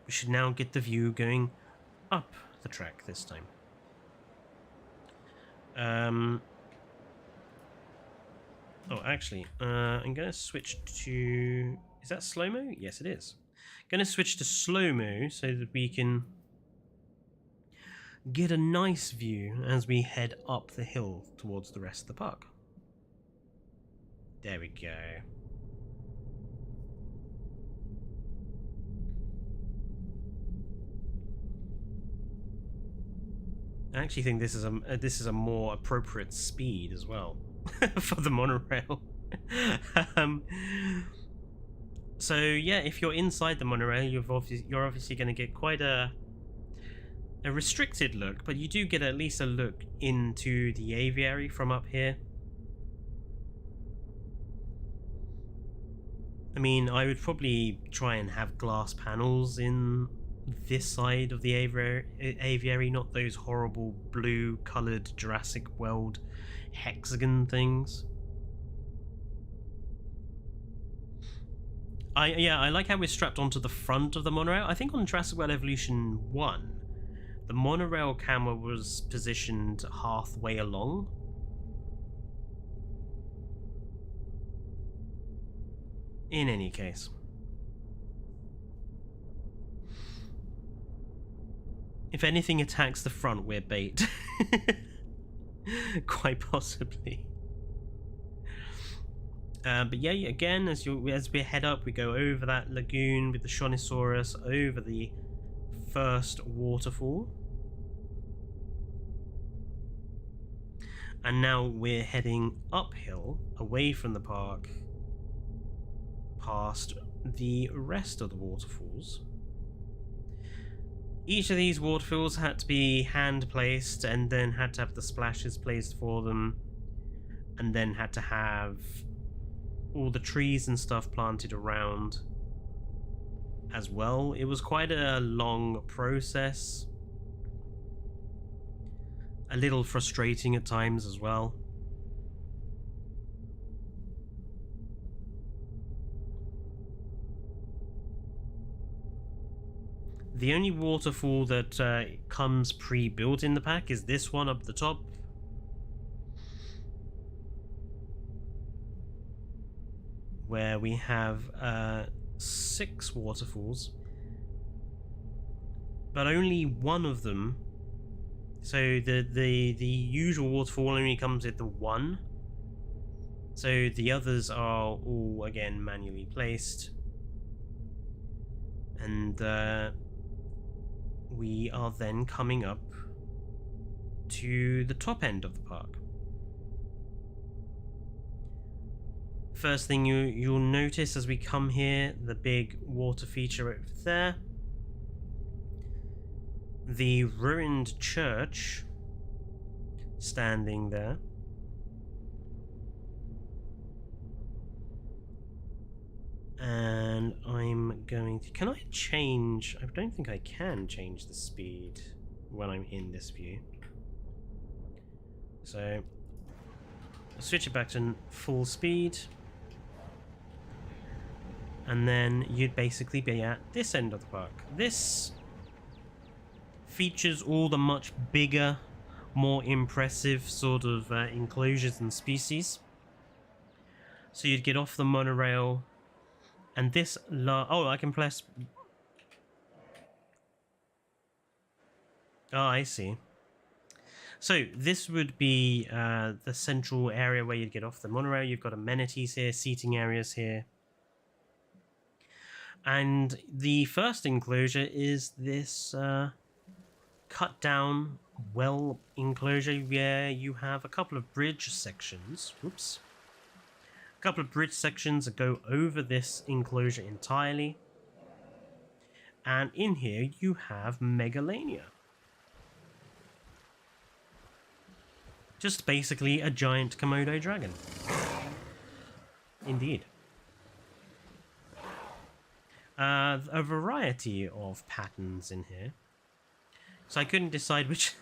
we should now get the view going up the track this time. Oh, actually, I'm going to switch to... Is that slow-mo? Yes, it is. I'm going to switch to slow-mo so that we can get a nice view as we head up the hill towards the rest of the park. There we go. I actually think this is a more appropriate speed as well for the monorail. So yeah, if you're inside the monorail, you're obviously going to get quite a restricted look, but you do get at least a look into the aviary from up here. I mean, I would probably try and have glass panels in this side of the aviary, not those horrible blue coloured Jurassic World hexagon things. I like how we're strapped onto the front of the monorail. I think on Jurassic World Evolution 1, the monorail camera was positioned halfway along. In any case. If anything attacks the front, we're bait. Quite possibly. But yeah, again, as we head up, we go over that lagoon with the Shonisaurus, over the first waterfall. And now we're heading uphill, away from the park, past the rest of the waterfalls. Each of these waterfalls had to be hand placed and then had to have the splashes placed for them, and then had to have all the trees and stuff planted around as well. It was quite a long process, a little frustrating at times as well. The only waterfall that comes pre-built in the pack is this one up the top. where we have 6 waterfalls, but only one of them. So the usual waterfall only comes with the one. So the others are all again manually placed, and we are then coming up to the top end of the park. First thing you'll notice as we come here, the big water feature over there, the ruined church standing there, and I'm going to, can I change, I don't think I can change the speed when I'm in this view, so I'll switch it back to full speed, and then you'd basically be at this end of the park. This features all the much bigger, more impressive sort of enclosures and species. So you'd get off the monorail, and this oh, I can press. Oh, I see. So this would be the central area where you'd get off the monorail. You've got amenities here, seating areas here. And the first enclosure is this cut down well enclosure where you have a couple of bridge sections. Oops. A couple of bridge sections that go over this enclosure entirely. And in here you have Megalania. Just basically a giant Komodo dragon. Indeed. A variety of patterns in here. So I couldn't decide which...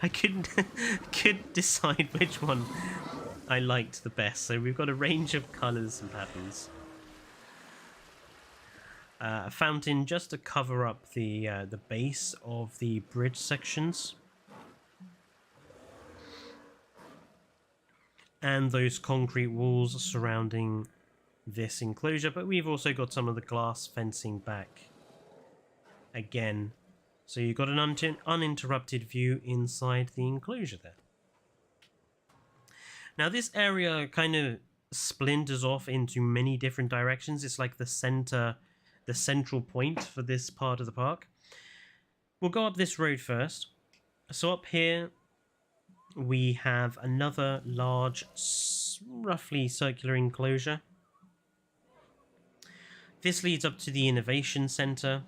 I couldn't decide which one I liked the best. So we've got a range of colours and patterns. A fountain just to cover up the base of the bridge sections. And those concrete walls surrounding this enclosure, but we've also got some of the glass fencing back again, so you've got an uninterrupted view inside the enclosure there. Now this area kind of splinters off into many different directions. It's like the central point for this part of the park. We'll go up this road first. So up here we have another large, roughly circular enclosure. This leads up to the Innovation Center,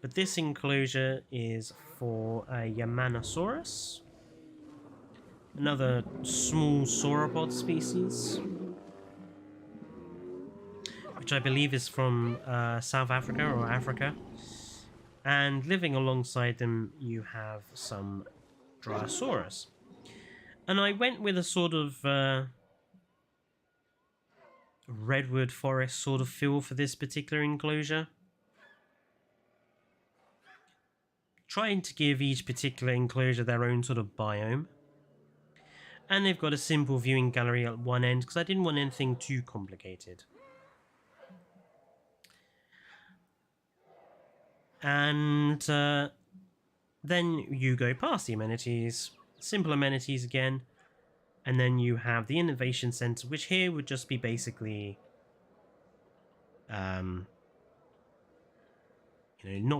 but this enclosure is for a Yamanosaurus, another small sauropod species, which I believe is from South Africa or Africa. And living alongside them you have some Drososaurus. And I went with a sort of redwood forest sort of feel for this particular enclosure, trying to give each particular enclosure their own sort of biome. And they've got a simple viewing gallery at one end because I didn't want anything too complicated. And then you go past the amenities, simple amenities again, and then you have the Innovation Center, which here would just be basically not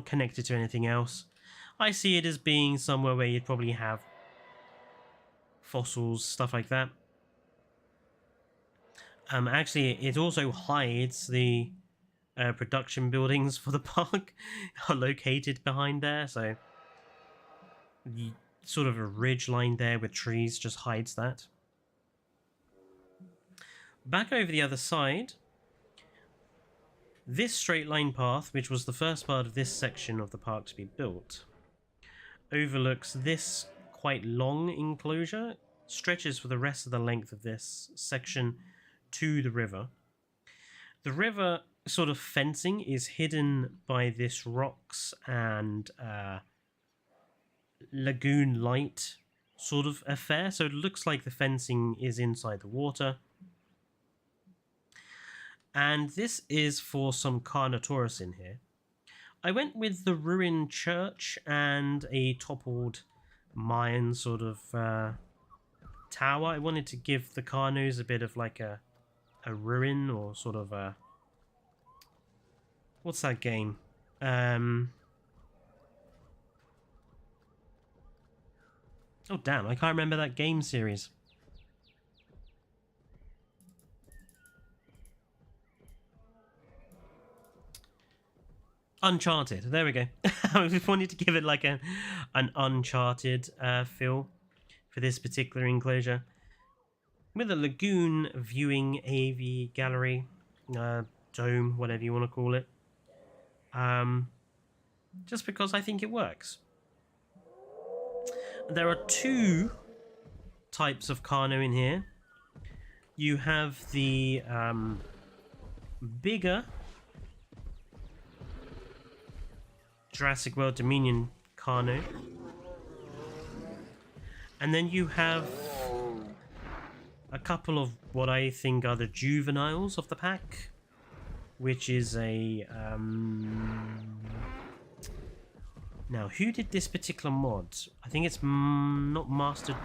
connected to anything else. I see it as being somewhere where you'd probably have fossils, stuff like that. Actually, it also hides the production buildings for the park are located behind there, so the sort of a ridge line there with trees just hides that. Back over the other side, this straight line path, which was the first part of this section of the park to be built, overlooks this quite long enclosure, stretches for the rest of the length of this section to the river. The river sort of fencing is hidden by this rocks and lagoon light sort of affair. So it looks like the fencing is inside the water. And this is for some Carnotaurus in here. I went with the ruined church and a toppled Mayan sort of tower. I wanted to give the Carnos a bit of like a ruin, or sort of a... What's that game? Oh damn, I can't remember that game series. Uncharted, there we go. I just wanted to give it like an Uncharted feel for this particular enclosure. With a lagoon viewing AV gallery, dome, whatever you want to call it. Just because I think it works. There are two types of Carno in here. You have the bigger Jurassic World Dominion Carno, and then you have a couple of what I think are the juveniles of the pack, which is a now who did this particular mod? I think it's not Master,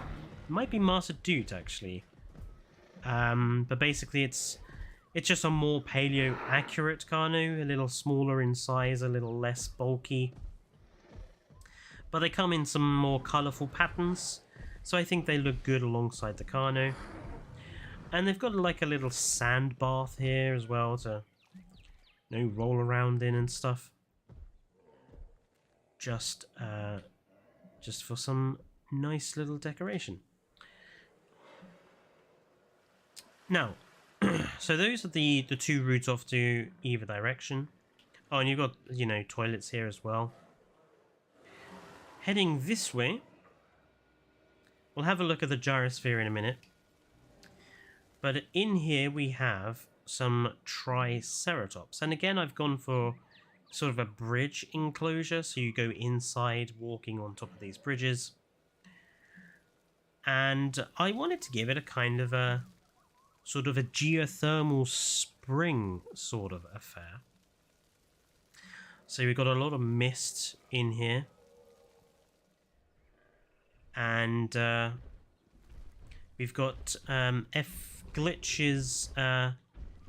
might be Master Dude actually, but basically it's just a more paleo accurate Carno, a little smaller in size, a little less bulky, but they come in some more colourful patterns, so I think they look good alongside the Carno. And they've got like a little sand bath here as well to, you know, roll around in and stuff. Just for some nice little decoration. Now, so those are the two routes off to either direction. Oh, and you've got, you know, toilets here as well. Heading this way, we'll have a look at the gyrosphere in a minute. But in here we have some Triceratops. And again, I've gone for sort of a bridge enclosure. So you go inside, walking on top of these bridges. And I wanted to give it a kind of a sort of a geothermal spring sort of affair. So we've got a lot of mist in here. And we've got Glitch's FGM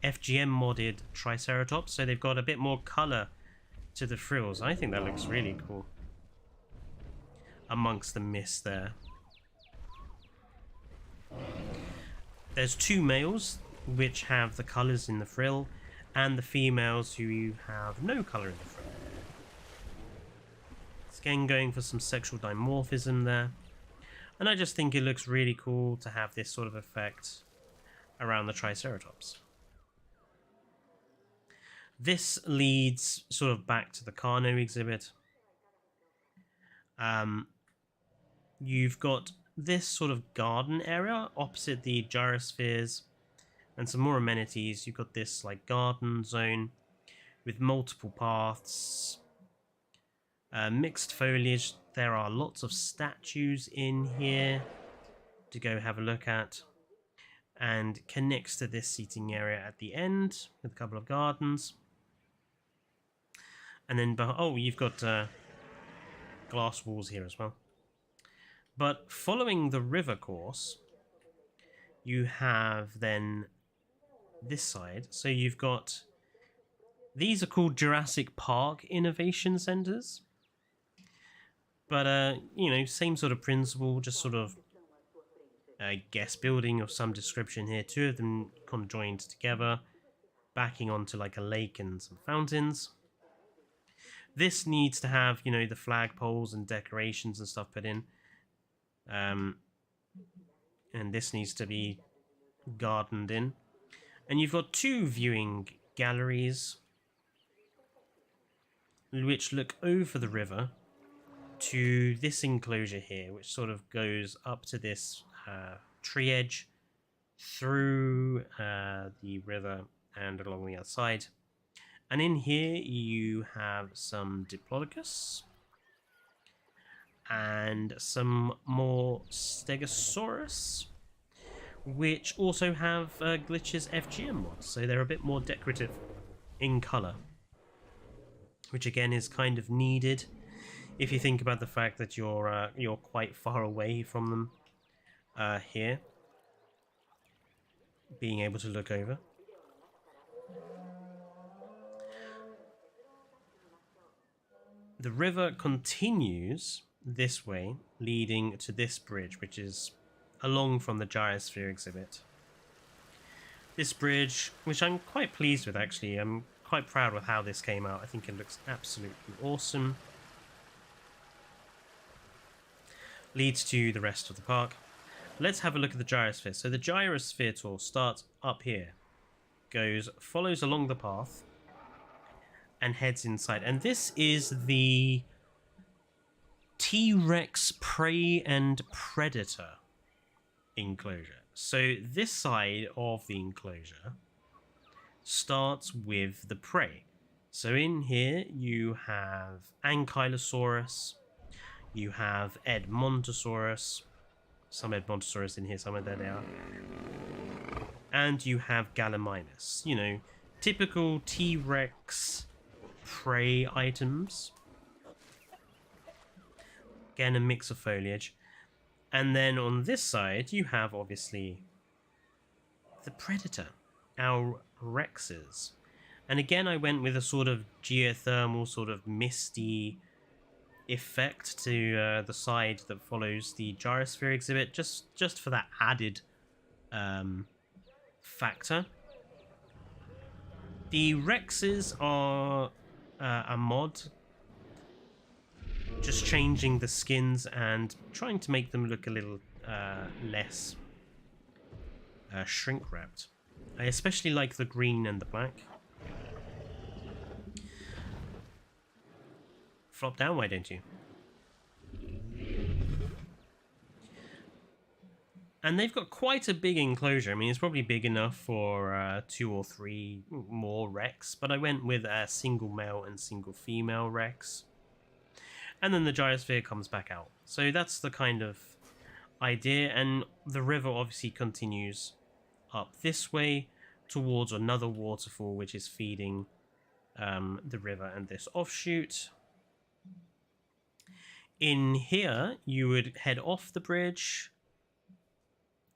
modded Triceratops, so they've got a bit more colour to the frills. I think that looks really cool amongst the mist there. There's two males which have the colours in the frill, and the females who have no colour in the frill. It's again going for some sexual dimorphism there. And I just think it looks really cool to have this sort of effect around the Triceratops. This leads sort of back to the Carno exhibit. You've got this sort of garden area opposite the gyrospheres and some more amenities. You've got this like garden zone with multiple paths, mixed foliage. There are lots of statues in here to go have a look at, and connects to this seating area at the end with a couple of gardens. And then, oh, you've got glass walls here as well. But following the river course, you have then this side. So you've got, these are called Jurassic Park Innovation Centers. But, you know, same sort of principle, just sort of a guest building of some description here. Two of them conjoined together, backing onto like a lake and some fountains. This needs to have, you know, the flagpoles and decorations and stuff put in. And this needs to be gardened in. And you've got two viewing galleries which look over the river to this enclosure here, which sort of goes up to this tree edge through the river and along the other side. And in here you have some Diplodocus, and some more Stegosaurus, which also have Glitch's FGM mods, so they're a bit more decorative in colour, which again is kind of needed if you think about the fact that you're quite far away from them here, being able to look over. The river continues this way, leading to this bridge, which is along from the Gyrosphere exhibit. This bridge, which I'm quite pleased with actually, I'm quite proud with how this came out. I think it looks absolutely awesome. Leads to the rest of the park. Let's have a look at the Gyrosphere. So the Gyrosphere tour starts up here, follows along the path, and heads inside. And this is the T-Rex Prey and Predator enclosure. So this side of the enclosure starts with the prey. So in here you have Ankylosaurus, you have Edmontosaurus, some Edmontosaurus in here, somewhere there they are, and you have Gallimimus. You know, typical T-Rex prey items. Again, a mix of foliage. And then on this side, you have obviously the Predator, our Rexes. And again, I went with a sort of geothermal, sort of misty effect to the side that follows the Gyrosphere exhibit, just for that added factor. The Rexes are a mod, just changing the skins and trying to make them look a little less shrink wrapped. I especially like the green and the black. Flop down, why don't you? And they've got quite a big enclosure. I mean, it's probably big enough for 2 or 3 more Rex, but I went with a single male and single female Rex. And then the Gyrosphere comes back out. So that's the kind of idea, and the river obviously continues up this way towards another waterfall which is feeding the river and this offshoot. In here you would head off the bridge,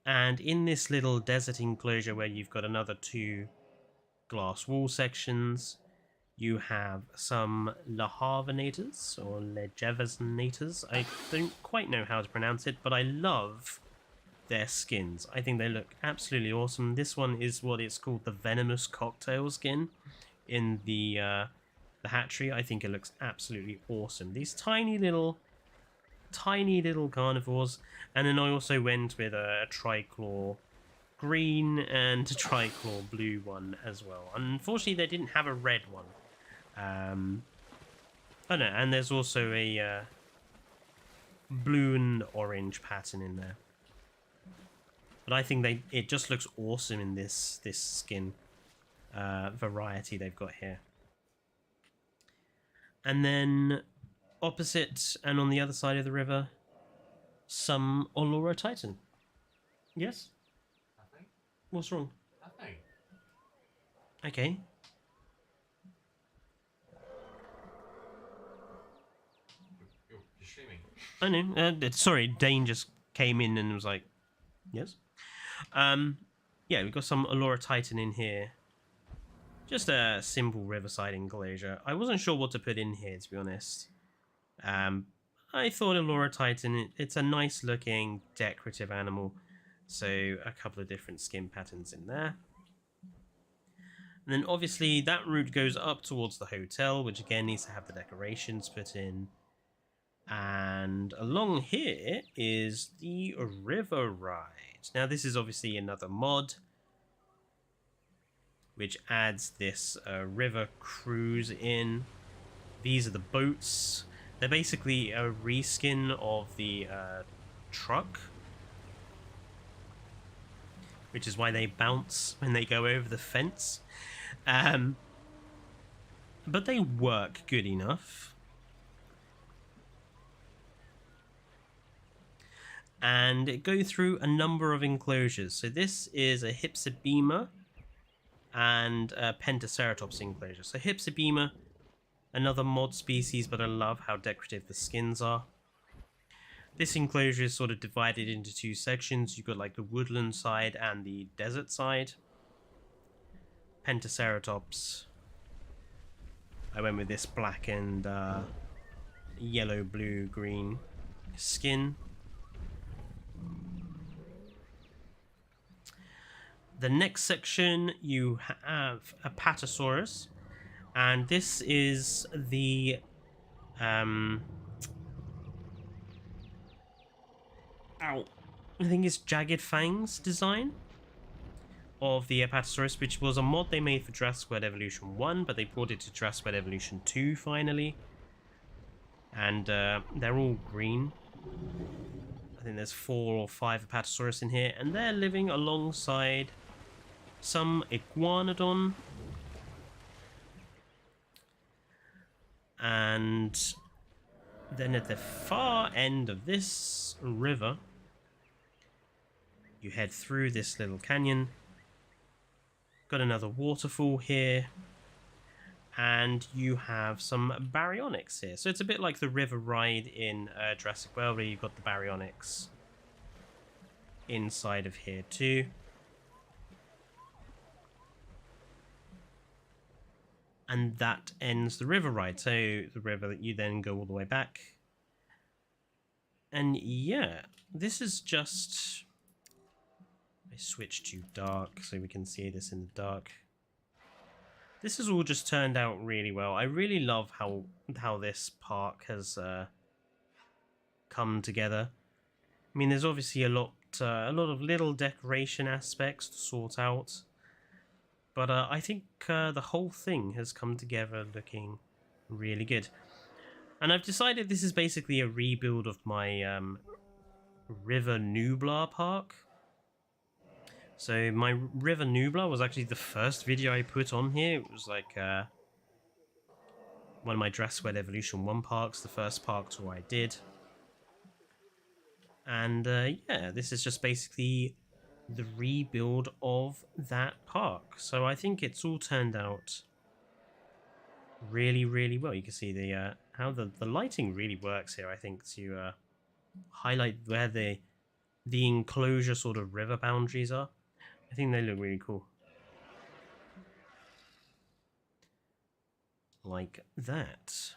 and in this little desert enclosure where you've got another 2 glass wall sections, you have some Lejavanators, or Lejavanators. I don't quite know how to pronounce it, but I love their skins. I think they look absolutely awesome. This one is what it's called, the Venomous Cocktail skin in the hatchery. I think it looks absolutely awesome. These tiny little carnivores. And then I also went with a Triclaw green and a Triclaw blue one as well. Unfortunately, they didn't have a red one. Oh no, and there's also a blue and orange pattern in there. But I think it just looks awesome in this skin variety they've got here. And then opposite and on the other side of the river, some Allura Titan. Yes? Nothing. What's wrong? Nothing. Okay. You're streaming. I know. Sorry, Dane just came in and was like, yes. Yeah, we've got some Allura Titan in here. Just a simple riverside enclosure. I wasn't sure what to put in here, to be honest. I thought Allura Titan, it's a nice looking decorative animal. So a couple of different skin patterns in there. And then obviously that route goes up towards the hotel, which again needs to have the decorations put in. And along here is the river ride. Now this is obviously another mod, which adds this river cruise in. These are the boats. They're basically a reskin of the truck, which is why they bounce when they go over the fence. But they work good enough. and go through a number of enclosures. So this is a Hypsibema and a Pentaceratops enclosure. So Hypsibema, another mod species, but I love how decorative the skins are. This enclosure is sort of divided into two sections. You've got like the woodland side and the desert side. Pentaceratops, I went with this black and yellow, blue, green skin. The next section you have Apatosaurus, and this is the I think it's Jagged Fangs design of the Apatosaurus, which was a mod they made for Jurassic World Evolution 1, but they brought it to Jurassic World Evolution 2 finally. And they're all green. I think there's 4 or 5 Apatosaurus in here, and they're living alongside some Iguanodon. And then at the far end of this river, you head through this little canyon. Got another waterfall here, and you have some baryonyx here. So it's a bit like the river ride in Jurassic World, where you've got the baryonyx inside of here too. And that ends the river ride. So the river that you then go all the way back. And yeah, this is just... I switch to dark so we can see this in the dark. This has all just turned out really well. I really love how this park has come together. I mean, there's obviously a lot of little decoration aspects to sort out, but I think the whole thing has come together looking really good. And I've decided this is basically a rebuild of my River NUBLAR park. So my River NUBLAR was actually the first video I put on here. It was like one of my Jurassic World Evolution 1 parks, the first park tour I did. And yeah, this is just basically the rebuild of that park. So I think it's all turned out really, really well. You can see the how the lighting really works here, I think, to highlight where the enclosure sort of river boundaries are. I think they look really cool. Like that.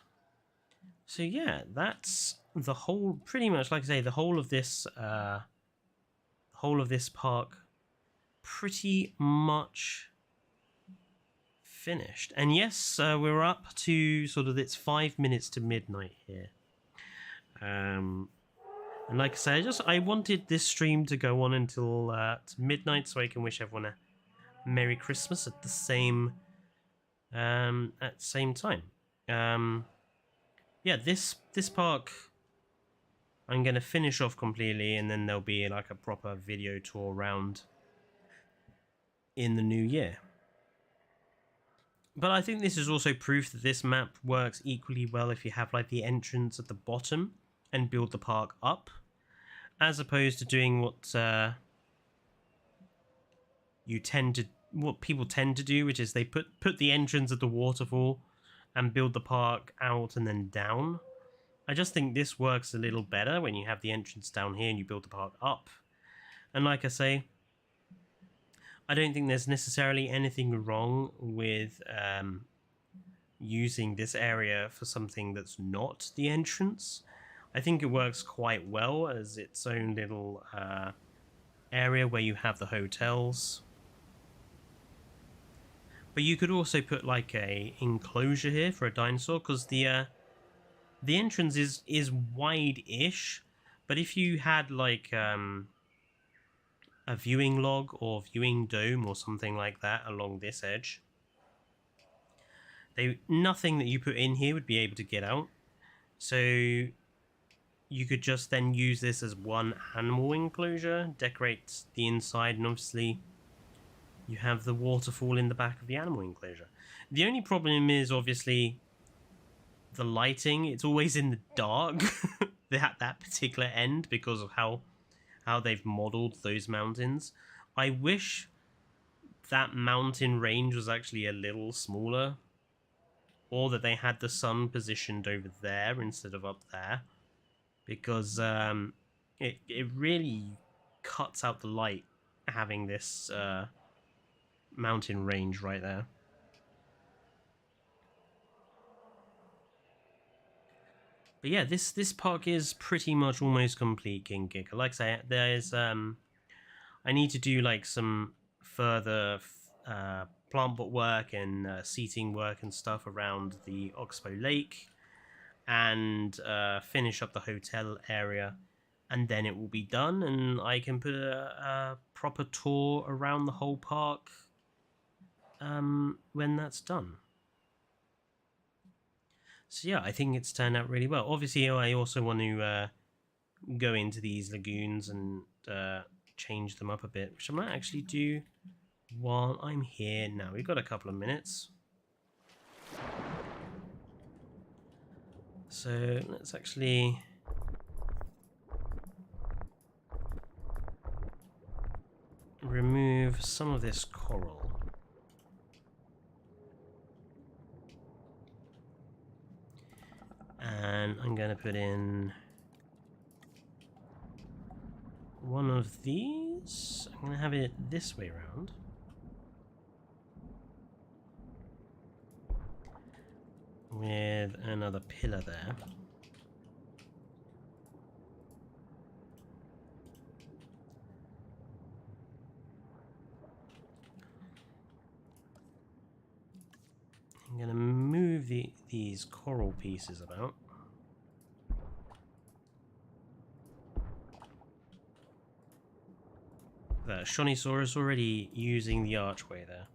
So yeah, that's the whole, pretty much, like I say, the whole of this park pretty much finished. And yes, we're up to sort of, it's 5 minutes to midnight here. And like I say, I wanted this stream to go on until midnight, so I can wish everyone a Merry Christmas at the same time. Yeah, this park I'm gonna finish off completely, and then there'll be like a proper video tour around in the new year. But I think this is also proof that this map works equally well if you have like the entrance at the bottom and build the park up, as opposed to doing what people tend to do, which is they put the entrance at the waterfall and build the park out and then down. I just think this works a little better when you have the entrance down here and you build the park up. And like I say, I don't think there's necessarily anything wrong with using this area for something that's not the entrance. I think it works quite well as its own little area where you have the hotels. But you could also put like a enclosure here for a dinosaur, because the entrance is wide-ish. But if you had like a viewing log or viewing dome or something like that along this edge, nothing that you put in here would be able to get out. So you could just then use this as one animal enclosure, decorate the inside, and obviously you have the waterfall in the back of the animal enclosure. The only problem is obviously the lighting. It's always in the dark at that particular end because of how how they've modeled those mountains. I wish that mountain range was actually a little smaller, or that they had the sun positioned over there instead of up there, because it really cuts out the light having this mountain range right there. But yeah, this park is pretty much almost complete, King Giga. Like I say, there's I need to do like some further plant pot work and seating work and stuff around the Oxbow Lake, and finish up the hotel area, and then it will be done, and I can put a proper tour around the whole park when that's done. So yeah, I think it's turned out really well. Obviously, I also want to go into these lagoons and change them up a bit, which I might actually do while I'm here now. We've got a couple of minutes. So let's actually remove some of this coral. And I'm going to put in one of these. I'm going to have it this way around. With another pillar there. I'm going to move these coral pieces about. The Shonisaurus already using the archway there.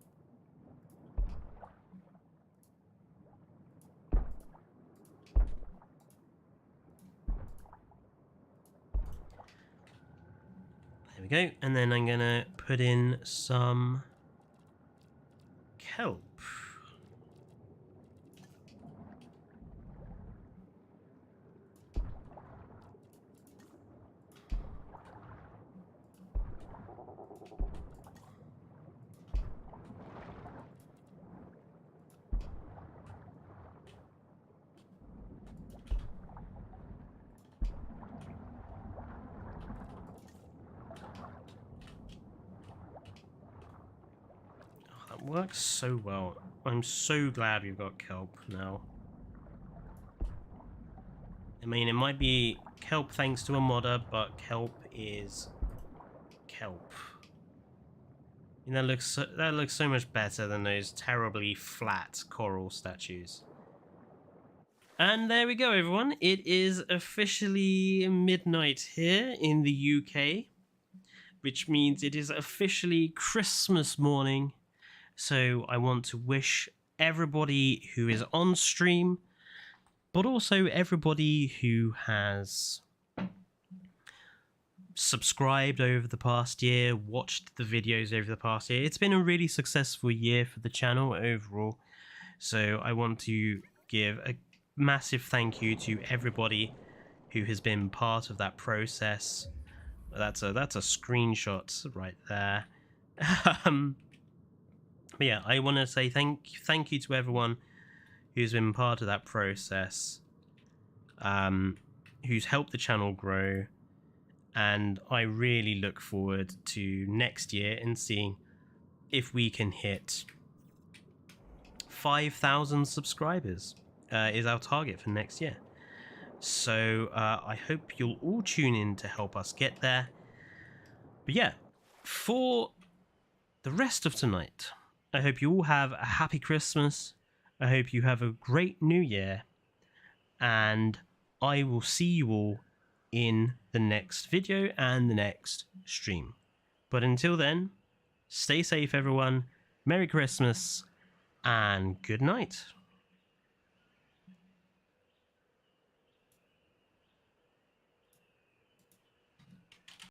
There we go. And then I'm going to put in some kelp. Works so well. I'm so glad we've got kelp now. I mean, it might be kelp thanks to a modder, but kelp is kelp. And that looks so much better than those terribly flat coral statues. And there we go, everyone. It is officially midnight here in the UK, which means it is officially Christmas morning. So I want to wish everybody who is on stream, but also everybody who has subscribed over the past year, watched the videos over the past year. It's been a really successful year for the channel overall. So I want to give a massive thank you to everybody who has been part of that process. That's a screenshot right there. But yeah, I want to say thank you to everyone who's been part of that process, who's helped the channel grow, and I really look forward to next year and seeing if we can hit 5,000 subscribers is our target for next year. So I hope you'll all tune in to help us get there. But yeah, for the rest of tonight, I hope you all have a happy Christmas. I hope you have a great new year. And I will see you all in the next video and the next stream. But until then, stay safe, everyone. Merry Christmas and good night.